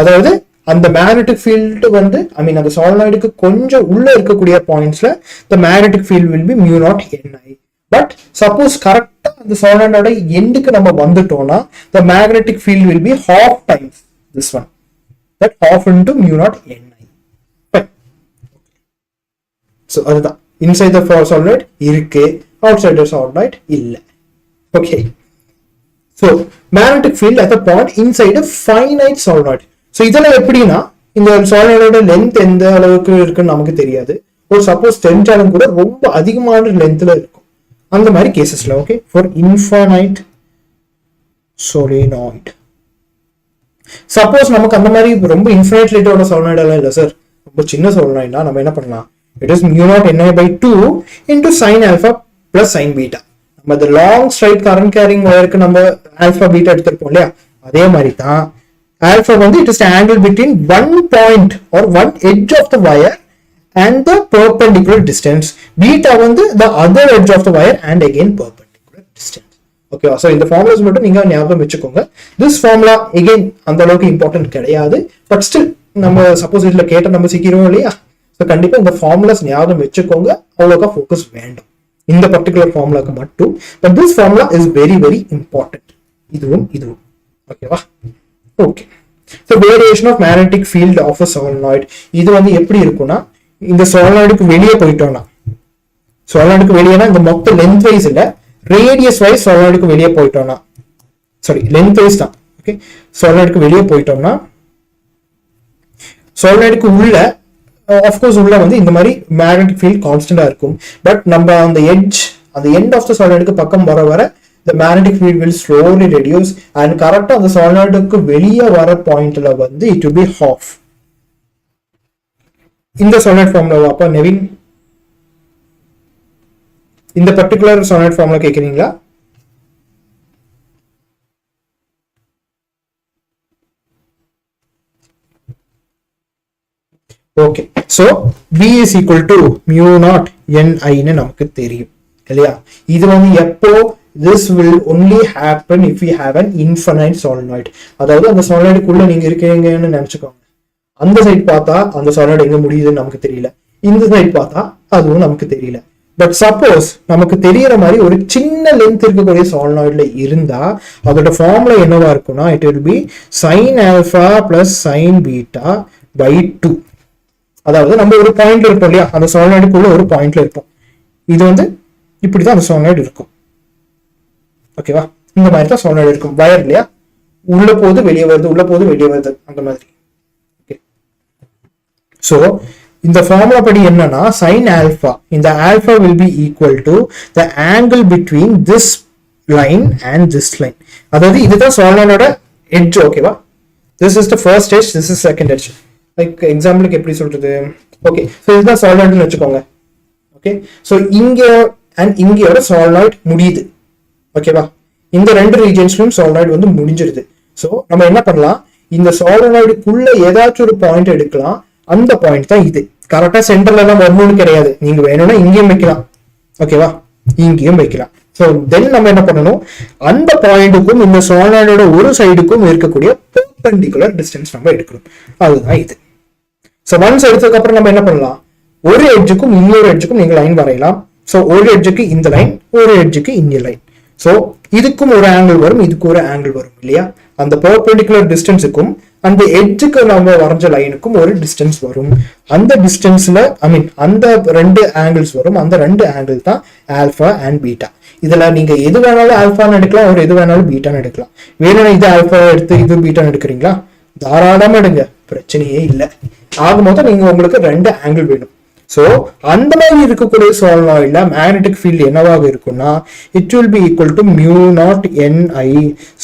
அதாவது அந்த மேக்னெட்டிக் ஃபீல்டு வந்து அந்த solenoidக்கு கொஞ்சம் உள்ள இருக்கக்கூடிய பாயிண்ட்ஸ்ல the magnetic field will be mu naught ni. But suppose கரெக்டா அந்த solenoidோட எண்டுக்கு நம்ம வந்துட்டோம்னா the magnetic field will be half times this one, that half into mu naught ni. So அதுதான் inside the solenoid இருக்கு, outside the solenoid இல்ல. Okay, so magnetic field at the point inside a finite solenoid. So இதெல்லாம் எப்படின்னா, இந்த solenoidோட length எந்த அளவுக்கு இருக்குன்னு நமக்கு தெரியாது, ஒரு சப்போஸ் தெரிஞ்சாலும் கூட ரொம்ப அதிகமான லென்த்ல இருக்கும் அந்த மாதிரி கேசஸ்ல. Okay, for infinite solenoid. Suppose நமக்கு அந்த மாதிரி ரொம்ப இன்ஃபைனைட் லென்த்தோட solenoid எல்லாம் இல்லை சார், ரொம்ப சின்ன solenoidனா நம்ம என்ன பண்ணலாம், it is mu naught ni by 2 into sin alpha plus sin beta. நம்ம the long straight current carrying wireக்கு நம்ம alpha beta எடுத்துப்போம் இல்லையா, அதே மாதிரி தான் alpha வந்து it is the angle between one point or one edge of the wire and the perpendicular distance. Beta வந்து the other edge of the wire and again perpendicular distance. Okay, so இந்த formulas மட்டும் நீங்க ஞாபகம் வச்சுக்கோங்க. this formula again அந்த அளவுக்கு important கிடையாது, but still நம்ம சப்போஸ் இதுல கேட்ட நம்ம சிக்கிறோம் இல்லையா, ஸோ கண்டிப்பா இந்த ஃபார்முலாஸ் ஞாபகம் வச்சுக்கோங்க, அவ்வளோக்கா ஃபோக்கஸ் வேண்டாம் இந்த பர்டிகுலர் ஃபார்முலாக்கு மட்டும். But this formula is very very important, இதுவும் இதுவும். ஓகேவா? Okay, so variation of magnetic field of a solenoid. இது வந்து எப்படி இருக்கும்னா, இந்த solenoidக்கு வெளியே போயிட்டோம்னா, solenoidக்கு வெளியேனா இந்த மொத்த லென்த் வைஸ் இல்ல, ரேடியஸ் வைஸ் solenoidக்கு வெளியே போயிட்டோம்னா, சாரி லென்த் வைஸ் தான். ஓகே, solenoidக்கு வெளியே போயிட்டோம்னா solenoidக்கு உள்ள ஆஃப்கோர்ஸ் உள்ள வந்து இந்த மாதிரி மேக்னெட்டிக் ஃபீல்ட் கான்ஸ்டன்டா இருக்கும். பட் நம்ம அந்த எண்ட் ஆஃப் த solenoidக்கு பக்கம் வர வர the magnetic field will slowly reduce and கரெக்டா அந்த solenoidக்கு வெளியே வர பாயிண்ட்ல வந்து it will be half. இந்த solenoid ஃபார்முலா அப்ப நெவின் இந்த பர்టిక్యులர் solenoid ஃபார்முலா கேக்குறீங்களா? Okay, so B is equal to mu naught ni ன்னு நமக்கு தெரியும் இல்லையா. இது வந்து எப்போ, this will only happen if we have an infinite solenoid. அதாவது அந்த solenoidக்குள்ள நீங்க இருக்கீங்கன்னு நினைச்சுக்கோங்க, அந்த சைட் பார்த்தா அந்த solenoid எங்க முடியுதுன்னு நமக்கு தெரியல, இந்த சைட் பார்த்தா அதுவும் நமக்கு தெரியல. பட் சப்போஸ் நமக்கு தெரியற மாதிரி ஒரு சின்ன லென்த் இருக்கக்கூடிய solenoidல இருந்தா அதோட ஃபார்முலா என்னவா இருக்கும்னா, it will be sin alpha plus sin beta by 2. அதாவது நம்ம ஒரு பாயிண்ட்ல இருப்போம் இல்லையா, அந்த solenoidக்குள்ள ஒரு பாயிண்ட்ல இருப்போம், இது வந்து இப்படிதான் அந்த solenoid இருக்கும். ஓகேவா, இந்த மாதிரி தான் solenoid இருக்கும். வயர் இல்லையா, உள்ள போது வெளியே வருது, உள்ள போது வெளியே வருது, அந்த மாதிரி. ஓகே, சோ இந்த ஃபார்முலா படி என்னன்னா, sin alpha, இந்த alpha will be equal to the angle between this line and this line. அதாவது இதுதான் solenoidோட edge. ஓகேவா, this is the first edge, this is second edge. Like எக்ஸாம்பிளுக்கு எப்படி சொல்றது, ஓகே, ஸோ இதுதான் solenoidன்னு வச்சுக்கோங்க. ஓகே, ஸோ இங்க அண்ட் இங்கயோட solenoid முடியுது. ஓகேவா, இந்த ரெண்டு ரீஜன்ஸ்லயும் solenoid வந்து முடிஞ்சிருது. ஸோ நம்ம என்ன பண்ணலாம், இந்த solenoidக்குள்ள ஏதாச்சும் ஒரு பாயிண்ட் எடுக்கலாம், அந்த பாயிண்ட் தான் இது. கரெக்டா சென்டர்ல எல்லாம் வரணும்னு கிடையாது, நீங்க வேணும்னா இங்கேயும் வைக்கலாம். ஓகேவா, இங்கேயும் வைக்கலாம். ஸோ தென் நம்ம என்ன பண்ணணும், அந்த பாயிண்ட்டுக்கும் இந்த சோலனாய்டோட ஒரு சைடுக்கும் இருக்கக்கூடிய பெர்பெண்டிகுலர் டிஸ்டன்ஸ் நம்ம எடுக்கணும். அதுதான் இது. ஸோ ஒன்ஸ் எடுத்ததுக்கு அப்புறம் நம்ம என்ன பண்ணலாம், ஒரு எட்ஜுக்கும் இன்னொரு எட்ஜுக்கும் நீங்க லைன் வரையலாம். ஸோ ஒரு எட்ஜுக்கு இந்த லைன், ஒரு எட்ஜுக்கு இந்த லைன். ஸோ இதுக்கும் ஒரு ஆங்கிள் வரும், இதுக்கு ஒரு ஆங்கிள் வரும் இல்லையா. அந்த பெர்பெண்டிகுலர் டிஸ்டன்ஸுக்கும் அந்த எட்ஜுக்கு நம்ம வரைஞ்ச லைனுக்கும் ஒரு டிஸ்டன்ஸ் வரும். அந்த டிஸ்டன்ஸ்ல அந்த ரெண்டு ஆங்கிள்ஸ் வரும். அந்த ரெண்டு ஆங்கிள் தான் ஆல்பா அண்ட் பீட்டா. இதுல நீங்க எது வேணாலும் ஆல்பான்னு எடுக்கலாம், ஒரு எது வேணாலும் பீட்டான்னு எடுக்கலாம். வேணும்னா இது ஆல்பா எடுத்து இது பீட்டான்னு எடுக்கிறீங்களா, தாராளமா எடுங்க, பிரச்சனையே இல்லை. ஆகும்போது நீங்க உங்களுக்கு ரெண்டு ஆங்கிள் வேணும். ஸோ அந்த மாதிரி இருக்கக்கூடிய சோலனாய்ட்ல மேக்னெட்டிக் ஃபீல்டு என்னவாக இருக்கும்னா, it will be equal to mu naught NI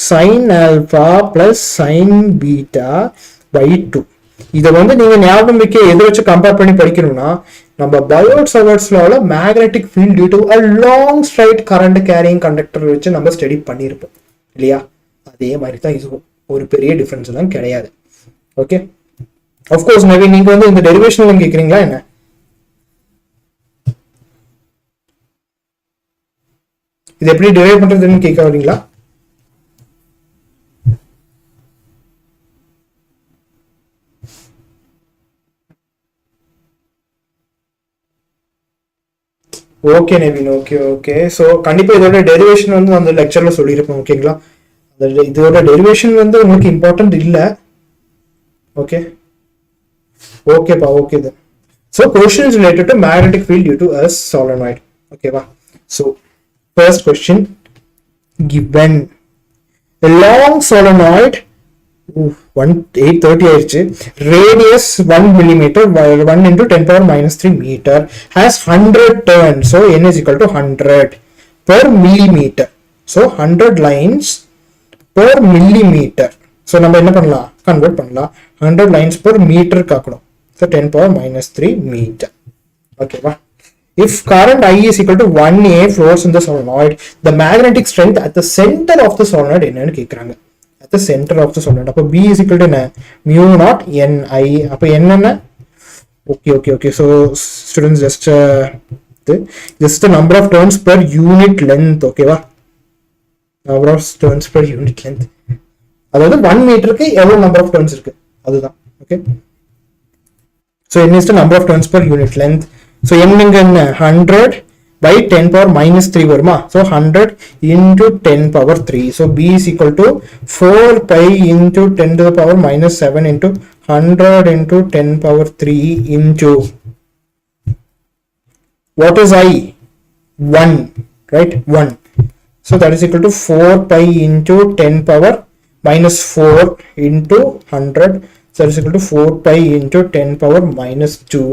sin alpha plus sin beta by 2. இதை வந்து நீங்க ஞாபகம் வைக்க எதை வச்சு கம்பேர் பண்ணி படிக்கணும்னா, நம்ம பயோட் சவர்ட்ஸ்ல magnetic field due to a long straight current carrying conductor வச்சு நம்ம ஸ்டடி பண்ணியிருப்போம் இல்லையா. அதே மாதிரி தான் இதுவும், ஒரு பெரிய டிஃபரன்ஸ் எல்லாம் கிடையாது. ஓகே, அஃப்கோர்ஸ் நவீன் நீங்க வந்து இந்த டெரிவேஷன் கேட்குறீங்களா என்ன, இது எப்படி டிரைவ் பண்றதுன்னு கேட்க வரீங்களா? Okay Naveen, okay okay. So கண்டிப்பா இதோட டெரிவேஷன் வந்து அந்த லெக்சர்ல சொல்லியிருப்போம் ஓகேங்களா. இதோட டெரிவேஷன் வந்து உங்களுக்கு இம்பார்ட்டன்ட் இல்லை. ஓகே ஓகேப்பா, ஓகே தான். So question related to magnetic field due to a solenoid. ஓகேவா. So first question given a long solenoid 830 ஆயிடுச்சு, radius 1 millimeter 1 into 10 power minus 3 meter has 100 turns. So n is equal to 100 per millimeter. So 100 lines per millimeter. So நம்ம என்ன பண்ணலாம், convert பண்ணலாம், 100 lines per meter காக்கணும். So 10 power minus 3 meter. ஓகேவா. If current I is equal to 1A flows in the solenoid, the magnetic strength at the center of the solenoid என்னன்னு கேக்குறாங்க. At the center of the solenoid. அப்ப B is equal to என்ன, mu naught NI. அப்ப என்னன்னா, okay. So students just the number of turns per unit length. ஓகேவா, number of turns per unit length. அதாவது 1 மீட்டருக்கு எவ்வளவு number of turns இருக்கு அதுதான். Okay, so n is the number of turns per unit length. So n என்ன 100 by 10 power minus 3 வருமா. So 100 into 10 power 3. So B is equal to 4 pi into 10 to the power minus 7 into 100 into 10 power 3 into what is I? 1, right? 1. So that is equal to 4 pi into 10 power minus 4 into 100. So that is equal to 4 pi into 10 power minus 2.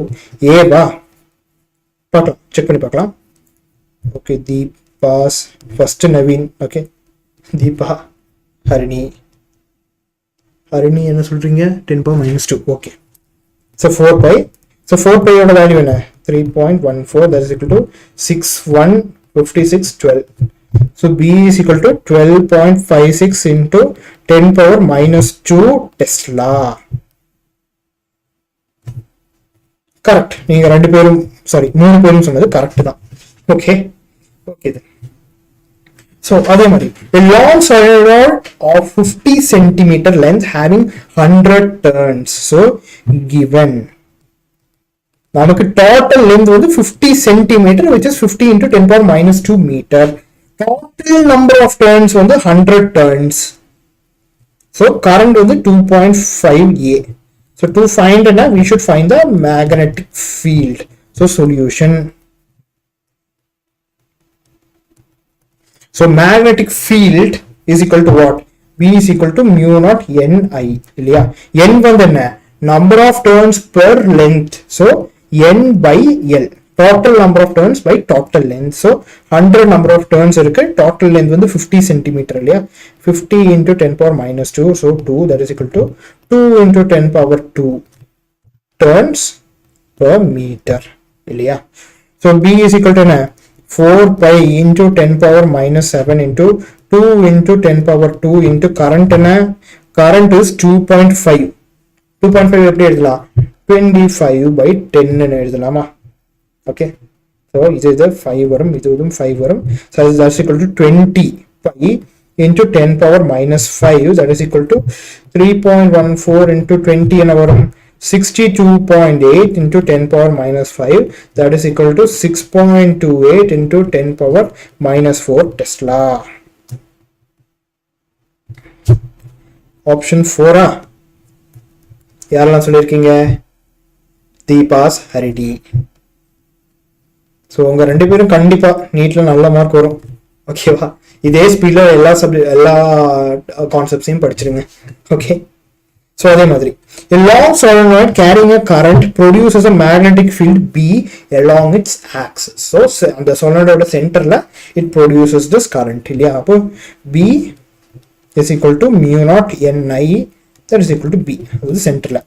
A ba பார்க்கலாம், check பண்ணி பார்க்கலாம். Okay, Deepa's first, Naveen, okay, Deepa, Harini என்ன சொல்றீங்க, 10 power minus 2. Okay, so 4 pi. So 4 pi ஓட value என்ன, 3.14. that is equal to 615612. So B is equal to 12.56 into 10 power minus 2 Tesla. Correct. நீங்க ரெண்டு பேரும் மூணு பேரும் சொன்னது கரெக்ட் தான். Okay okay. So அதே மாதிரி a long solenoid of 50 centimeter length having 100 turns. So given நமக்கு total length வந்து 50 centimeter which is 50 into 10 power minus 2 meter. Total number of turns வந்து 100 turns. So current வந்து 2.5A. So to find we should find the magnetic field. So solution. So magnetic field is equal to what? B is equal to mu naught NI. இல்லையா, n வந்து என்ன, number of turns per length. So n by L, total number of turns by total length. So 100 number of turns இருக்கு, total length வந்து 50 centimeter இல்லையா, 50 into 10 power minus 2. So 2, that is equal to 2 into 10 power 2 turns per meter இல்லையா. So B is equal to என்ன, 4 pi into 10 power minus 7 into 2 into 10 power 2 into current என்ன, current is 2.5. 2.5 எப்படி எழுதலாம், 25 by 10 எழுதலாமா. Okay, So இது 5 வரும், இதுவும் 5 வரும். So that's equal to 20 pi into 10 power minus 5, that is equal to 3.14 into 20 என்ன வரும், 62.8 into 10 power minus 5, that is equal to 6.28 into 10 power minus 4 Tesla. Option 4 யாரெல்லாம் சொல்லியிருக்கீங்க? தீபாஸ் ஹரிடி. ஸோ உங்க ரெண்டு பேரும் கண்டிப்பா நீட்ல நல்ல மார்க் வரும். ஓகேவா? இதே ஸ்பீட்ல எல்லா கான்செப்ட்ஸையும் படிச்சிருங்க. ஓகே. ஸோ அதே மாதிரி a long solenoid carrying a current produces a magnetic field B along its axis. So அந்த solenoid சென்டர்ல it produces this current இல்லையா? அப்போ B is equal to mu naught Ni, that is equal to B. அது சென்டர்ல.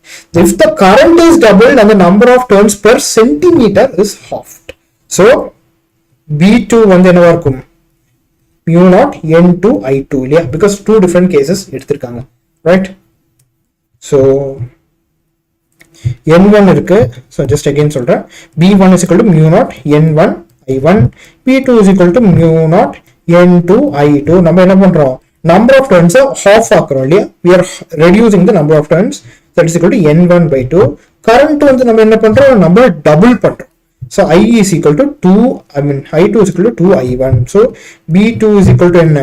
If the current is doubled and the number of turns per centimeter is halved. So B2 வந்து என்னவா இருக்கும்? mu naught N2 I2 இல்லையா? Because two different cases எடுத்திருக்காங்க. Right? So N1 இருக்கு. So just again சொல்றேன். B1 is equal to mu naught N1 I1. B2 is equal to mu naught N2 I2. நம்ம என்ன பண்றோம்? Number of turns half ஆக்குறோம் இல்லையா? We are reducing the number of turns, that is equal to N1 by 2. Current வந்து நம்ம என்ன பண்றோம்? number double பண்றோம். So I is equal to 2, I2 is equal to 2 I1. So B2 is equal to என்ன?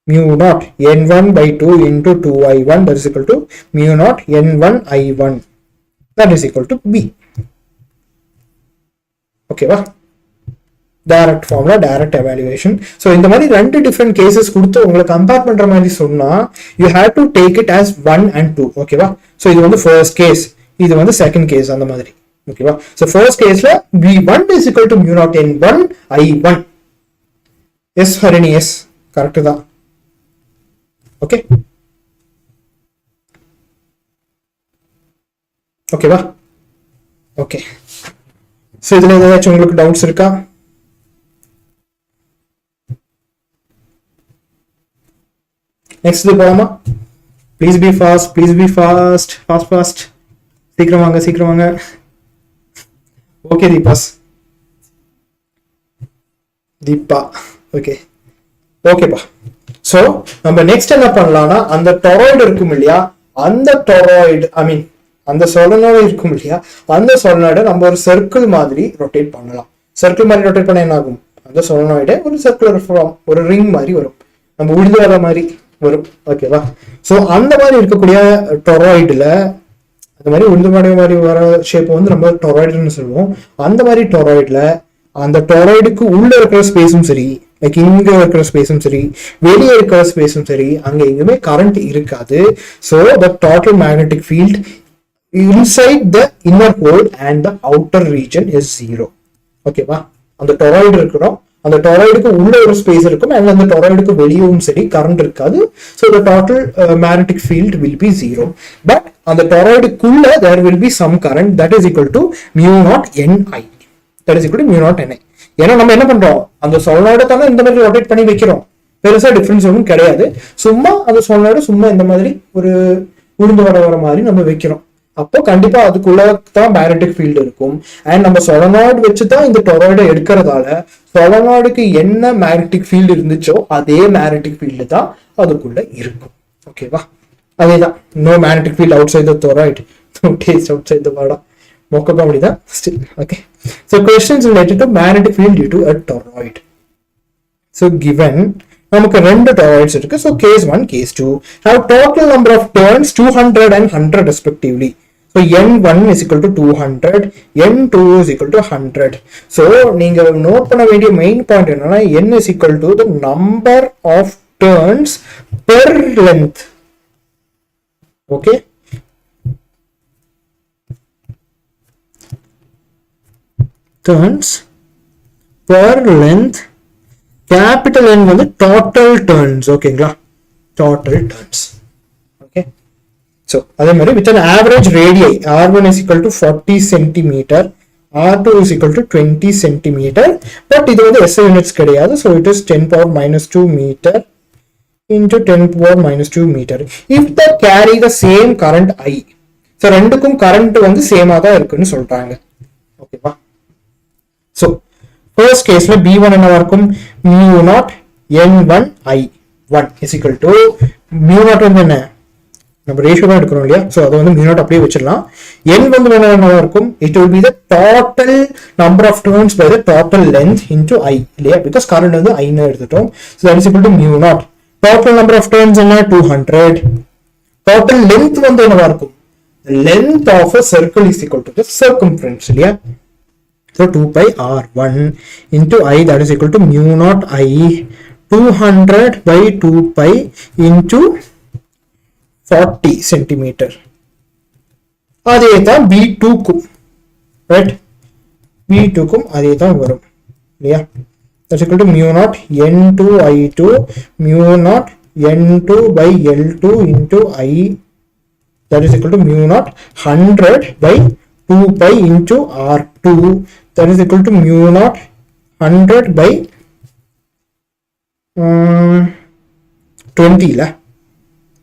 mu naught N1 by 2 into 2 I1, that is equal to mu naught N1 I1, that is equal to B. Okay வா? Direct formula, direct evaluation. So இந்த மாதிரி ரெண்டு different cases கொடுத்து உங்களை compare பண்ற மாதிரி சொன்னா you have to take it as 1 and 2. ஓகேவா? ஸோ இது வந்து ஃபர்ஸ்ட் கேஸ், இது வந்து செகண்ட் கேஸ், அந்த மாதிரி. ஓகேவா? ஸோ ஃபர்ஸ்ட் கேஸ்ல B1 is equal to mu naught N1 I1. Yes Harini, yes correct தான். ஓகே ஓகேவா? ஓகே. ஸோ இதுல ஏதாச்சும் உங்களுக்கு டவுட்ஸ் இருக்கா? நெக்ஸ்ட் போலாமா? Please be fast, please be fast, fast fast. சீக்கிரம் வாங்க, சீக்கிரம் வாங்க. ஓகே தீபாஸ், தீபா. ஓகே ஓகேப்பா. ஸோ நம்ம நெக்ஸ்ட் என்ன பண்ணலாம்னா, அந்த டொராய்டு இருக்கும் இல்லையா, அந்த டொராய்டு அந்த சொலனாய்டு இருக்கும் இல்லையா, அந்த சொலனாய்டை நம்ம ஒரு சர்க்கிள் மாதிரி ரொட்டேட் பண்ணலாம். சர்க்கிள் மாதிரி ரொட்டேட் பண்ண என்ன ஆகும்? அந்த சொலனாய்டை ஒரு சர்க்குலர் ஃபார்ம், ஒரு ரிங் மாதிரி வரும், நம்ம உழுது வர மாதிரி வரும். ஓகேவா? ஸோ அந்த மாதிரி இருக்கக்கூடிய டொராய்டுல, அந்த மாதிரி உழுது மாதிரி வர ஷேப் வந்து நம்ம டொராய்டுன்னு சொல்லுவோம். அந்த மாதிரி டொராய்டுல அந்த டொராய்டுக்கு உள்ள இருக்கிற ஸ்பேஸும் சரி, லைக் இங்க இருக்கிற ஸ்பேஸும் சரி, வெளியே இருக்கிற ஸ்பேஸும் சரி, அங்க எங்குமே கரண்ட் இருக்காது. So the total magnetic field inside the inner hole and the outer region is 0. ஓகேவா? அந்த டொராய்டு இருக்கிறோம், அந்த டொராய்டுக்கு உள்ள ஒரு ஸ்பேஸ் இருக்கும், and அந்த டொராய்டுக்கு வெளியவும் சரி கரண்ட் இருக்காது. So the total magnetic field will be 0. But அந்த டொராய்டுக்குள்ள there will be some current, that is equal to mu naught Ni, that is equal to mu naught Ni. ஏன்னா நம்ம என்ன பண்றோம்? அந்த சொலனாய்டை தானே இந்த மாதிரி ரொட்டேட் பண்ணி வைக்கிறோம். பெருசா டிஃபரன்ஸ் ஒன்றும் கிடையாது. சும்மா அந்த சொலனாய்டு சும்மா இந்த மாதிரி ஒரு உளுந்து வர மாதிரி நம்ம வைக்கிறோம். அப்போ கண்டிப்பா அதுக்குள்ள தான் மேக்னெட்டிக் ஃபீல்டு இருக்கும். அண்ட் நம்ம சொலனாய்டு வச்சு தான் இந்த டொராய்டை எடுக்கிறதால சொலனாய்டுக்கு என்ன மேக்னெட்டிக் ஃபீல்டு இருந்துச்சோ அதே மேக்னெட்டிக் ஃபீல்டு தான் அதுக்குள்ள இருக்கும். ஓகேவா? அதேதான். No magnetic field outside the toroid, no taste outside the vada, மொக்க காமெடி தான் still. Okay. So questions related to magnetic field due to a toroid. So given நமக்கு ரெண்டு டொராய்ட்ஸ் இருக்கு. So case 1, case 2 have total number of turns 200 and 100 respectively. So N1 is equal to 200, N2 is equal to 100. So நீங்க note பண்ண வேண்டிய main point என்னன்னா, N is equal to the number of turns per length. Okay, turns per length. Capital N வந்து total turns. ஓகேங்களா? total turns. Okay. So அதே மாதிரி with an average radii, R1 is equal to 40 centimeter, R2 is equal to 20 centimeter. But இது வந்து SI units கிடையாது. So it is 10 power minus 2 meter into 10 power minus 2 meter. If they carry the same current I. So ரெண்டுக்கும் current வந்து சேமா தான் இருக்குன்னு சொல்றாங்க. ஓகேவா? So first case la b1 என்னவா இருக்கும் mu naught n1 i1 is equal to mu naught வந்து என்ன நம்ம ரேஷியோ தான் எடுக்கிறோம் இல்லையா, ஸோ அதை வந்து mu naught அப்படியே வச்சிடலாம். n வந்து என்னவா இருக்கும், it will be the total number of turns by the total length into i இல்லையா, because current வந்து i ன்னு எடுத்துட்டோம். So that is equal to mu naught. Total number of turns என்ன 200. Total length வந்து என்னவா இருக்கும், the length of a circle is equal to the circumference இல்லையா. So 2 pi r1 into i, that is equal to mu naught i 200 by 2 pi into 40 centimeter. அதே தான் b2 க்கும், right, b2 க்கும் அதே தான் வரும் இல்லையா. That's equal to mu naught n2 i2 mu naught n2 by l2 into i, that is equal to mu naught 100 by 2 pi into r2, that is equal to mu naught 100 by 20 la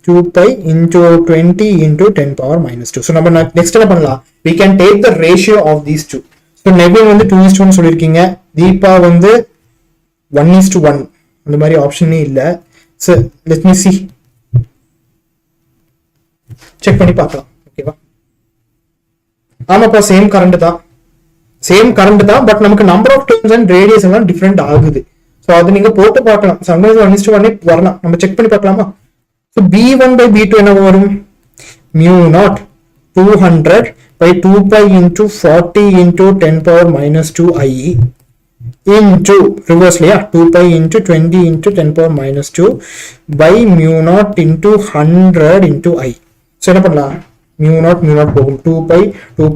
2 pi into 20 into 10 power minus 2. So நம்ம next என்ன பண்ணலாம், we can take the ratio of these two. So Nevin வந்து 2:1 சொல்லிருக்கீங்க, தீபா வந்து 1:1, அந்த மாதிரி ஆப்ஷனே இல்ல. So let me see, check பண்ணி பார்க்கலாம். ஓகேவா, ஆமாப்பா சேம் கரண்ட் தான், பட் நமக்கு number of turns and radius எல்லாம் டிஃபரெண்ட் ஆகுது. ஸோ அது நீங்க போட்டு பார்க்கலாம், சம்டைம்ஸ் 1:1 வரலாம், நம்ம செக் பண்ணி பார்க்கலாமா. ஸோ b1 by b2 என்ன வரும், mu naught 200 by 2 pi into 40 into 10 power minus 2 i into reverse இல்லையா 2 pi into 20 into 10 power minus 2 by mu naught into 100 into i. So என்ன பண்ணலாம், mu naught போகும் 2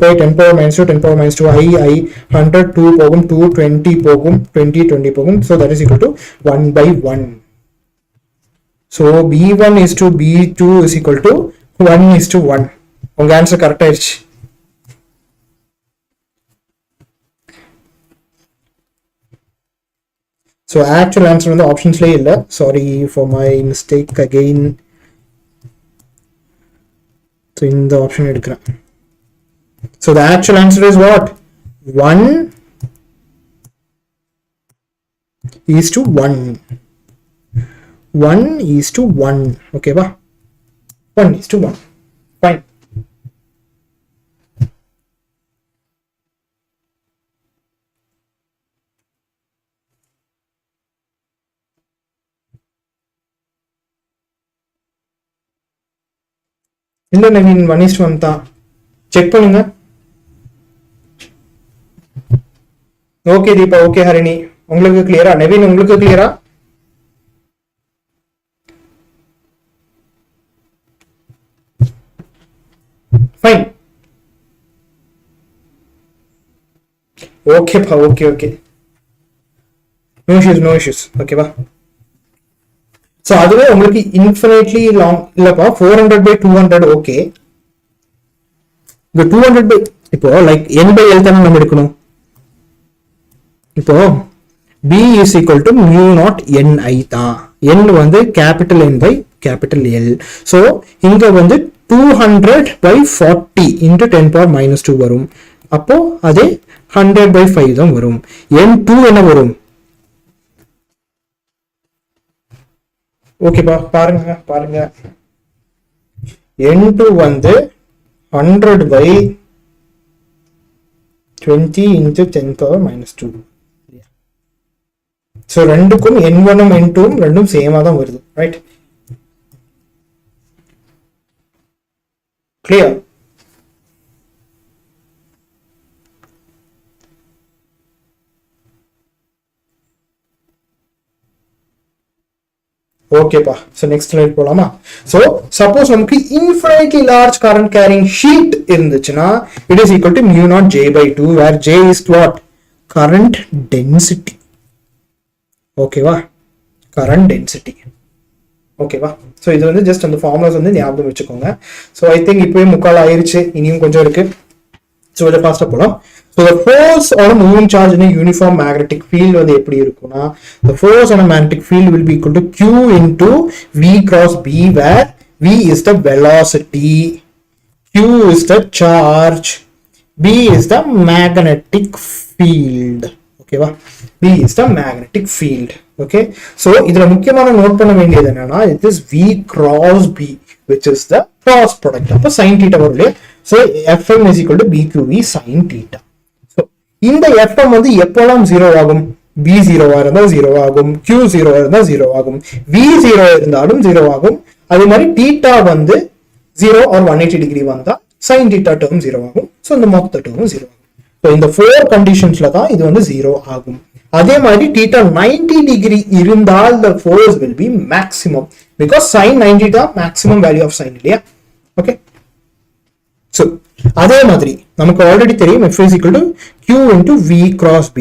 pi 10 power minus 2 10 power minus 2 i 100 2 போகும் 2 20 போகும் 20 போகும். So that is equal to 1 by 1. So b1 is to b2 is equal to 1 is to 1. உங்க answer correct ஆயிடுச்சு. So actual answer வந்து ஆப்ஷன்ஸ்லயே இல்ல, sorry for my mistake again. So இந்த option எடுக்கிறேன். So the actual answer is what, 1 is to 1. 1 is to 1. Okay ba, 1 is to 1. Fine. இல்ல நவீன் 1:1 தான், check பண்ணுங்க. Okay Deepa, okay Harini, உங்களுக்கு கிளியரா, நவீன் உங்களுக்கு கிளியரா? ஃபைன், ஓகேப்பா, ஓகே, நோ இஷ்யூஸ், ஓகேவா. ஸோ அதுவே உங்களுக்கு இன்ஃபினிட்லி லாங் இல்லப்பா, 400 by 200 ஓகே. இந்த 200 by இப்போ லைக் n by l தானே நம்ம எடுக்கணும். இப்போ b is equal to mu naught ni தான், n வந்து capital N by capital L. So இங்க வந்து 200 by 40 into 10 power minus 2 வரும். அப்போ அதே 100 by 5 தான் வரும். n2 என்ன வரும், ஓகேப்பா, பாருங்க n2 வந்து 100 by 20 into 10 power minus 2. So ரெண்டுக்கும் n1 n2 ரெண்டும் சேமா தான் வருது, ரைட்? கிளியர்? ஓகேப்பா. ஸோ நெக்ஸ்ட் ஸ்லைட் போலாமா. ஸோ சப்போஸ் நமக்கு infinitely large current carrying sheet இருந்துச்சுன்னா it is equal to mu naught j by 2 where j is what, current density. ஓகேவா, கரண்ட் டென்சிட்டி. ஓகேவா. ஸோ இது வந்து ஜஸ்ட் அந்த ஃபார்முலாஸ் வந்து ஞாபகம் வச்சுக்கோங்க. ஸோ ஐ திங்க் இப்போயே முக்கால் ஆயிருச்சு, இனியும் கொஞ்சம் இருக்கு. ஸோ இதை ஃபாஸ்ட்டாக போகலாம். So the force on a moving charge in a uniform magnetic field வந்து எப்படி இருக்கும்னா, the force on a magnetic field will be equal to q into v cross b, where v is the velocity, q is the charge, b is the magnetic field. ஓகேவா? V is the magnetic field. Okay, so இதுல முக்கியமான note பண்ண வேண்டியது என்னன்னா it is V cross B which is the cross product. அப்ப sin theta வருது. So Fm is equal to BQV sin theta. So இந்த Fm வந்து எப்போலாம் 0 ஆகும்? B 0 இருந்தா 0 ஆகும், Q 0 இருந்தா 0 ஆகும், V 0 இருந்தாலும் 0 ஆகும். அதே மாதிரி theta வந்து 0 or 180 degree வந்தா sin theta term 0 ஆகும். So இந்த மொத்த term 0 ஆகும். So இந்த 4 கண்டிஷன்ஸ்ல தான் இது வந்து 0 ஆகும். அதே மாதிரி theta 90 degree இருந்தால் the force will be maximum because sin 90 தான் maximum value of sin இல்லையா? Okay, so அதே மாதிரி நமக்கு ஆல்ரெடி தெரியும் F is equal to Q into V cross B.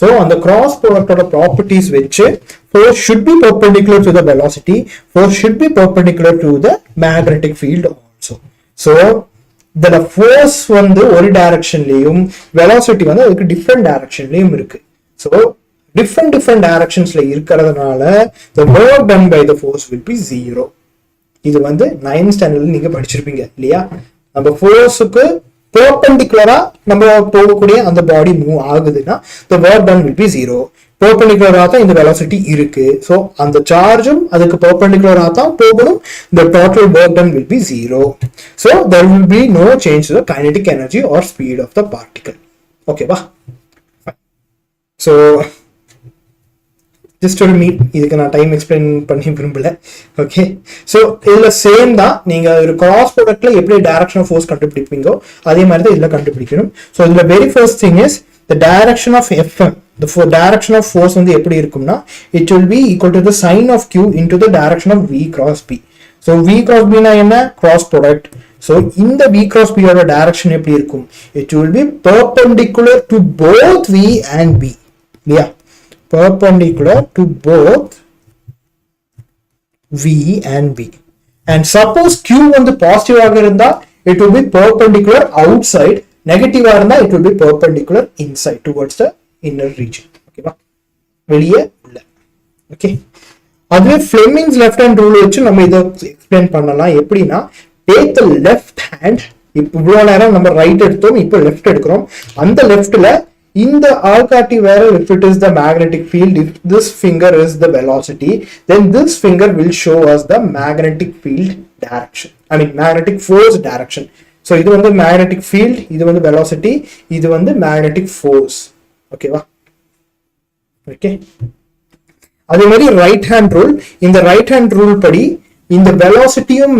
So அந்த cross product ஓட properties வச்சு force should be perpendicular to the velocity, force should be perpendicular to the magnetic field also. So the force வந்து ஒரு டைரக்ஷன்லயும் velocity வந்து அதுக்கு different டைரக்ஷன்லயும் இருக்கு. So different directionsல இருக்கிறதுனால the work done by the force will be 0. இது வந்து 9th standardல நீங்க படிச்சிருப்பீங்க இல்லையா? நம்ம ஃபோர்ஸுக்கு பெர்பெண்டிகுலரா நம்ம போகக்கூடிய அந்த பாடி மூவ் ஆகுதுன்னா the work done will be 0. பெர்பெண்டிகுலரா தான் இந்த velocity இருக்கு. ஸோ அந்த சார்ஜும் அதுக்கு பெர்பெண்டிகுலரா தான் போகணும். the total work done will be 0. So there will be no change to the kinetic energy or speed of the particle. ஓகேவா? ஸோ ஜஸ்ட் ஒரு மீட், இதுக்கு நான் டைம் எக்ஸ்பிளைன் பண்ணி விரும்பல. ஓகே, ஸோ இதுல சேம் தான். நீங்க ஒரு கிராஸ் ப்ராடக்ட்ல எப்படி டைரக்ஷன் ஆஃப் ஃபோர்ஸ் கண்டுபிடிப்பீங்கோ அதே மாதிரி தான் இதுல கண்டுபிடிக்கணும். ஸோ இதுல very first thing is the direction of Fm. the direction of force வந்து எப்படி இருக்கும்னா it will be equal to the sin of Q into the direction of V cross B. So V cross B னா என்ன? cross product. So இந்த V cross B ஓட direction எப்படி இருக்கும்? It will be perpendicular to both V and B. Yeah, perpendicular to both V and B. And suppose Q வந்து positive ஆக இருந்தா it will be perpendicular outside, negative ஆக இருந்தா it will be perpendicular inside towards the inner region. ஓகேவா? வெளியே உள்ள. Okay, அதுவே Fleming's left hand rule வச்சு நம்ம இதை எக்ஸ்பிளைன் பண்ணலாம். எப்படின்னா take the left hand, இப்போ இவ்வளவு நேரம் நம்ம ரைட் எடுத்தோம், இப்போ லெஃப்ட் எடுக்கிறோம். அந்த லெஃப்ட்ல இந்த ஆள்காட்டி வேற, if it is the magnetic field, if this finger is the velocity, then this finger will show us the magnetic field direction, I mean magnetic force direction. So இது வந்து magnetic field, இது வந்து velocity, இது வந்து magnetic force. ஓகேவா? Okay, அதே மாதிரி right hand rule. இந்த ரைட் ஹேண்ட் ரூல் படி இந்த வெலாசிட்டியும்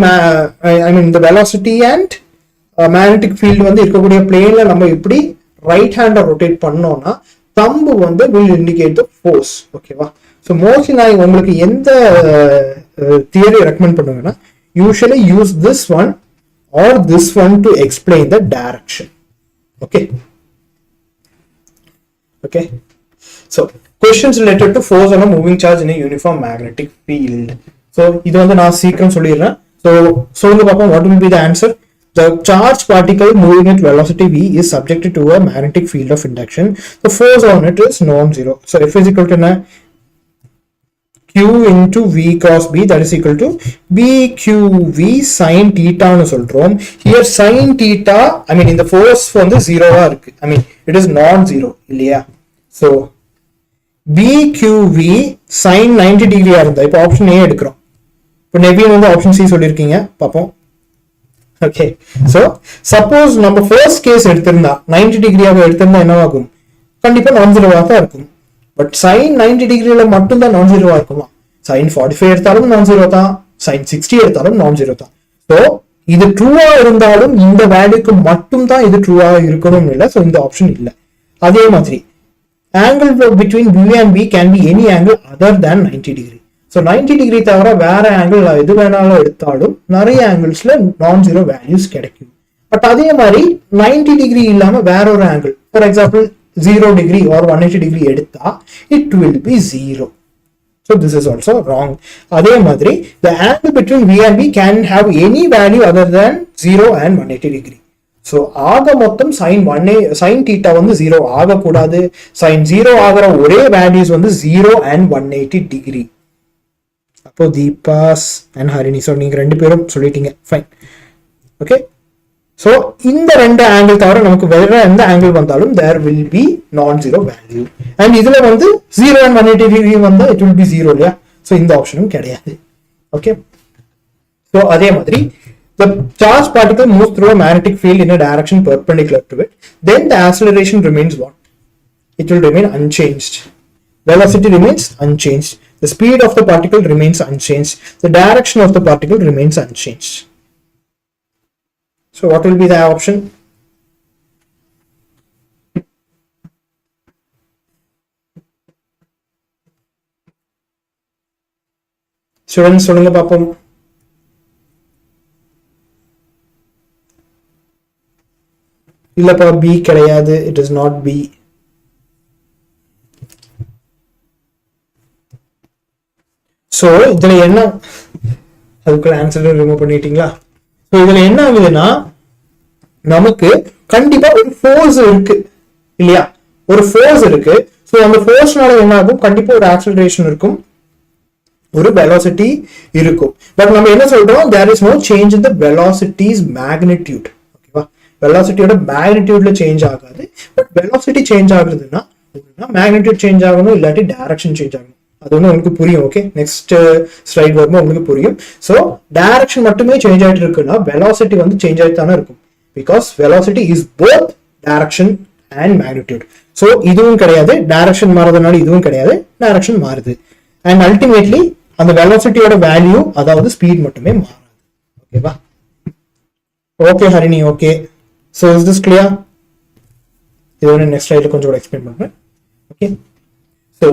ஐ மீன் இந்த வெலாசிட்டி அண்ட் மேக்னெட்டிக் ஃபீல்டு வந்து இருக்கக்கூடிய பிளேன்ல நம்ம எப்படி ரைட் ஹேண்டை ரொட்டேட் பண்ணோம்னா தம்பு வந்து will indicate the force. ஓகேவா? ஸோ மோஸ்ட்லி நான் உங்களுக்கு எந்த தியரி ரெக்கமெண்ட் பண்ணுவேன்னா usually use this one or this one to explain the direction. Okay, okay, so questions related to force on a moving charge in a uniform magnetic field. So இது வந்து நான் சீக்கிரம் சொல்லிடுறேன். So சொல்லுங்க பாப்போம், what will be the answer? The charged particle moving at velocity v is subjected to a magnetic field of induction. The force on it is non-zero. So F is equal to Q into V cross B, that is equal to BQV sin theta னு சொல்றோம். Here sin theta, I mean இந்த force வந்து 0-ஆ இருக்கு. I mean it is non-zero இல்லையா? So BQV sin 90 degree இருந்தா, இப்போ option A எடுக்கிறோம். இப்போ நெவின் வந்து ஆப்ஷன் C சொல்லியிருக்கீங்க, பார்ப்போம். ஓகே, ஸோ சப்போஸ் நம்ம ஃபர்ஸ்ட் கேஸ் எடுத்திருந்தா 90 டிகிரியாக எடுத்திருந்தா என்னவாகும்? கண்டிப்பா நான் ஜீரோவா தான் இருக்கும். பட் சைன் 90 டிகிரியில மட்டும் தான் நான் ஜீரோவா இருக்குமா? சைன் 45 எடுத்தாலும் நான் ஜீரோ தான், சைன் 60 எடுத்தாலும் நான் ஜீரோ தான். ஸோ இது ட்ரூவா இருந்தாலும் இந்த வேல்யூக்கு மட்டும் தான் இது ட்ரூவா இருக்கணும் இல்லை. ஸோ இந்த ஆப்ஷன் இல்லை. அதே மாதிரி angle between B and B can be any angle other than 90 degree. So 90 degree தவிர வேற ஆங்கிள் எது வேணாலும் எடுத்தாலும் நிறைய ஆங்கிள்ஸ்ல நான் ஜீரோ வேல்யூஸ் கிடைக்கும். பட் அதே மாதிரி 90 டிகிரி இல்லாம வேற ஒரு angle, for example 0 degree or 180 degree எடுத்தா it will be 0. So this is also wrong. அதே மாதிரி the angle between V and B can have any value other than 0 and 180 degree. So ஆக மொத்தம் சைன் தீட்டா வந்து 0 ஆகக்கூடாது. Sign 0 ஆகிற ஒரே values வந்து 0 and 180 டிகிரி. அப்போ தீபாஸ் அண்ட் ஹரிணி, ஸோ நீங்க ரெண்டு பேரும் சொல்லிட்டீங்க, ஃபைன். ஓகே, So இந்த ரெண்டு ஆங்கிள் தவிர நமக்கு வேற எந்த ஆங்கிள் வந்தாலும் there will be non-zero value. And இதுல வந்து 0 and 180 degree வந்தா it will be 0 இல்லையா? So இந்த ஆப்ஷனும் கிடையாது. Okay. So அதே மாதிரி the charged particle moves through a magnetic field in a direction perpendicular to it. Then the acceleration remains what? It will remain unchanged. Velocity remains unchanged. The speed of the particle remains unchanged. The direction of the particle remains unchanged. So what will be the option? Students, சொல்லுங்க பாப்போம். இல்லப்பா B கிடையாது. It is not B. So இதுல என்ன, அதுக்குள்ள answer remove பண்ணிட்டீங்களா? So இதுல என்ன ஆகுதுன்னா நமக்கு கண்டிப்பா ஒரு ஃபோர்ஸ் இருக்கு இல்லையா, ஒரு ஃபோர்ஸ் இருக்கு. ஸோ அந்த ஃபோர்ஸ்னால என்ன ஆகும், கண்டிப்பா ஒரு ஆக்சலரேஷன் இருக்கும், ஒரு வெலாசிட்டி இருக்கும். பட் நம்ம என்ன சொல்றோம், there is no change in the velocity's magnitude. ஓகேவா, வெலாசிட்டியோட மேக்னிடியூட்ல சேஞ்ச் ஆகாது. பட் வெலாசிட்டி சேஞ்ச் ஆகுதுன்னா மேக்னிடியூட் சேஞ்ச் ஆகணும், இல்லாட்டி டைரக்ஷன் சேஞ்ச் ஆகணும். அது வந்து உங்களுக்கு புரியும். ஓகே, நெக்ஸ்ட் ஸ்லைட் வரும்போது உங்களுக்கு புரியும். ஸோ டைரக்ஷன் மட்டுமே சேஞ்ச் ஆகிட்டு இருக்குன்னா வெலாசிட்டி வந்து சேஞ்ச் ஆகிட்டு தானே இருக்கும். Because velocity is both direction and magnitude. So இதுவும் கிடையாது, டைரக்ஷன் மாறதுனால இதுவும் கிடையாது, டைரக்ஷன் மாறுது. அண்ட் அல்டிமேட்லி அந்த வெலாசிட்டியோட வேல்யூ, அதாவது ஸ்பீட் மட்டுமே மாறாது. ஓகேவா? Okay Harini, okay. So is this clear? இது வந்து நெக்ஸ்ட் ஸ்லைட்ல கொஞ்சம் எக்ஸ்பிளைன் பண்றேன். Okay, so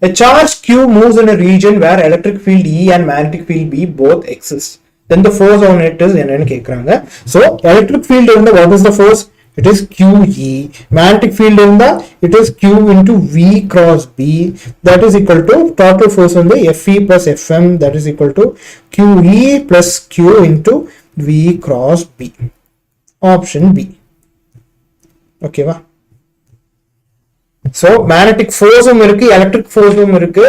a charge Q moves in a region where electric field E and magnetic field B both exist. Then the force on it is என்னன்னு கேக்குறாங்க. So electric field இருந்தா what is the force? It is QE. Magnetic field இருந்தா it is Q into V cross B. That is equal to total force வந்து FE plus FM. That is equal to QE plus Q into V cross B. Option B. Okay va? So magnetic force இருக்கு, electric force இருக்கு.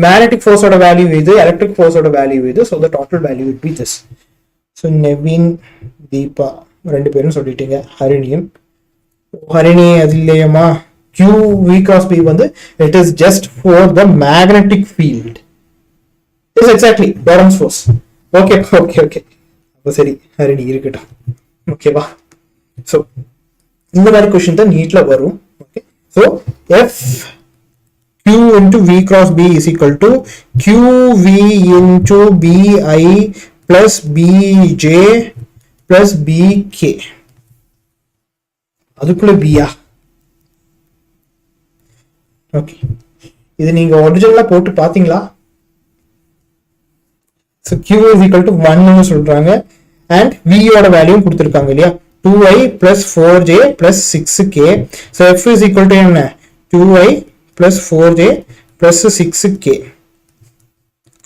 Magnetic force ஓட value இது, electric force ஓட value இது. So the total value would be this. So Naveen, Deepa ரெண்டு பேரும் சொல்லிட்டீங்க. ஹரிணியும், ஹரிணி அது இல்லையம்மா, Q V cross B வந்து it is just for the magnetic field. Yes, exactly, Doran's force. Okay, okay, okay. அப்ப சரி, ஹரிணி இருக்கட்டும். ஓகேவா? So இந்த மாதிரி கொஸ்டின் தான் நீட்ல வரும். Okay, so F Q into V cross B is equal to QV into BI plus BJ plus BK. அதுக்குள்ள பியா? Okay, இது நீங்க ஒரிஜினலா போட்டு பாத்தீங்களா? So Q is equal to 1 சொல்றாங்க and V ஓட வேல்யூ கொடுத்திருக்காங்க இல்லையா, 2i plus 4j plus 6k. So F is equal to என்ன, 2i plus 4j plus 6k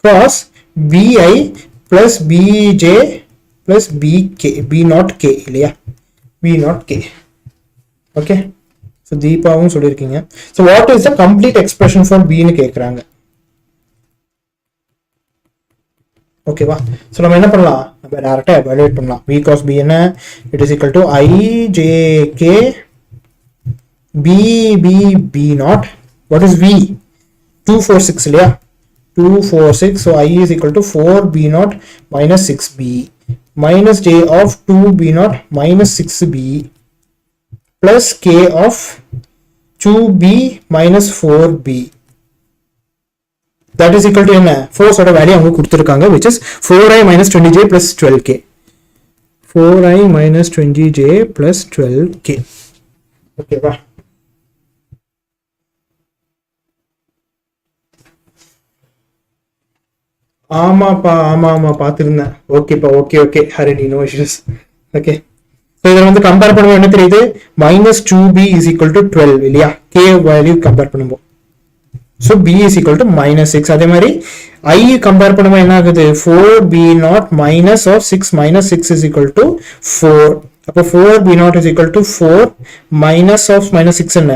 cross bi plus bj plus bk, b not k இல்லையா, b not k. Okay, so தீபாவும் சொல்லிருக்கீங்க. So what is the complete expression for b ன்னு கேக்குறாங்க. ஓகேவா? So நம்ம என்ன பண்ணலாம், நம்ம டைரக்டா எவாலுவேட் பண்ணலாம். v cross b என்ன, it is equal to ijk b b b naught. What is v? 246 இல்லையா, 246. so I is equal to 4b naught minus 6b minus j of 2b naught minus 6b plus k of 2b minus 4b. That is equal to என்ன, force ஓட value அவங்க கொடுத்திருக்காங்க, which is 4i minus 20j plus 12k. 4i minus 20j plus 12k. ஓகேவா? ஆமாப்பா, ஆமா பாத்துருந்தேன். ஓகேப்பா, okay okay Harini, no issues. Okay, so இதில் வந்து கம்பேர் பண்ணும்போது என்ன தெரியுது, minus 2b is equal to 12 இல்லையா, k வேல்யூ கம்பேர் பண்ணும்போது. So b is equal to minus 6. அதே மாதிரி I கம்பேர் பண்ணும்போது என்ன ஆகுது, 4b naught minus of 6 minus 6 is equal to 4. அப்போ 4b naught is equal to 4 minus of minus 6 என்ன,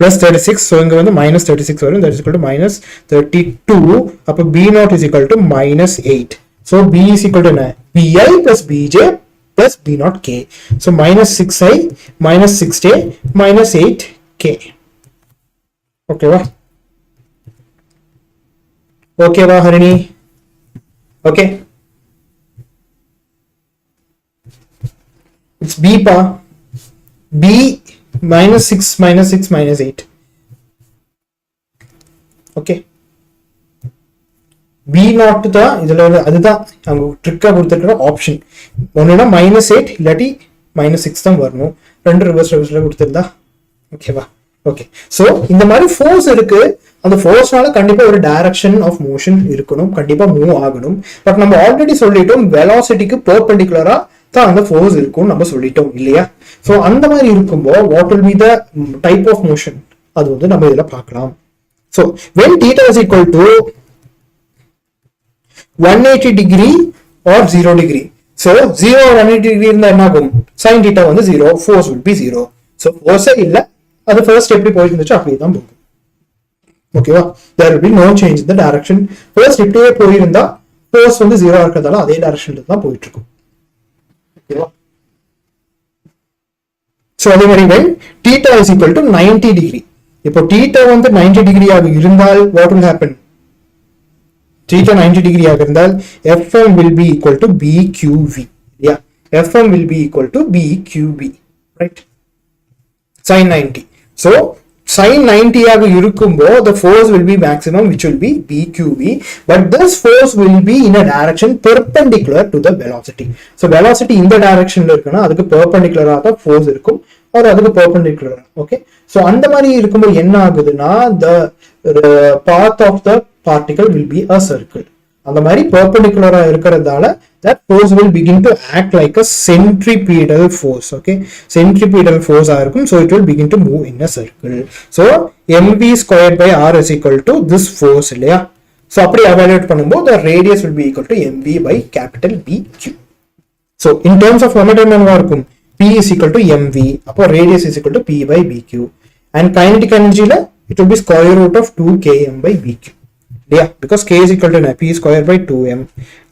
plus 36. so இங்க வந்து minus 36 வரும், that is equal to minus 32. அப்போ b naught is equal to minus 8. so b is equal to என்ன, bi plus bj plus B naught K. So minus 6I minus 6J minus 8K. Okay va? Okay va Harini? Okay. It's B pa. B minus 6 minus 6 minus 8. Okay. B naught தான் இதுல அதுதான் அவங்க ட்ரிக்கா கொடுத்துருக்கிற option. ஒன்னுனா -8 இல்லாட்டி -6 தான் வரணும். ரெண்டு ரிவர்ஸ்ல கொடுத்துருந்தா ஓகேவா? ஓகே. ஸோ இந்த மாதிரி ஃபோர்ஸ் இருக்கு. அந்த ஃபோர்ஸ்னால கண்டிப்பா ஒரு டைரக்ஷன் ஆஃப் மோஷன் இருக்கணும், கண்டிப்பா மூவ் ஆகணும். பட் நம்ம ஆல்ரெடி சொல்லிட்டோம் வெலாசிட்டிக்கு பெர்பெண்டிகுலரா தான் அந்த ஃபோர்ஸ் இருக்கும் நம்ம சொல்லிட்டோம் இல்லையா? ஸோ அந்த மாதிரி இருக்கும்போது what will be the type of motion அது வந்து நம்ம இதுல பார்க்கலாம். So when theta is equal to 180 degree or 0 degree. So 0 or 180 degree இருந்தா என்ன ஆகும்? sin theta வந்து 0, force will be 0. So force இல்ல, அது first எப்படி போயிட்டு இருந்துச்சு அப்படியே தான் போகும். ஓகேவா? there will be no change in the direction. first இப்படியே போயிருந்தா force வந்து 0 இருக்கிறதால அதே டைரக்ஷன்ல தான் போயிட்டு இருக்கும். ஓகேவா? So அதே மாதிரி when theta is equal to 90 degree. இப்போ theta வந்து 90 degree ஆக இருந்தால் what will happen? theta 90 degree ஆக இருந்தால் Fm will be equal to BQV. Yeah, Fm will be equal to BQV, right? Sin 90. So sin 90 ஆக இருக்கும்போது the force will be maximum, which will be BQV, but this force will be in a direction perpendicular to the velocity. So velocity இந்த directionல இருக்குன்னா அதுக்கு perpendicular ஆக force இருக்கும், or அதுக்கு perpendicular. Okay, so அந்த மாதிரி இருக்கும்போது என்ன ஆகுதுன்னா the path of the particle will be a circle. அந்த மாதிரி perpendicular இருக்கிறதால that force will begin to act like a centripetal force. Okay, centripetal force இருக்கும், so it will begin to move in a circle. So mv squared by r is equal to this force இல்லையா? so அப்படி evaluate பண்ணும்போது the radius will be equal to mv by capital BQ. so in terms of momentum என்ன இருக்கும்? p is equal to mv, அப்போ radius is equal to p by bq, and kinetic energy ல it will be square root of 2km by bq. Yeah, because k is equal to p square by 2m,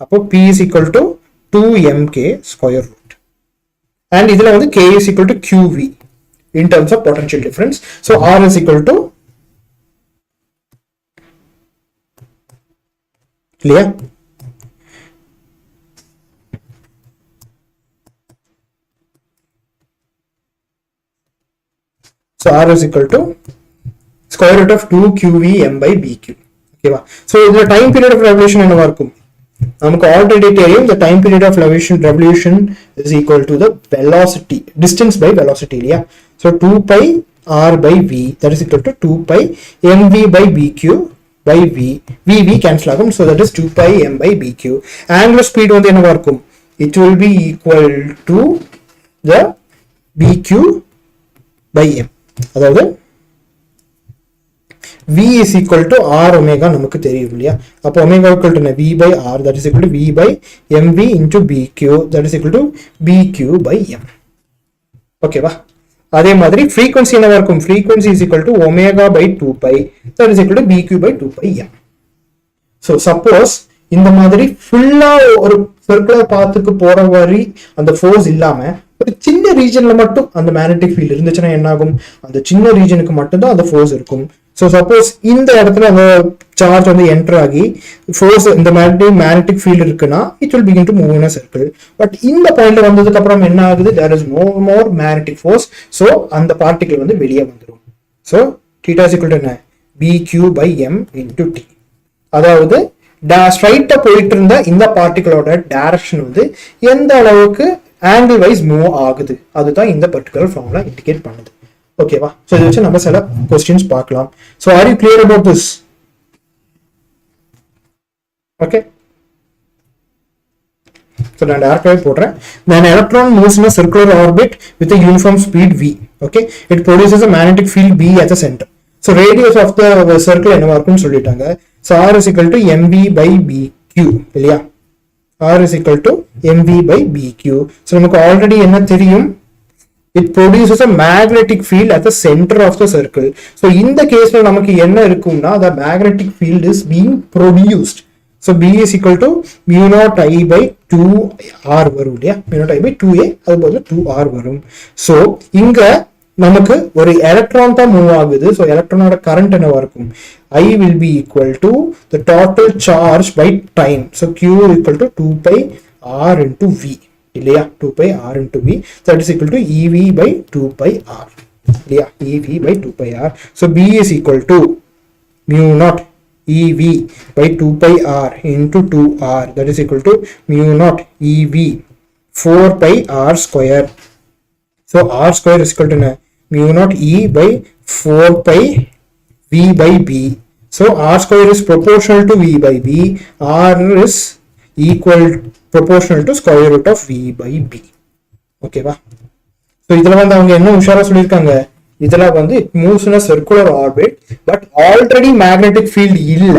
அப்போ p is equal to 2mk square root, and இதுல வந்து k is equal to qv in terms of potential difference. So r is equal to clear? So r is equal to square root of 2qvm by bq. ஓகேவா? So இதுல time period of revolution என்னவா இருக்கும்? நமக்கு already தெரியும் the time period of revolution is equal to the velocity, distance by velocity இல்லையா? so 2 pi r by v, that is equal to 2 pi mv by bq by v cancel ஆகும், so that is 2 pi m by bq. angular speed வந்து என்னவா இருக்கும்? it will be equal to the bq by m, அதாவது v is equal to r omega நமக்கு தெரியும் இல்லையா? அப்போ omega equal to v by r, that is equal to v by mv into bq, that is equal to bq by m. ஓகேவா? அதே மாதிரி frequency என்னவா இருக்கும்? frequency is equal to omega by 2 pi, that is equal to bq by 2 pi m. so suppose இந்த மாதிரி ஃபுல்லா ஒரு circular பாத்துக்கு போற வரை அந்த ஃபோர்ஸ் இல்லாம ஒரு சின்ன ரீஜன்ல மட்டும் அந்த மேக்னெட்டிக் ஃபீல்ட் இருந்துச்சுன்னா என்ன ஆகும்? அந்த சின்ன ரீஜனுக்கு மட்டும் தான் அந்த ஃபோர்ஸ் இருக்கும். ஸோ சப்போஸ் இந்த இடத்துல அந்த சார்ஜ் வந்து என்டர் ஆகி ஃபோர்ஸ் இந்த மேக்னெட்டிக் ஃபீல்ட் இருக்குன்னா it will begin to move in a circle. But இந்த பாயிண்ட்ல வந்ததுக்கு அப்புறம் என்ன ஆகுது? There is no more magnetic force. So அந்த பார்ட்டிகிள் வந்து வெளியே வந்துடும். So theta is equal to என்ன? BQ by m into t. அதாவது ஸ்ட்ரைட்டா போயிட்டு இருந்த இந்த பார்ட்டிகளோட டைரக்ஷன் வந்து எந்த அளவுக்கு ஆங்கிள் வைஸ் மூவ் ஆகுது அதுதான் இந்த பர்டிகுலர் ஃபார்முலா இண்டிகேட் பண்ணுது. ஓகேவா? சோ இத வச்சு நம்ம சில क्वेश्चंस பார்க்கலாம். So are you clear about this? Okay, so நான் டைரக்டாவே போடுறேன். When an electron moves in a circular orbit with a uniform speed v, okay, it produces a magnetic field B at the center. So radius of the circle என்னவா இருக்கும்னு சொல்லிட்டாங்க. So r is equal to mv by bq இல்லையா? r is equal to mv by bq. So நமக்கு already என்ன தெரியும்? It produces a magnetic field at the center of the circle. So in the case la namakku enna irukumna the magnetic field is being produced. So B is equal to mu naught I by 2R வரும் இல்லையா, mu naught I by 2A அது போல 2R வரும். So இங்க நமக்கு ஒரு electron தான் move ஆகுது. ஸோ எலக்ட்ரானோட கரண்ட் என்னவா இருக்கும், I will be equal to the total charge by time. So Q equal to 2 pi R into V இல்லையா, 2 pi R into V, that is equal to EV by 2 pi R இல்லையா, EV by 2 pi R. So B is equal to mu naught EV by 2 pi R into 2R, that is equal to mu naught EV 4 pi R square. So R square is equal to mu naught E by 4 pi V by B. So R square is proportional to V by B. R is equal proportional to square root of V by B. Okay va? So இதெல்லாம் வந்து அவங்க என்ன உஷாரா சொல்லியிருக்காங்க, இதெல்லாம் வந்து it moves in a circular orbit but already magnetic field இல்ல,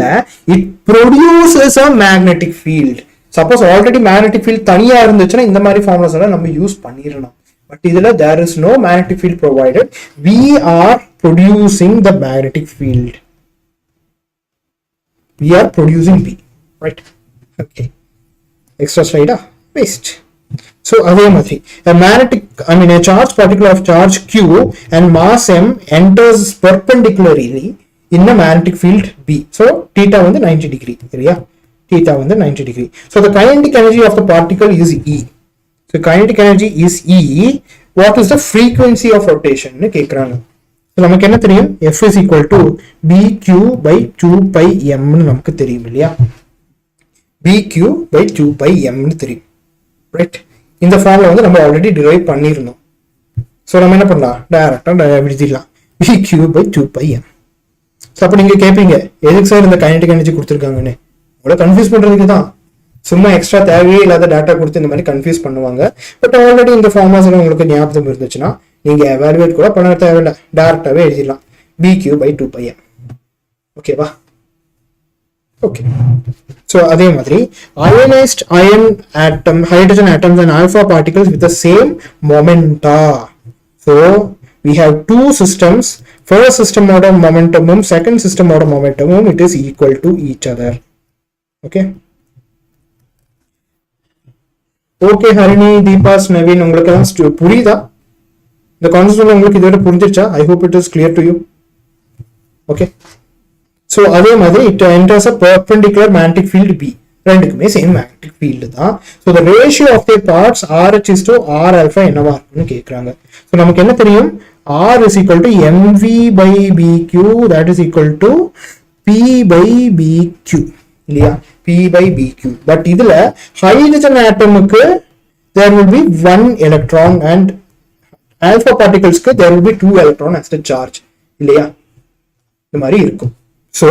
it produces a magnetic field. Suppose already magnetic field தனியா இருந்துச்சுன்னா இந்த மாதிரி ஃபார்முலாஸ் எல்லாம் நம்ம யூஸ் பண்ணிரணும். But இதுல there is no magnetic field provided. We are producing the magnetic field. We are producing B, right? Okay. Extra slide, waste. So அதே மாதிரி a charge particle of charge Q and mass M enters perpendicularly in a magnetic field B. So theta வந்து 90 degree சரியா, theta வந்து 90 degree. So the kinetic energy of the particle is E. So kinetic energy is E. What is the frequency of rotation னு கேக்குறாங்க. So நமக்கு என்ன தெரியும், F is equal to BQ by 2 pi M னு நமக்கு தெரியும் இல்லையா, BQ by 2 pi M னு தெரியும், right? இந்த ஃபார்முலா வந்து நம்ம ஆல்ரெடி டிரைவ் பண்ணிருந்தோம். சோ நம்ம என்ன பண்ணலாம், டைரக்டா எழுதிடலாம் BQ by 2 pi M. So அப்ப நீங்க கேப்பீங்க எதுக்கு சார் இந்த கைனடிக் எனர்ஜி கொடுத்திருக்காங்கன்னு, உங்களை கன்ஃபியூஸ் பண்றதுக்கு தான். சும்மா எக்ஸ்ட்ரா தேவையே இல்லாத டேட்டா கொடுத்து இந்த மாதிரி கன்ஃபியூஸ் பண்ணுவாங்க. பட் ஆல்ரெடி இந்த ஃபார்முலாஸ் எல்லாம் உங்களுக்கு ஞாபகம் இருந்துச்சுன்னா நீங்க எவாலுவேட் கூட பண்ண தேவையில்லை, டைரக்டாவே எழுதிடலாம் BQ by 2 pi M. ஓகேவா? ஓகே. So அதே மாதிரி ionized ion atom, hydrogen atoms and alpha particles with the same momenta. So we have two systems. First system order momentumum, second system order momentumum, it is equal to each other. Okay. Okay Harini, Deepas, Naveen, உங்களுக்கு எல்லாம் புரியுதா? இந்த concept உங்களுக்கு இதோட புரிஞ்சிருச்சா? I hope it is clear to you. Okay. So அதே மாதிரி it enters a perpendicular magnetic field B. ரெண்டுக்குமே same magnetic field தான். So the ratio of their parts RH is to R alpha என்னவா இருக்குன்னு கேக்குறாங்க. So நமக்கு என்ன தெரியும், R is equal to mv by bq, that is equal to p by bq இல்லையா, p by bq. But இதுல hydrogen atomக்கு there will be one electron and alpha particlesக்கு there will be two electron as the charge இல்லையா, இந்த மாதிரி இருக்கும். So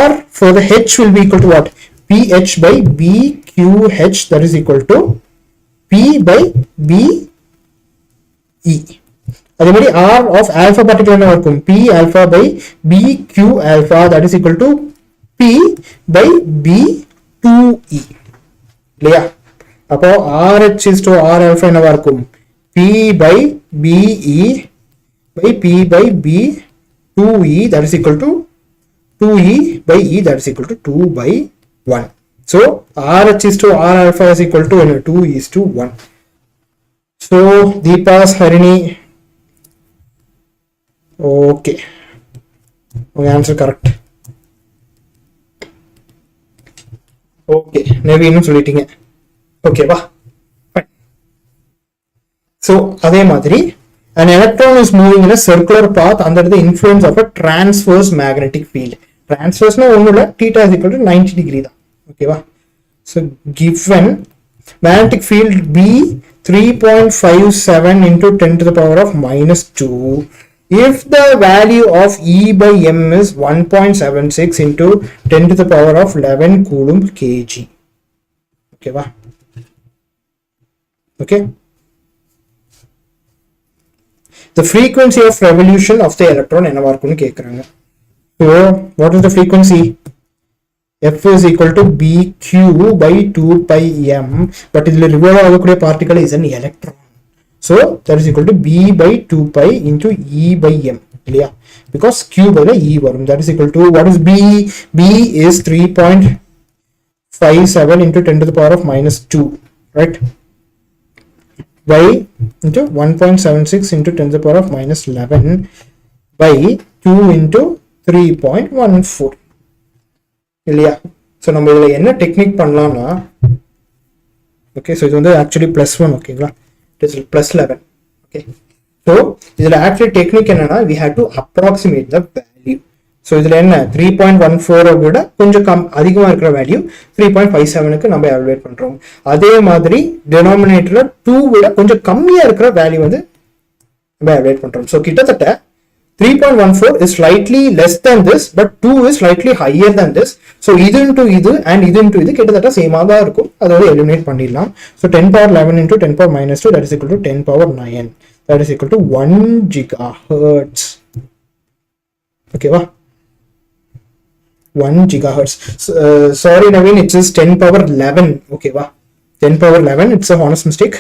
R for the H will be equal to what, pH by bqh, that is equal to p by be. அதே மாதிரி R of alpha particle என்ன இருக்கும், p alpha by bq alpha, that is equal to p by b2e இல்லையா. அப்போ RH is to R alpha என்னவா இருக்கும், p by be by p by b2e, that is equal to 2e by e, that is equal to 2 by 1. So RH is to R alpha is equal to 2 is to 1. So Deepas, Harini, okay, answer correct. Okay, Naveen இன்னும் சொல்லிட்டீங்க. ஓகேவா? So அதே மாதிரி an electron is moving in a circular path under the influence of a transverse magnetic field. Transverse na onnulla, theta is equal to 90 degree da. Okay va? So given magnetic field B 3.57 into 10 to the power of minus 2, if the value of E by M is 1.76 into 10 to the power of 11 coulomb kg. Okay va? Okay. The frequency of revolution of the electron என்னவா இருக்குன்னு கேக்குறாங்க. So what is the frequency? F is equal to bq by 2 pi m, but இதுல revolve ஆகக்கூடிய particle is an electron. So that is equal to b by 2 pi into e by m இல்லையா, because q by e வரும். That is equal to what is b? B is 57 into 10 to the power of minus 2, right? By into 1.76 into 10 to the power of minus 11 by 2 into 3.14 இல்லையா? So நம்ம இதில் என்ன technique பண்ணலாம்னா, okay, so இது வந்து actually +1, ஓகேங்களா, it is +11, okay. So இதில் actually technique என்னன்னா, we have to approximate the value. So இதில் என்ன 3.14 விட கொஞ்சம் அதிகமாக இருக்கிற வேல்யூ 3.57க்கு நம்ம எவாலுவேட் பண்ணுறோம். அதே மாதிரி டினாமினேட்டரில் 2 விட கொஞ்சம் கம்மியாக இருக்கிற வேல்யூ வந்து நம்ம எவாலுவேட் பண்ணுறோம். ஸோ கிட்டத்தட்ட 3.14 is slightly less than this, but 2 is slightly higher than this. So இது into இது and இது into இது கிட்டத்தட்ட சேமாக தான் இருக்கும். அதோட எலிமினேட் பண்ணிடலாம். So 10 power 11 into 10 power minus 2, that is equal to 10 power 9. That is equal to 1 gigahertz. Okay வா? 1 gigahertz. Sorry Naveen, it is 10 power 11. Okay வா? 10 power 11, it's a honest mistake.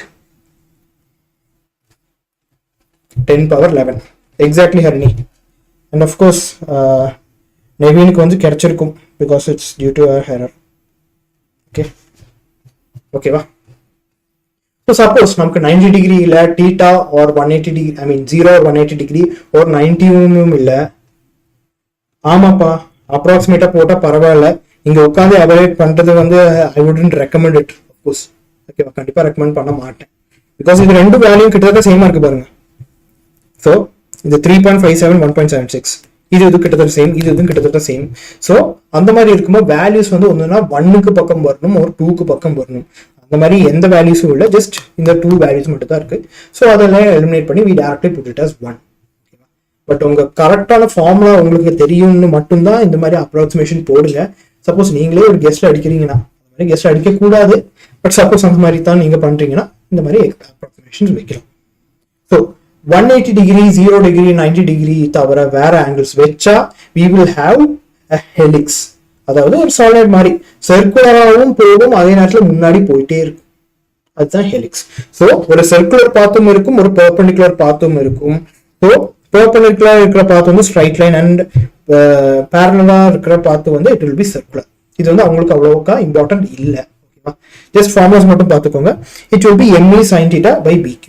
10 power 11. Exactly Harini, and of course Naveenக்கு வந்து கிடைச்சிருக்கும் because it's due to our error. Okay வா? So suppose நமக்கு 90 degree இல்ல theta or 180 degree, I mean 0 or 180 degree or 90 இல்ல, ஆமாப்பா அப்ராக்சிமேட்டா போட்டா பரவாயில்ல, இங்க உட்காந்து எவாலுவேட் பண்றது வந்து I wouldn't recommend it, of course. ஓகேவா? கண்டிப்பா ரெக்கமெண்ட் பண்ண மாட்டேன் because இது ரெண்டு வேல்யூ கிட்டத்தட்ட சேமா இருக்கு பாருங்க. So இது 3.57 1.76, இது கிட்டத்தட்ட சேம், இது கிட்டத்தட்ட சேம். ஸோ அந்த மாதிரி இருக்கும்போது வேல்யூஸ் வந்து ஒன்றுனா 1க்கு பக்கம் வரணும், ஒரு 2க்கு பக்கம் வரணும். அந்த மாதிரி எந்த வேல்யூஸும் இல்லை, ஜஸ்ட் இந்த 2 வேல்யூஸ் மட்டும் தான் இருக்கு. ஸோ அதெல்லாம் எலிமினேட் பண்ணி we directly put it as 1. But உங்க கரெக்டான ஃபார்முலா உங்களுக்கு தெரியும்னு மட்டும்தான் இந்த மாதிரி அப்ராக்சிமேஷன் போடுங்க. சப்போஸ் நீங்களே ஒரு கெஸ்ட்ல அடிக்கிறீங்கன்னா, அந்த மாதிரி கெஸ்ட்ல அடிக்க கூடாது, பட் சப்போஸ் அந்த மாதிரி தான் நீங்க பண்றீங்கன்னா இந்த மாதிரி அப்ராக்சிமேஷன் வைக்கலாம். ஸோ 180 degree, 0 degree, 90 degree தவிர வேற ஆங்கிள்ஸ் வச்சா we will have a helix. அதாவது ஒரு சாலிட் மாதிரி சர்க்குலராகவும் போகும், அதே நேரத்தில் முன்னாடி போயிட்டே இருக்கும், அதுதான் ஹெலிக்ஸ். ஸோ ஒரு சர்க்குலர் பாத்தும் இருக்கும், ஒரு பெர்பெண்டிகுலர் பாத்தும் இருக்கும். ஸோ பெர்பெண்டிகுலர் இருக்கிற பாத்து வந்து ஸ்ட்ரைட் லைன் அண்ட் பேரலா இருக்கிற பாத்து வந்து இட் வில் பி சர்க்குலர். இது வந்து அவங்களுக்கு அவ்வளோக்கா இம்பார்ட்டன்ட் இல்லை. ஓகேவா? ஜஸ்ட் ஃபார்முலாஸ் மட்டும் பார்த்துக்கோங்க. It will B me sin theta by bq.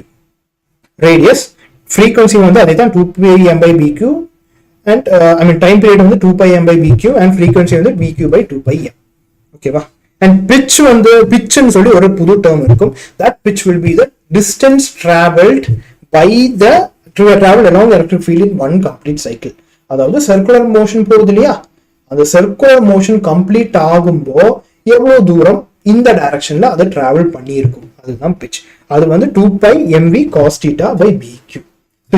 Radius frequency வந்து அதே தான் 2πm by bq and I mean time period வந்து 2πm by bq and frequency வந்து bq by 2πm. ஓகேவா? and pitch வந்து pitchன்னு சொல்லி ஒரு புது டேர்ம் இருக்கும். that pitch will be the distance traveled by the traveled along the electric field in one complete cycle. அதாவது circular motion போகுது இல்லையா, அந்த circular motion complete ஆகும்போ எவ்வளவு தூரம் இந்த டைரக்ஷன்ல அதை டிராவல் பண்ணி இருக்கும், அதுதான் pitch. அது வந்து 2πmv cos theta by bq.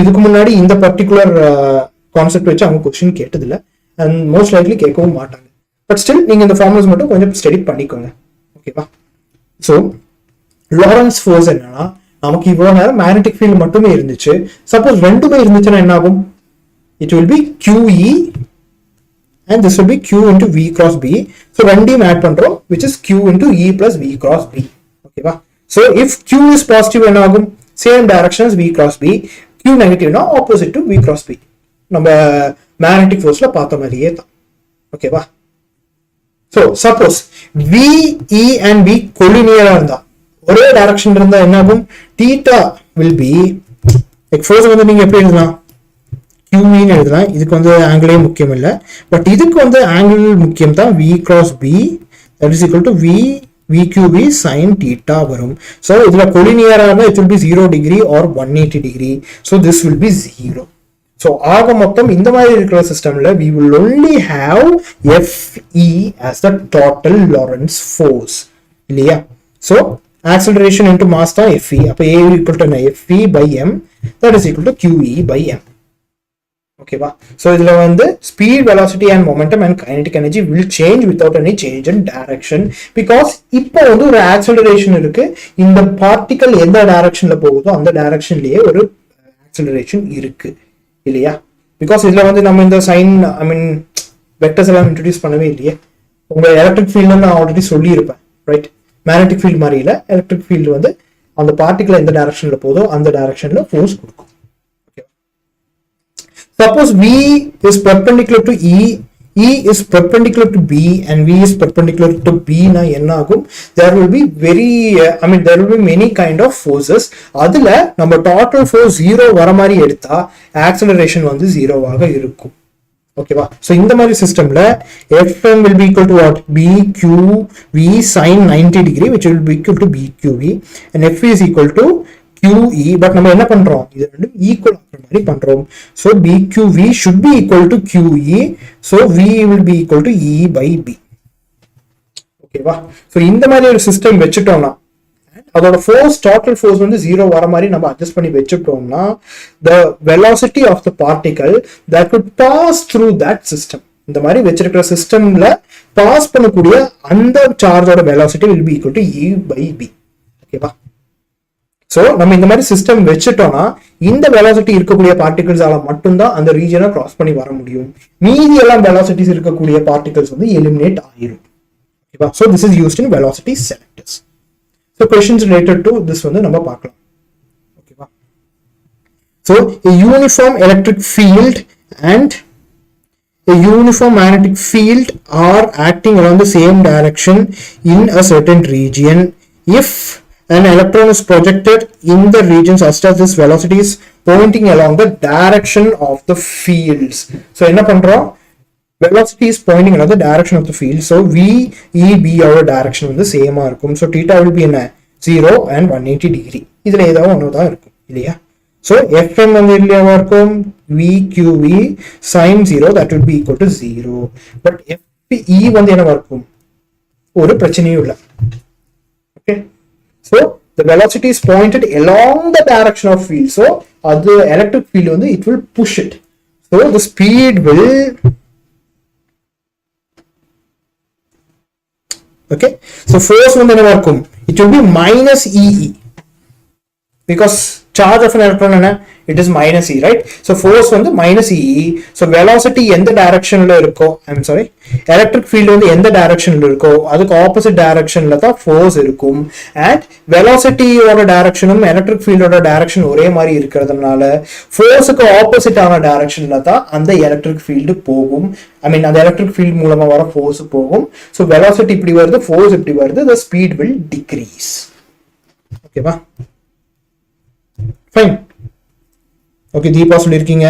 இதுக்கு முன்னாடி இந்த பர்டிகுலர் கான்செப்ட் வச்சு அவங்க கொஸ்டின் கேட்டதில்லை அண்ட் மோஸ்ட் லைக்லி கேட்கவும் மாட்டாங்க. பட் ஸ்டில் நீங்க இந்த ஃபார்முலாஸ் மட்டும் கொஞ்சம் ஸ்டடி பண்ணிக்கோங்க. ஓகேவா? ஸோ லாரன்ஸ் ஃபோர்ஸ் என்னன்னா, நமக்கு இவ்வளவு நேரம் மேக்னெட்டிக் ஃபீல்ட் மட்டுமே இருந்துச்சு. சப்போஸ் ரெண்டுமே இருந்துச்சுன்னா என்ன ஆகும்? It will B QE and this will be Q into V cross B. So ரெண்டையும் ஆட் பண்றோம், which is Q into E plus V cross B. ஓகேவா? So if Q is positive என்ன ஆகும்? Same direction as V cross B. Q negative na opposite to V cross B. நம்ம magnetic ஃபோர்ஸ்ல பார்த்த மாதிரியே தான். ஓகேவா? So suppose V, E and B கொலினியரா இருந்தா, ஒரே டைரக்ஷன் இருந்தா என்ன ஆகும்? தீட்டா வில் பி ஃபோர்ஸ் வந்து நீங்க எப்படி எழுதலாம்? QE எழுதலாம். இதுக்கு வந்து ஆங்கிளே முக்கியம் இல்லை, பட் இதுக்கு வந்து ஆங்கிள் முக்கியம் தான். V cross B that is equal to VQB sin theta வரும். So இதுல கொலினியரா இருந்தா it will be 0 degree or 180 degree. So this will be 0. So ஆக மொத்தம் இந்த மாதிரி இருக்கிற சிஸ்டம்ல we will only have FE as the total Lorentz force. இல்லையா? So acceleration into mass தான் FE. அப்ப A equal to FE by M, that is equal to QE by M. ஓகேவா? ஸோ இதுல வந்து speed, velocity and momentum and kinetic energy will change without any change in direction. Because இப்போ வந்து ஒரு acceleration இருக்கு, இந்த particle எந்த டைரக்ஷன்ல போகுதோ அந்த டைரக்ஷன்லயே ஒரு ஆக்சலரேஷன் இருக்கு இல்லையா? பிகாஸ் இதுல வந்து நம்ம இந்த சைன் ஐ மீன் வெக்டர்ஸ் எல்லாம் இன்ட்ரடியூஸ் பண்ணவே இல்லையே. உங்க எலக்ட்ரிக் ஃபீல்டு நான் ஆல்ரெடி சொல்லியிருப்பேன், ரைட்? மேக்னெட்டிக் ஃபீல்டு மாதிரி இல்லை, எலக்ட்ரிக் ஃபீல்டு வந்து அந்த பார்ட்டிகல் எந்த டைரக்ஷன்ல போதோ அந்த டைரக்ஷன்ல ஃபோர்ஸ் கொடுக்கும். Suppose V is perpendicular to E, E is perpendicular to B and V is perpendicular to B na enna agum, there will be there will be many kind of forces. Adula நம்ம total force 0 வர மாதிரி எடுத்தா acceleration வந்து 0 ஆக இருக்கும். ஓகேவா? So இந்த மாதிரி சிஸ்டம்ல Fm will be equal to what? BQV sin 90 degree which will be equal to BQV and F is equal to QE. But நம்ம என்ன பண்றோம், இது ரெண்டும் ஈக்குவல் ஆகிற மாதிரி பண்றோம். So BQV should be equal to QE, so V will be equal to E by B. ஓகேவா? So இந்த மாதிரி ஒரு சிஸ்டம் வச்சுட்டோம்னா அதோட ஃபோர்ஸ், டோட்டல் ஃபோர்ஸ் வந்து 0 வர மாதிரி நம்ம அட்ஜஸ்ட் பண்ணி வச்சுட்டோம்னா the velocity of the particle that could pass through that system, இந்த மாதிரி வச்சிருக்கிற சிஸ்டம்ல பாஸ் பண்ணக்கூடிய அந்த சார்ஜோட velocity will be equal to E by B. ஓகேவா? ஸோ நம்ம இந்த மாதிரி சிஸ்டம் வச்சுட்டோம்னா இந்த வெலாசிட்டி இருக்கக்கூடிய பார்ட்டிகல்ஸால மட்டும்தான் அந்த ரீஜனை கிராஸ் பண்ணி வர முடியும். மீதி எல்லாம் வெலாசிட்டிஸ் இருக்கக்கூடிய பார்ட்டிகல்ஸ் வந்து எலிமினேட் ஆயிரும். ஓகேவா? So this is used in velocity selectors. So questions related to this வந்து நம்ம பார்க்கலாம். ஓகேவா? So a uniform electric field and a uniform magnetic field are acting along the same direction in a certain region. If an electron is projected in the region such as this velocity is pointing along the direction of the fields. So enna pandrom, velocity is pointing along the direction of the field. So V, E, B our direction வந்து சேமா இருக்கும். So theta will be என்ன 0 and 180 degree. இதுல ஏதாவது ஒன்று தான் இருக்கும் இல்லையா? So Fm வந்து இல்லையாவா இருக்கும் VQV sin 0 that will be equal to 0. But FE வந்து என்னவா இருக்கும், ஒரு பிரச்சனையும் இல்லை. Okay. So the velocity is pointed along the direction of field. So the electric field வந்து it will push it. So the speed will, okay. So force வந்து என்னவா இருக்கும், it will be minus EE because charge of an electron என்ன, it is minus E, right? So force வந்து minus EE. So velocity எந்த directionல இருக்கோ, I'm sorry, electric field வந்து எந்த directionல இருக்கோ அதுக்கு opposite directionல தான் force இருக்கும். And velocity ஓட directionம் electric field ஓட direction ஒரே மாதிரி இருக்கிறதுனால forceக்கு opposite ஆன directionல தான் அந்த electric field போகும். அந்த electric field மூலமா வர force போகும். So velocity இப்படி வருது, force இப்படி வருது, the speed will decrease. ஓகேவா? Fine. ஓகே, தீபா சொல்லியிருக்கீங்க.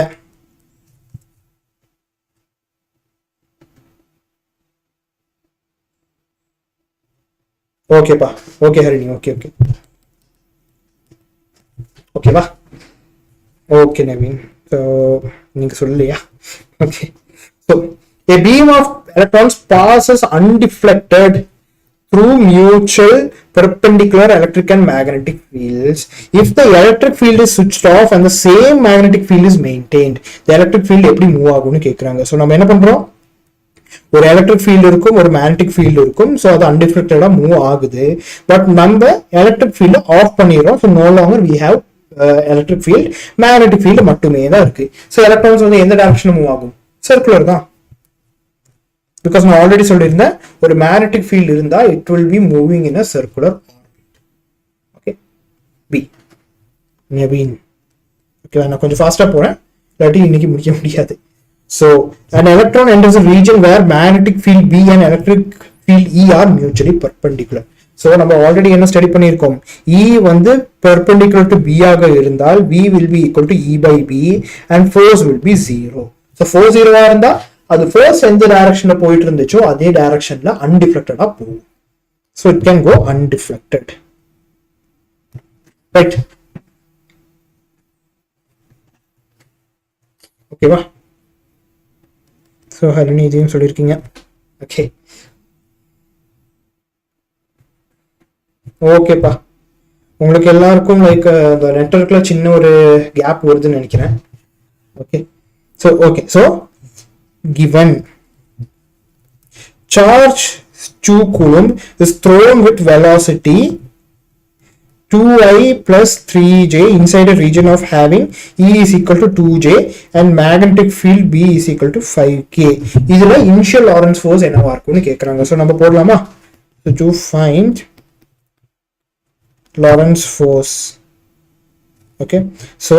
ஓகேப்பா, ஓகே ஹரிணி, ஓகே ஓகே ஓகேவா? ஓகே நவீன், ஸோ நீங்க சொல்லலையா? Okay. So a beam of electrons passes undeflected through mutual perpendicular electric and magnetic fields. If the electric field is switched off and the same magnetic field is maintained, the electric field எப்படி move ஆகும்னு கேட்குறாங்க. So நம்ம என்ன பண்றோம், ஒரு electric field இருக்கும், ஒரு magnetic field இருக்கும். ஸோ அது அன்டிஃப்ளெக்டடா மூவ் ஆகுது. பட் நம்ம எலக்ட்ரிக் ஃபீல்டு ஆஃப் பண்ணிடுறோம். So no longer we have electric field, magnetic field மட்டுமே தான் இருக்கு. ஸோ எலக்ட்ரான்ஸ் வந்து எந்த டைரக்ஷன் மூவ் ஆகும், சர்க்குலர் தான். பிகாஸ் நான் ஆல்ரெடி சொல்லியிருந்தேன், ஒரு மேக்னெட்டிக் ஃபீல்டு இருந்தா it will be moving in a circular orbit. Okay, B Naveen. Okay, நான் கொஞ்சம் ஃபாஸ்டா போறேன், இல்லாட்டி இன்னைக்கு முடிக்க முடியாது. So an electron enters a region where magnetic field B and electric field E are mutually perpendicular. So நம்ம ஆல்ரெடி என்ன ஸ்டடி பண்ணியிருக்கோம், E வந்து perpendicular to B ஆக இருந்தால் V will be equal to E by B and force will be 0. So force 0 இருந்தா அது force எந்த டைரக்ஷன்ல போயிட்டு இருந்துச்சோ அதே டைரக்ஷன்ல undeflected போகும். So it can go undeflected. Right? ஓகேவா? ஸோ ஹரிணி இதையும் சொல்லியிருக்கீங்க. ஓகே ஓகேப்பா, உங்களுக்கு எல்லாருக்கும் லைக் அந்த நெட்வொர்க்ல சின்ன ஒரு கேப் வருதுன்னு நினைக்கிறேன். Okay, so okay, so given charge 2 coulomb is thrown with velocity 2I plus 3J inside a region of having E is equal to 2J and magnetic field B is equal to 5K. இதுல initial Lorentz force என்னவா இருக்கும்னு கேக்குறாங்க. So நம்ம போடலாமா? So to find Lorentz force. Okay, so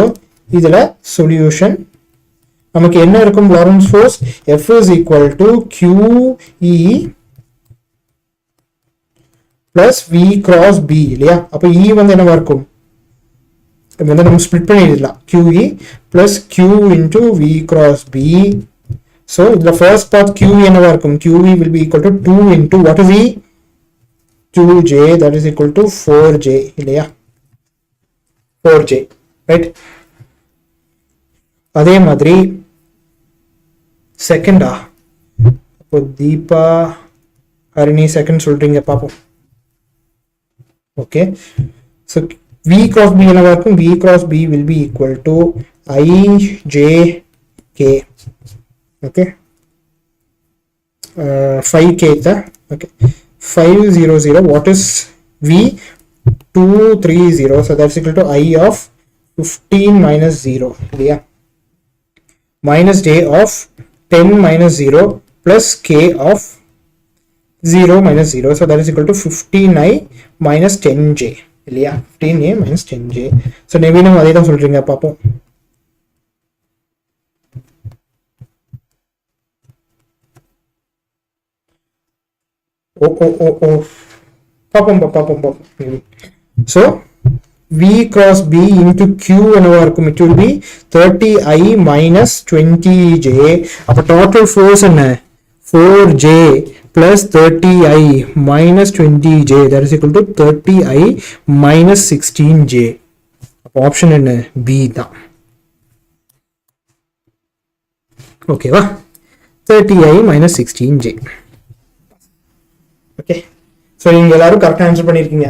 இதுல solution நமக்கு என்ன இருக்கும் Lawrence force F is equal to QE plus V cross B இல்லையா? அப்ப E வந்து என்னவா இருக்கும்? வந்து நம்ம ஸ்ப்ளிட் பண்ணிடலாம். QE plus Q into V cross B. So the first part QE என்னவா இருக்கும்? QE will be equal to 2 into what is E? 2J, that is equal to 4J இல்லையா? 4J, right? அதே மாதிரி செகண்டா, அப்போ தீபா ஹரிணி செகண்ட் சொல்றீங்க பாப்போம். Okay, so V cross B என்னவா இருக்கும்? V cross B will be equal to IJK. Okay, 5K tha. Okay, 500. What is V? 230. So that's equal to I of 15 minus 0. Yeah, minus J of 10 minus 0 plus K of 0 minus 0. So that is equal to 15I minus 10J. இல்லையா? 15A minus 10J. So நவீனம் அதே தான் சொல்றீங்க பாப்போம். பாப்போம். So V cross B into Q என்னவா இருக்கும்? It will be 30I minus 20J. அப்ப total force என்ன? 4J plus 30I minus 20J, that is equal to 30I minus 16J. அப்ப ஆப்ஷன் என்ன? B தான். ஓகேவா? 30I minus 16J. Okay, so நீங்க எல்லாரும் கரெக்டாக ஆன்சர் பண்ணியிருக்கீங்க.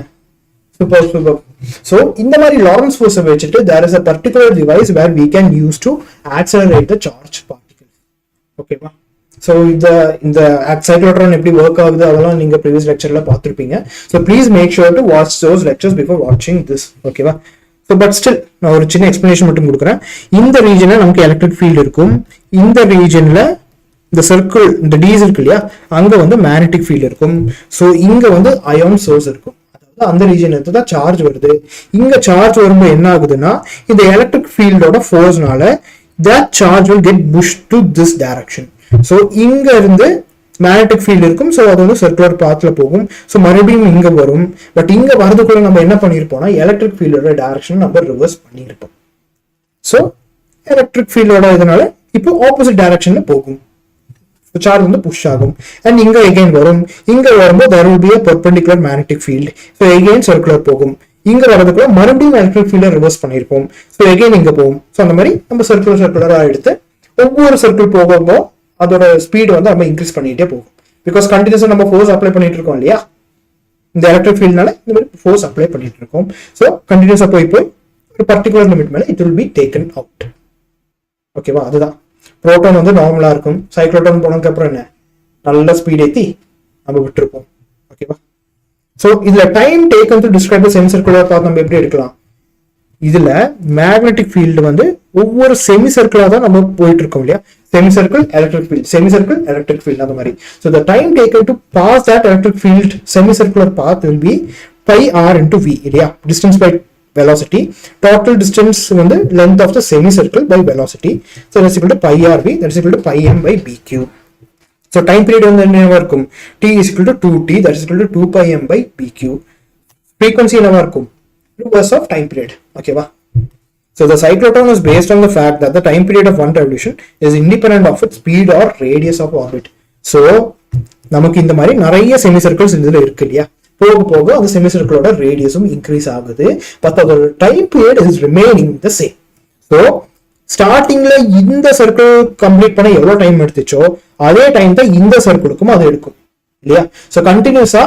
சூப்பர். ஸோ இந்த மாதிரி லாரன்ஸ் ஃபோர்ஸை வச்சுட்டு there is a particular device where we can use to accelerate the charge particles. ஓகேவா? ஸோ இந்த சைக்ளோட்ரான் எப்படி ஒர்க் ஆகுது அதெல்லாம் நீங்க ப்ரீவியஸ் லெக்சர்ல பார்த்துருப்பீங்க. So please make sure to watch those lectures before வாட்சிங் திஸ். ஓகேவா? ஸோ பட் ஸ்டில் நான் ஒரு சின்ன எக்ஸ்பிளனேஷன் மட்டும் கொடுக்குறேன். இந்த ரீஜன்ல நமக்கு எலக்ட்ரிக் ஃபீல்டு இருக்கும். இந்த ரீஜன்ல இந்த சர்க்கிள், இந்த டீஸ் இருக்கு இல்லையா, அங்க வந்து மேக்னெட்டிக் ஃபீல்டு இருக்கும். ஸோ இங்க வந்து அயான் சோர்ஸ் இருக்கும். அதாவது அந்த ரீஜன் எடுத்து தான் சார்ஜ் வருது. இங்க சார்ஜ் வரும்போது என்ன ஆகுதுன்னா, இந்த எலக்ட்ரிக் ஃபீல்டோட ஃபோர்ஸ்னால that charge will get pushed to this direction. ஸோ இங்க இருந்து மேக்னெட்டிக் ஃபீல்டு இருக்கும். ஸோ அது வந்து சர்க்குலர் பாத்ல போகும். ஸோ மறுபடியும் இங்க வரும். பட் இங்க வரதுக்குள்ள நம்ம என்ன பண்ணிருப்போம்னா, எலக்ட்ரிக் ஃபீல்டோட டைரக்ஷன் நம்ம ரிவர்ஸ் பண்ணிருப்போம். ஸோ எலக்ட்ரிக் ஃபீல்டோட இதனால இப்போ ஆப்போசிட் டைரக்ஷன்ல போகும். சார்ஜ் வந்து புஷ் ஆகும். அண்ட் இங்க எகைன் வரும். இங்க வரும்போது there will be a perpendicular magnetic field. So again circular போகும். இங்க வரதுக்குள்ள மறுபடியும் எலக்ட்ரிக் ஃபீல்டை ரிவர்ஸ் பண்ணிருப்போம். ஸோ எகைன் இங்க போகும். ஸோ அந்த மாதிரி நம்ம சர்க்குலரா எடுத்து ஒவ்வொரு சர்க்கிள் போகும்போது அதோட ஸ்பீடு வந்து நம்ம இன்க்ரீஸ் பண்ணிட்டே போகும். பிகாஸ் கண்டினியூஸா நம்ம ஃபோர்ஸ் அப்ளை பண்ணிட்டு இருக்கோம் இல்லையா, இந்த எலக்ட்ரிக் ஃபீல்ட்னால இந்த மாதிரி ஃபோர்ஸ் அப்ளை பண்ணிட்டு இருக்கோம். ஸோ கண்டினியூஸா போய் ஒரு பர்டிகுலர் லிமிட் மேல it will be taken out. ஓகேவா? அதுதான் புரோட்டான் வந்து நார்மலா இருக்கும். சைக்ளோட்ரான் போனதுக்கு அப்புறம் என்ன, நல்ல ஸ்பீட் ஏத்தி நம்ம விட்டுருப்போம். ஓகேவா? ஸோ இதுல time taken to describe the semicircular path நம்ம எப்படி எடுக்கலாம்? இதுல மேக்னெட்டிக் ஃபீல்டு வந்து ஒவ்வொரு செமி சர்க்கிளா தான் நம்ம போயிட்டு இருக்கோம் இல்லையா, semicircle electric field, semicircle electric field, அந்த மாதிரி. So the time taken to pass that electric field semicircular path will be pi r into v இல்லையா, distance by velocity, total distance வந்து length of the semicircle by velocity. So that's equal to pi rv, that's equal to pi m by bq. So time period வந்து என்னவா இருக்கும்? t is equal to 2t, that is equal to 2 pi m by bq. Frequency என்னவா இருக்கும்? Reverse of time period. ஓகேவா? So the cyclotron is based on the fact that the time period of one revolution is independent of its speed or radius of orbit. So நமக்கு இந்த மாதிரி நிறைய semicircles இதுல இருக்கு இல்லையா, போக போக அந்த செமிசர்க்கிளோட ரேடியஸும் இன்க்ரீஸ் ஆகுது. பட் அதோட time period is remaining the same. So ஸ்டார்டிங்ல இந்த சர்க்கிள் கம்ப்ளீட் பண்ண எவ்வளவு டைம் எடுத்துச்சோ அதே டைம் தான் இந்த சர்க்கிளுக்கும் அது எடுக்கும் இல்லையா. ஸோ கண்டினியூஸா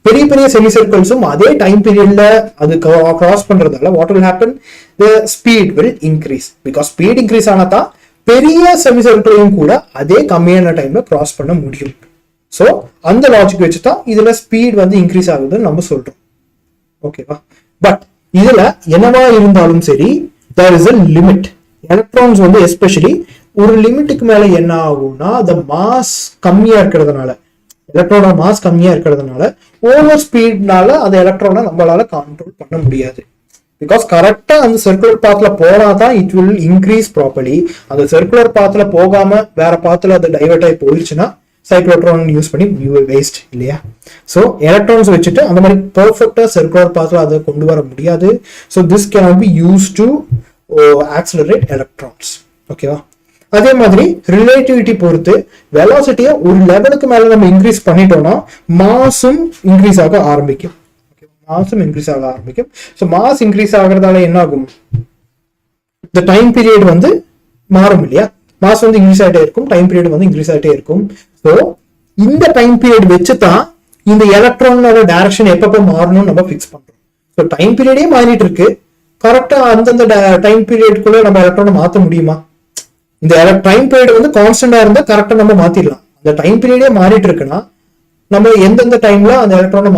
பெரிய பெரிய செமிசர்க்கிள்ஸும் அதே டைம் பீரியட்ல அது கிராஸ் பண்றதால what will happen, the speed will increase. Because speed increase ஆனா தான் பெரிய செமிசர்க்கிளையும் கூட அதே கம்மியான டைம்ல கிராஸ் பண்ண முடியும். ஸோ அந்த லாஜிக் வச்சு தான் இதுல ஸ்பீட் வந்து இன்க்ரீஸ் ஆகுதுன்னு நம்ம சொல்றோம். ஓகேவா? பட் இதுல என்னவா இருந்தாலும் சரி, there is a limit. Electrons வந்து எஸ்பெஷலி ஒரு லிமிட்டுக்கு மேல என்ன ஆகும்னா, அந்த மாஸ் கம்மியா இருக்கிறதுனால, எலக்ட்ரானோட மாஸ் கம்மியா இருக்கிறதுனால ஓவர் ஸ்பீட்னால அந்த எலக்ட்ரானை நம்மளால கண்ட்ரோல் பண்ண முடியாது. பிகாஸ் கரெக்டா அந்த சர்க்குலர் பாத்ல போனாதான் இட் வில் இன்க்ரீஸ் ப்ராப்பர்லி. அந்த சர்க்குலர் பாத்ல போகாம வேற பாத்ல அது டைவர்ட் ஆகி போயிடுச்சுன்னா சைக்ளோட்ரான் யூஸ் பண்ணி வேஸ்ட் இல்லையா. ஸோ எலக்ட்ரான்ஸ் வச்சுட்டு அந்த மாதிரி பெர்ஃபெக்டா சர்க்குலர் பாத்ல அதை கொண்டு வர முடியாது. So this can be use to accelerate electrons. ஓகேவா. அதே மாதிரி ரிலேட்டிவிட்டி பொறுத்து வெலாசிட்டியை ஒரு லெவலுக்கு மேல நம்ம இன்க்ரீஸ் பண்ணிட்டோம்னா மாஸும் இன்க்ரீஸ் ஆக ஆரம்பிக்கும். மாஸும் இன்க்ரீஸ் ஆக ஆரம்பிக்கும். ஸோ மாஸ் இன்க்ரீஸ் ஆகிறதால என்ன ஆகும், இந்த டைம் பீரியட் வந்து மாறும் இல்லையா. மாஸ் வந்து இன்க்ரீஸ் ஆகிட்டே இருக்கும், டைம் பீரியட் வந்து இன்க்ரீஸ் ஆகிட்டே இருக்கும். ஸோ இந்த டைம் பீரியட் வச்சு தான் இந்த எலக்ட்ரானோட டைரக்ஷன் எப்பப்போ மாறணும்னு நம்ம ஃபிக்ஸ் பண்றோம். ஸோ டைம் பீரியடே மாறிட்டு இருக்கு, கரெக்டா அந்தந்த டைம் பீரியட்குள்ள நம்ம எலக்ட்ரானை மாற்ற முடியுமா? இந்த டைம் பீரியட் வந்து கான்ஸ்டன்டா இருந்தா கரெக்டா நம்ம மாத்திடலாம். அந்த டைம் பீரியடே மாறிட்டு இருக்குன்னா நம்ம எந்தெந்த டைம்ல அந்த எலக்ட்ரானை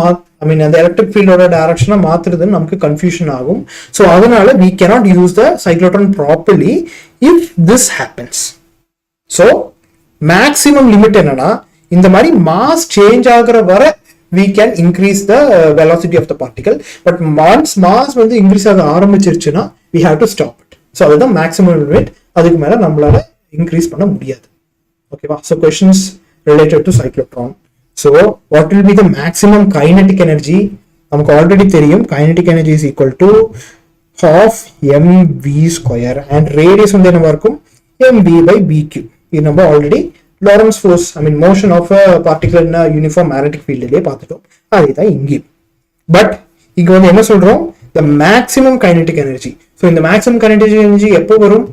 அந்த எலக்ட்ரிக் ஃபீல்டோட டைரக்ஷனை மாத்துறதுன்னு நமக்கு கன்ஃபியூஷன் ஆகும். ஸோ அதனால we cannot use the cyclotron properly if this happens. So maximum limit என்னன்னா இந்த மாதிரி மாஸ் சேஞ்ச் ஆகுற வர we can increase the velocity of the particle. But once mass வந்து இன்க்ரீஸ் ஆக ஆரம்பிச்சிருச்சுன்னா we have to stop it. So அதுதான் maximum limit. அதுக்கு மேல நம்மளால இன்க்ரீஸ் பண்ண முடியாது. ஓகேவா. So questions related to cyclotron. So what will be the maximum kinetic energy? நமக்கு ஆல்ரெடி தெரியும் kinetic energy is equal to half mv square and radius வந்து என்னவா இருக்கும் mv by bq. இது நம்ம already Lorentz force motion of particle in uniform magnetic ஃபீல்ட்லயே பார்த்துட்டோம். அதுதான் இங்கே. பட் இங்க வந்து என்ன சொல்றோம், the maximum kinetic energy. So இந்த மேக்ஸிமம் kinetic energy எப்போ வரும்,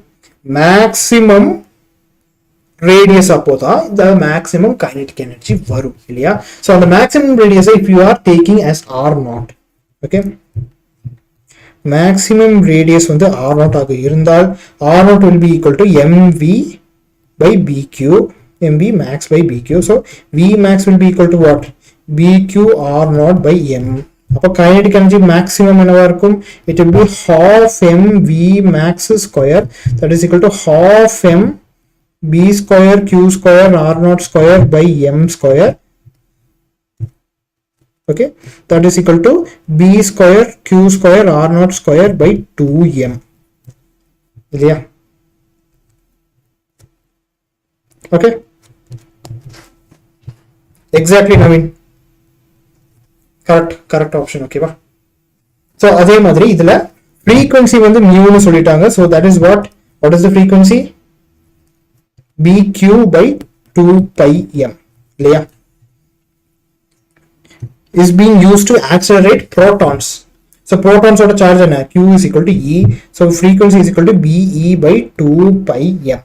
மேக்ஸிமம் ரேடியஸ் அப்போதான் இந்த மேக்ஸிமம் கைனடிக் எனர்ஜி வரும் இல்லையா. ஸோ அந்த மேக்ஸிமம் ரேடியஸை if you are taking as r0, okay, maximum radius வந்து r0 ஆக இருந்தால் r0 will be equal to mv by bq, mv max by bq. So v max will be equal to what, bq r0 by m. அப்போ kinetic energy maximum என்னவா இருக்கும், it will be half mv max square, that is equal to half m b square q square r0 square by m square. Okay, that is equal to b square q square r0 square by 2m இல்லையா. Okay, exactly Naveen, correct option. ஓகேவா. so அதே மாதிரி இதுல frequency வந்து mu னு சொல்லிட்டாங்க. so that is what is the frequency, bq by 2 pi m இல்லையா, is being used to accelerate protons. so protons oda charge என்ன, q is equal to e, so frequency is equal to be by 2 pi m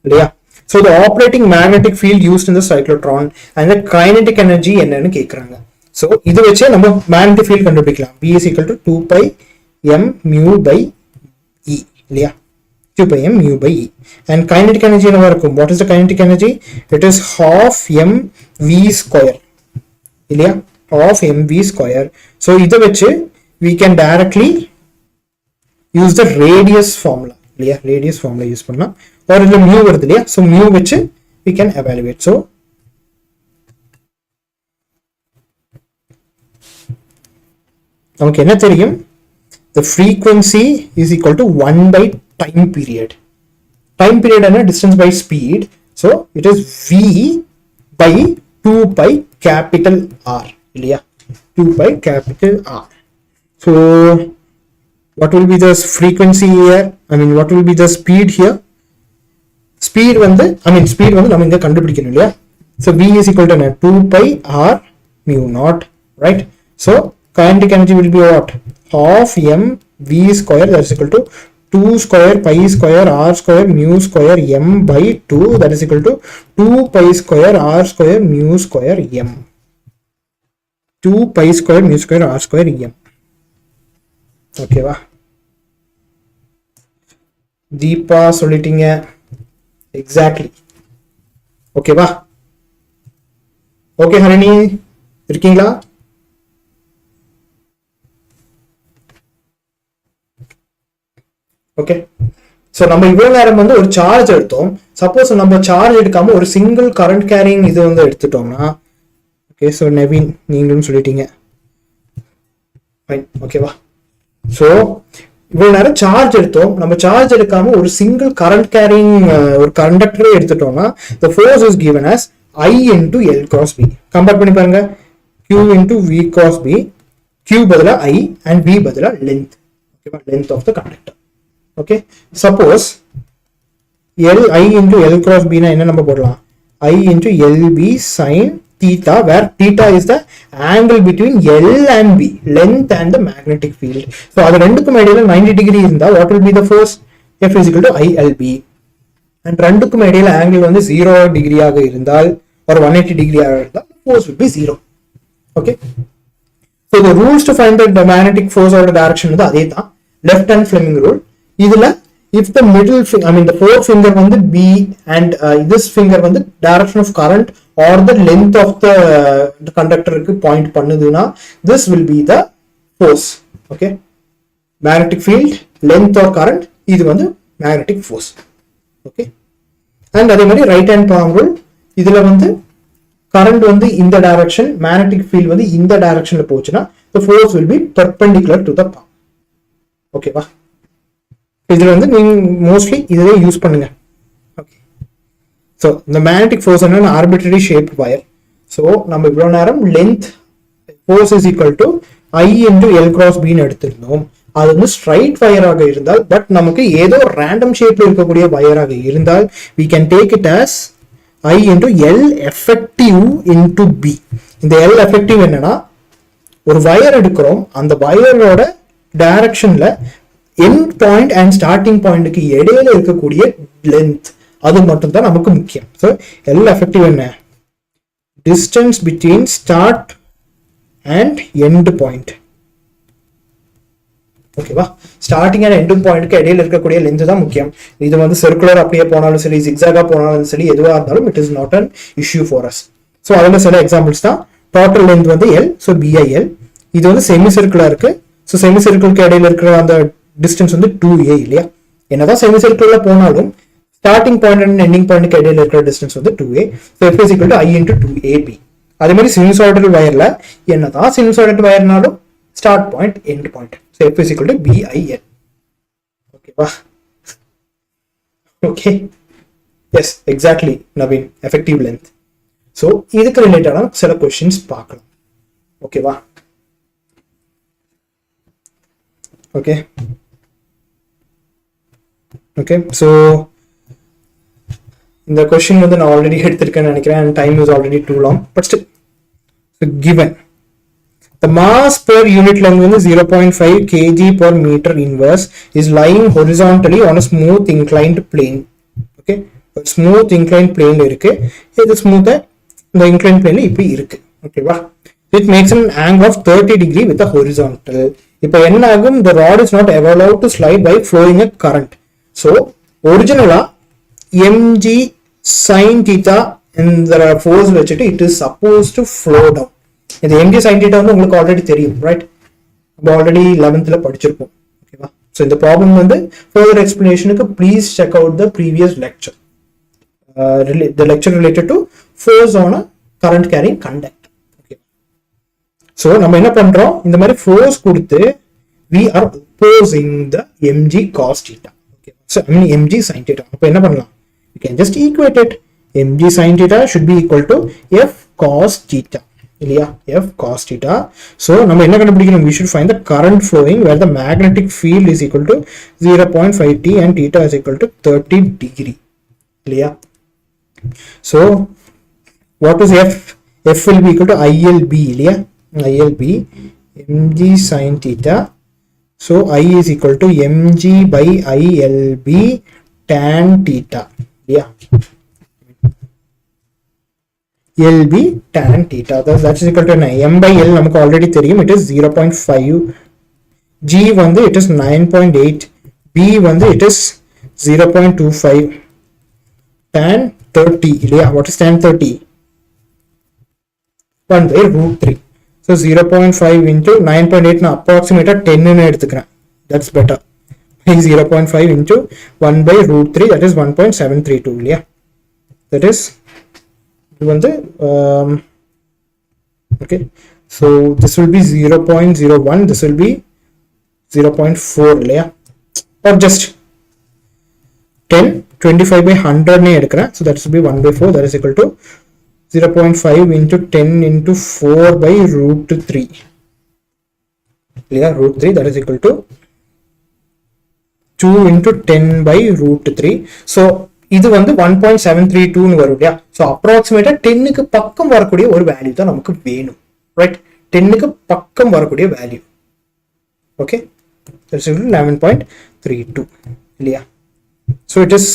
இல்லையா. so the operating magnetic field used in the cyclotron and the kinetic energy என்னன்னு கேக்குறாங்க. so இது வச்சே நம்ம magnetic field கண்டுபிடிக்கலாம். b is equal to 2 pi m mu by e இல்லையா, 2 pi m mu by e. and kinetic energy என்னவா இருக்கும், what is the kinetic energy, it is half m v square இல்லையா, half mv square. so இதை வச்சு we can directly use the radius formula இல்லையா, radius formula use பண்ணலாம். or இல்ல mu வருது இல்லையா, so mu வச்சு we can evaluate. so நமக்கு என்ன தெரியும், the frequency is equal to 1 by time period. time period என்ன, distance by speed. so it is v by 2 pi capital R இல்லையா, 2 pi capital R. so what will be the frequency here, what will be the speed here, speed வந்து speed வந்து நம்ம இங்க கண்டுபிடிக்கணும் இல்லையா. so v is equal to 2 pi R mu naught, right. so kinetic energy will be what, half m v square, that is equal to 2 square pi square r square mu square m by 2, that is equal to 2 pi square r square mu square m, 2 pi square mu square r square m. ஓகேவா. தீபா சொல்லிட்டீங்க exactly. ஓகேவா. Okay Harini இருக்கீங்களா? Okay. So நம்ம இவ்வளவு நேரம் வந்து ஒரு charge எடுத்தோம். சப்போஸ் நம்ம சார்ஜ் எடுக்காம ஒரு சிங்கிள் கரண்ட் கேரிங் இது வந்து எடுத்துட்டோம்னா, ஓகே. ஸோ நவீன் நீங்களும் சொல்லிட்டீங்க, ஃபைன். ஓகேவா. ஸோ இவ்வளவு நேரம் சார்ஜ் எடுத்தோம், நம்ம சார்ஜ் எடுக்காம ஒரு சிங்கிள் கரண்ட் கேரிங் ஒரு கண்டக்டரே எடுத்துட்டோம்னா the force is given as I into L cross B. Compare பண்ணி பாருங்க, Q into V cross B, Q பதிலா I and V பதிலா length. ஓகேவா, length of the conductor. Okay, suppose I into L cross B னா என்ன நம்ம போடலாம், I into LB sin theta, where theta is the angle between L and B, length and the magnetic field. So அது ரெண்டுக்கும் இடையில 90 degree இருந்தா what will be the force? F is equal to ILB. And ரெண்டுக்கும் இடையில angle வந்து 0 degree ஆக இருந்தால் or 180 degree ஆக இருந்தால் force will be 0. Okay, so the rules to find the magnetic force or the direction வந்து அதே தான், left hand Fleming rule. இதுல if the middle finger, I mean the fourth finger வந்து B and this finger வந்து direction of current or the length of the conductor க்கு point பண்ணுதுனா this will be the force. Okay, magnetic field, length or current, இது வந்து magnetic force. Okay, and அதே மாதிரி right hand palm rule, இதுல வந்து current வந்து இந்த direction, magnetic field வந்து இந்த directionல போச்சுனா the force will be perpendicular to the palm. Okay வா, இதுல வந்து நீங்க மோஸ்ட்லி இதே யூஸ் பண்ணுங்க. ஓகே, ஸோ இந்த மேக்னெட்டிக் ஃபோர்ஸ் என்ன, ஆர்பிட்ரரி ஷேப் வயர். ஸோ நம்ம இவ்வளோ நேரம் length force is equal to I into L cross B ன்னு எடுத்திருந்தோம். அது வந்து ஸ்ட்ரைட் வயராக இருந்தால், பட் நமக்கு ஏதோ ரேண்டம் ஷேப்ல இருக்கக்கூடிய வயராக இருந்தால் we can take it as I into L effective into B. இந்த L effective என்னன்னா, ஒரு வயர் எடுக்கிறோம், அந்த வயரோட டைரக்ஷன்ல எண்ட் பாயிண்ட் அண்ட் ஸ்டார்டிங் பாயிண்ட்க்கு இடையில இருக்கக்கூடிய லென்த், அது மட்டும் தான் நமக்கு முக்கியம். ஸோ L effective என்ன, distance between start and end point. ஓகேவா, ஸ்டார்டிங் அண்ட் எண்ட் பாயிண்ட்க்கு இடையில இருக்கக்கூடிய லென்த் தான் முக்கியம். இது வந்து சர்க்குலர் அப்படியே போனாலும் சரி, ஜிக்ஸாகா போனாலும் சரி, எதுவாக இருந்தாலும் it is not an issue for us. So அதில் சில எக்ஸாம்பிள்ஸ் தான். டோட்டல் லென்த் வந்து L, ஸோ BIL. இது வந்து செமி சர்க்குலா இருக்கு. ஸோ செமி சர்க்கிளுக்கு இடையில இருக்கிற அந்த டிஸ்டன்ஸ் வந்து 2A இல்லையா. என்னதான் செமி சர்க்கிள்ல போனாலும் ஸ்டார்டிங் பாயிண்ட் அண்ட் எண்டிங் பாயிண்ட்க்கு இடையில இருக்கிற டிஸ்டன்ஸ் வந்து 2A. So F is equal to I into 2AB. அதே மாதிரி சினுசாய்டல் வயர்ல என்னதான் சினுசாய்டல் வயர்னாலும் start point end point. So F is equal to BIL. ஓகேவா, okay, yes exactly Naveen, effective length. So இதுக்கு ரிலேட்டடான சில கொஸ்டின்ஸ் பார்க்கலாம். ஓகேவா, ஓகே ஓகே. ஸோ இந்த கொஸ்டின் வந்து நான் ஆல்ரெடி எடுத்திருக்கேன்னு நினைக்கிறேன், and time is already too long, but still. So given the mass per unit length வந்து 0.5 kg per meter inverse is lying horizontally on a smooth inclined plane. Okay, smooth inclined plane இருக்கு, இது ஸ்மூத்தா இந்த inclined plane இப்படி இருக்கு. ஓகேவா, it makes an angle of 30 degree with a horizontal. இப்போ என்ன ஆகும், the rod is not allowed to slide by flowing a current. So ஒரிஜினலா mg sin theta இந்த ஃபோர்ஸ் வச்சுட்டு it is supposed to flow down. இது mg sin theta வந்து உங்களுக்கு already தெரியும், ரைட்? நம்ம ஆல்ரெடி 11th படிச்சிருப்போம். ஓகேவா, ஸோ இந்த ப்ராப்ளம் வந்து ஃபர்தர் எக்ஸ்பிளனேஷனுக்கு please check out the previous lecture, the lecture related to force on a current carrying conductor. So நம்ம என்ன பண்றோம், இந்த மாதிரி ஃபோர்ஸ் கொடுத்து we are opposing the mg cos theta. Okay, so I mean mg sin theta. அப்போ என்ன பண்ணலாம், you can just equate it. mg sin theta should be equal to f cos theta இல்லையா, f cos theta. ஸோ நம்ம என்ன கண்டுபிடிக்கணும், we should find the current flowing where the magnetic field is equal to 0.5 t and theta is equal to 30 degree இல்லையா. So what is f? f will be equal to ILB இல்லையா, ILB mg sin theta. So I is equal to mg by ILB tan theta. Yeah, LB tan theta. That is equal to 9. M by L நமக்கு already தெரியும், it is 0.5. G வந்து it is 9.8. B வந்து it is 0.25. Tan 30 இல்லையா, what is tan 30? 1 by root 3. So 0.5 into 9.8 நான் approximate 10 ன்னு எடுத்துக்கிறேன், that's better. 0.5 into 1 by root 3, that is 1.732 இல்லையா. That is இது வந்து okay, so this will be 0.01, this will be 0.4 இல்லையா, or just 10 25 by 100 னே எடுக்கிறேன். So that should be 1 by 4, that is equal to 0.5 into 10 into 4 by root 3 இல்லையா, root 3, that is equal to 2 into 10 by root 3. So இது வந்து 1.732 னு வரும் இல்லையா. So அப்ராக்சிமேட்டா 10க்கு பக்கம் வரக்கூடிய ஒரு வேல்யூ தான் நமக்கு வேணும், ரைட்? 10க்கு பக்கம் வரக்கூடிய value. Okay, that's equal to 11.32 இல்லையா. So it is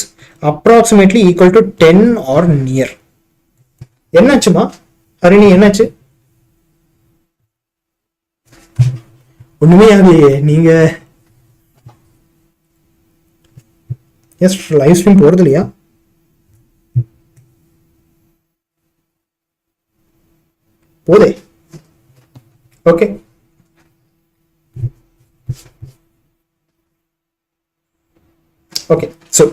approximately equal to 10 or near. என்னாச்சுமா ஹரிணி, என்னாச்சு? ஒண்ணுமே ஆகலையே. நீங்க எஸ் லைவ் ஸ்ட்ரீம் போறது இல்லையா? போதே. Okay, okay, so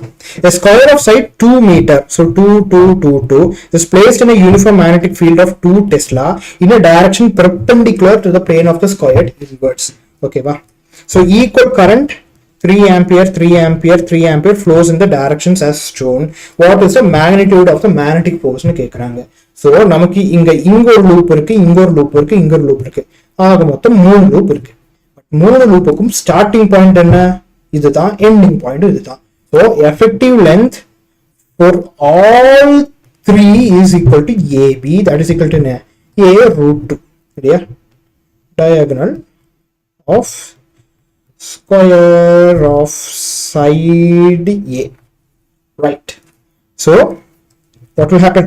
a square of side 2 meter, so 2 2 2 2 is placed in a uniform magnetic field of 2 Tesla in a direction perpendicular to the plane of the squared inwards. Okay va. So equal current 3 ampere 3 ampere 3 ampere flows in the directions as shown. What is the magnitude of the magnetic force nu கேக்குறாங்க. So நமக்கு இங்க ஒரு loop இருக்கு, இங்க ஒரு loop இருக்கு, இங்க ஒரு லூப் இருக்கு. ஆக மொத்தம் 3 லூப் இருக்கு. மூணு லூப்புக்கும் ஸ்டார்டிங் பாயிண்ட் என்ன? இதுதான். எண்டிங் பாயிண்ட் இதுதான். So effective length for all three is equal to AB, that is equal to A root 2 இல்லையா, diagonal of square of side A, right? So what will happen?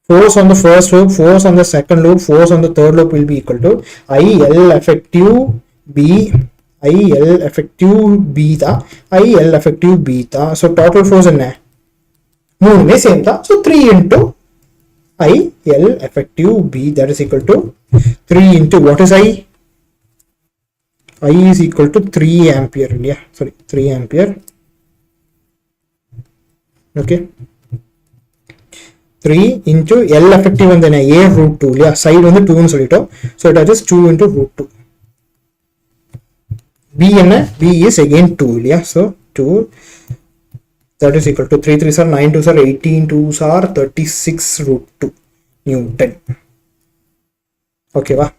Force on the first loop, force on the second loop, force on the third loop will be equal to IL effective B, IL effective beta, IL effective beta. So total force என்ன? மூணுமே same தான். So 3 into IL effective B, that is equal to 3 into what is I? I is equal to 3 ampere இல்லையா, sorry 3 ampere. Okay, 3 into L effective வந்து என்ன? A root 2 இல்லையா, side வந்து 2 னு சொல்லிட்டோம். So it is 2 into root 2. B என்ன? B is again 2 இல்லையா. So 2, that is equal to 3 3s are 9 2s are 18 2s are 36 root 2 Newton. Okay va.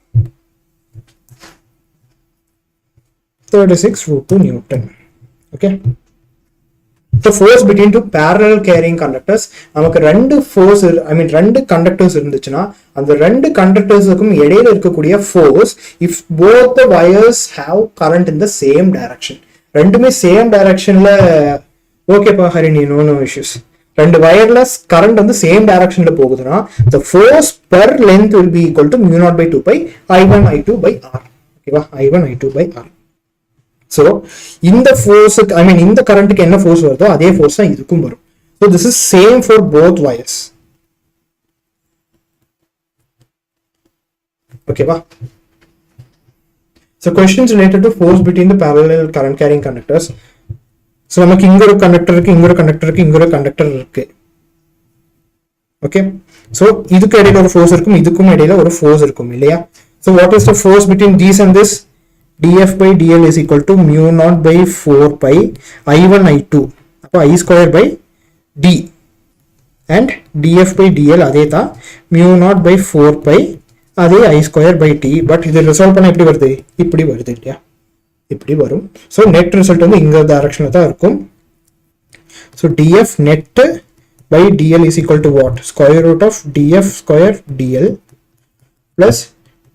36 root 2 Newton. Okay. The force between two parallel carrying conductors, நமக்கு ரெண்டு force ரெண்டு conductors இருந்துச்சுன்னா அந்த ரெண்டு conductorsக்கும் இடையில இருக்கக்கூடிய force, if both the wires have current in the same direction, ரெண்டுமே same directionல ஓகேப்பா ஹரிணி, no issues. ரெண்டு வயர்லெஸ் கரண்ட் வந்து சேம் டைரக்ஷன்ல போகுதுன்னா the force per length will be equal to mu naught by 2 pi I1 I2 by R. ஓகேவா, I1 I2 by R. So இந்த force இந்த கரண்ட்டுக்கு என்ன force வருதோ அதே force தான் இதுக்கும் வரும். So this is same for both wires. ஓகேவா. So questions related to force between the parallel current carrying conductors. So நமக்கு இங்க ஒரு கண்டக்டர் இருக்கு, இங்க ஒரு கண்டக்டர் இருக்கு, இங்க ஒரு கண்டக்டர் இருக்கு. ஓகே, so இதுக்கு இடையில ஒரு force இருக்கும், இதுக்கும் இடையில ஒரு force இருக்கும் இல்லையா. So what is the force between these and this? dF by dL is equal to mu naught by 4 pi I1 I2 அப்போ I square by D and dF by dL அதே தான் mu naught by 4 pi அதே I square by T. But இது resolve பண்ண எப்படி வருது? இப்படி வருது இல்லையா, இப்படி வரும். ஸோ நெட் ரிசல்ட் வந்து இங்க டைரக்ஷன்ல தான் இருக்கும். So dF net by dL is equal to what? Square root of dF square dL plus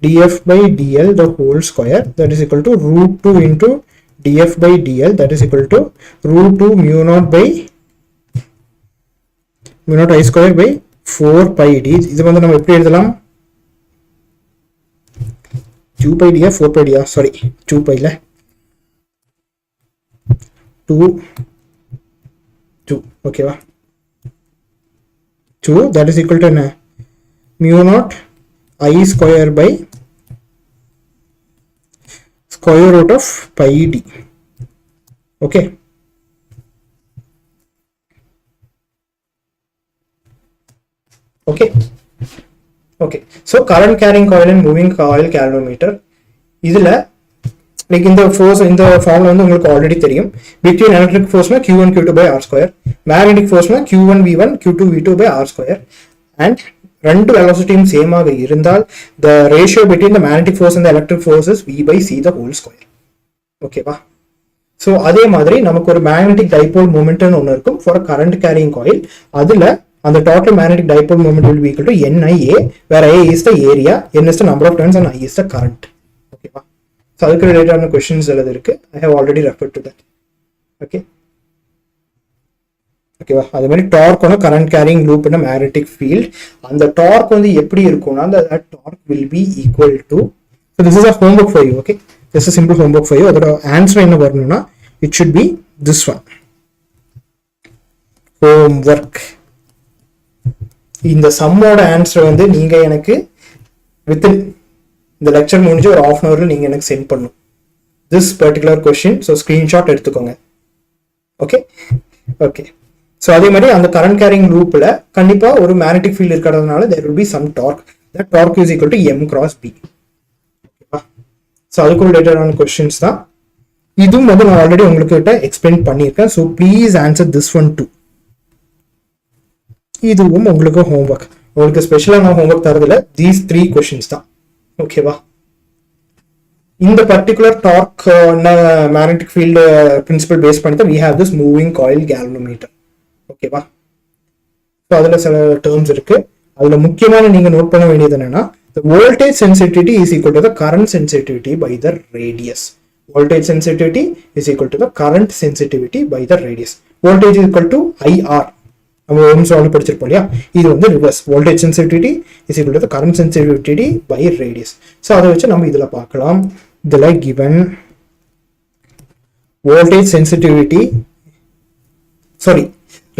dF by dL the whole square, that is equal to root 2 into dF by dL, that is equal to root 2 mu naught I square by 4 pi d. இது வந்து நம்ம எப்படி எழுதலாம்? 2 pi d 4 pi d, sorry 2 pi ல 2 ஓகேவா. 2 that is equal to என்ன? mu naught I square by square root of pi d. Okay, okay, okay. So current carrying coil and moving coil calorimeter, இதுல like இந்த force இந்த ஃபார்ம்ல வந்து உங்களுக்கு already தெரியும். பிட்வீன் எலக்ட்ரிக் ஃபோர்ஸ்னா q1 q2 by r square, magnetic ஃபோர்ஸ்னா q1 v1 q2 v2 by r square. And ரெண்டு வெலாசிட்டியும் சேம் ஆக இருந்தால் the ratio between the magnetic force and the electric force is v by c the whole square. ஓகேவா? So அதே மாதிரி நமக்கு ஒரு மேக்னெட்டிக் டைபோல் மூமெண்ட்னு ஒன்று இருக்கும் ஃபார் கரண்ட் கேரிங் காயில். அதுல அந்த total magnetic dipole moment will be equal to NIA, where A is the area, N is the number of turns, and I is the current. Okay, so அதுக்கு ரிலேட்டடான questions எழுதி இருக்கு. I have already referred to that. Okay. ஓகேவா? அதே மாதிரி torque ஒன்று current carrying loop in magnetic field. அந்த torque வந்து எப்படி இருக்கும்னா அந்த torque will be equal to, so this is a homework for you. Okay, this is simple homework for you. அதோட ஆன்சர் என்ன வரணும்னா it should be this one. Homework. இந்த சம்மோட ஆன்சர் வந்து நீங்க எனக்கு வித்தின் இந்த லெக்சர் முடிஞ்சு ஒரு half an hourல நீங்க எனக்கு சென்ட் பண்ணும் this particular question. So screenshot எடுத்துக்கோங்க. Okay okay. ஸோ அதே மாதிரி அந்த கரண்ட் கேரிங் லூப்ல கண்டிப்பா ஒரு மேக்னெட்டிக் ஃபீல்ட் இருக்கிறதுனால there will be some torque. That torque is equal to m cross b. ஓகேவா? ஸோ அதுக்கு ரிலேட்டடான கொஸ்டின்ஸ் தான் இதுவும் வந்து நான் ஆல்ரெடி உங்களுக்கு எக்ஸ்பிளைன் பண்ணியிருக்கேன். So please answer this one too. இதுவும் உங்களுக்கு ஹோம்ஒர்க். உங்களுக்கு ஸ்பெஷலாக நான் ஹோம்ஒர்க் தரதில்ல, தீஸ் 3 கொஸ்டின்ஸ் தான். ஓகேவா? இந்த particular torque magnetic field principle base பண்ணி தான் we have this moving coil galvanometer. ஓகேவா? ஸோ அதில் சில டேர்ம்ஸ் இருக்கு. அதில் முக்கியமான நீங்கள் நோட் பண்ண வேண்டியது என்னன்னா the voltage sensitivity is equal to the current sensitivity by the radius. Voltage sensitivity is equal to the current sensitivity by the radius. Voltage is equal to IR. நம்ம ஓம்ஸ் லா படிச்சிருப்போம் இல்லையா? இது வந்து reverse. Voltage sensitivity is equal to the current sensitivity by radius. So அதை வச்சு நம்ம இதுல பார்க்கலாம். இதுல given voltage sensitivity, sorry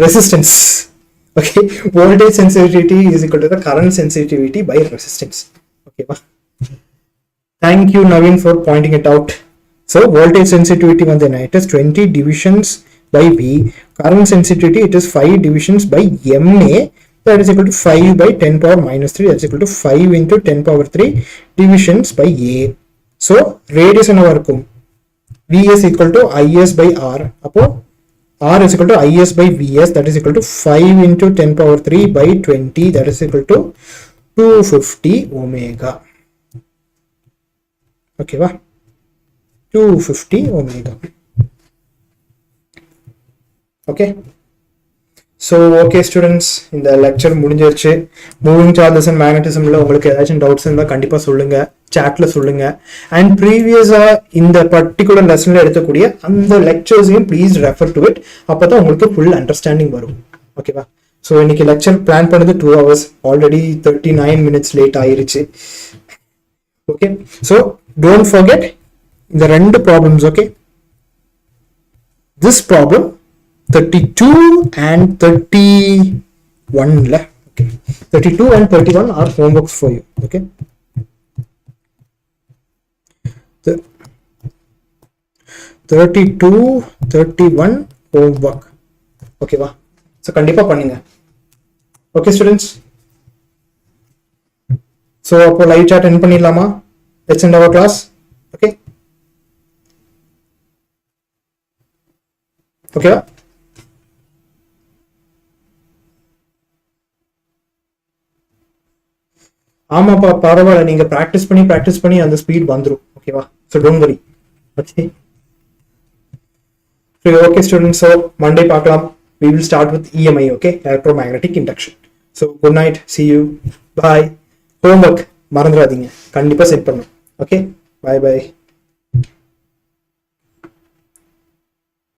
resistance. Okay, voltage sensitivity is equal to the current sensitivity by resistance. ஓகேவா? Thank you Naveen for pointing it out. So voltage sensitivity வந்து என்ன? It is 20 divisions by V. Current sensitivity it is 5 divisions by MA, that is equal to 5 by 10 power minus 3, that is equal to 5 into 10 power 3 divisions by A. So radius என்ன இருக்கும்? V is equal to IS by R. அப்போ R is equal to IS by VS, that is equal to 5 into 10 power 3 by 20, that is equal to 250 omega. Okay va? 250 omega. Okay, so okay students, இந்த lecture முடிஞ்சிருச்சு. Moving charges and மேக்னட்டிசம்ல உங்களுக்கு ஏதாச்சும் doubts இருந்தால் கண்டிப்பாக சொல்லுங்க, சாட்ல சொல்லுங்க. And ப்ரீவியஸா இந்த particular லெசன்ல எடுக்கக்கூடிய அந்த லெக்சர்ஸையும் ப்ளீஸ் ரெஃபர் டு இட். அப்பதான் உங்களுக்கு ஃபுல் அண்டர்ஸ்டாண்டிங் வரும். ஓகேவா? ஸோ இன்னைக்கு லெக்சர் பிளான் பண்ணது 2 hours, ஆல்ரெடி 39 minutes லேட் ஆயிருச்சு. ஓகே, ஸோ டோன்ட் ஃபர்கெட் இந்த 2 problems. Okay, this problem 32 and 31 la. Okay, 32 and 31 are homeworks for you. Okay, the 32 31 homework. Okay va? So kandipa panninga. Okay students, so appo live chat end pannilama. Let's end our class. Okay, okay va? ஆமாப்பா, பரவாயில்ல, நீங்க practice பண்ணி அந்த speed வந்துரும். ஓகேவா? So don't worry. Okay okay students, so Monday பார்க்கலாம். we will start with EMI. okay, electromagnetic induction. so good night, see you, bye. homework மறந்துடாதீங்க, கண்டிப்பா செட் பண்ணும். Okay, bye bye.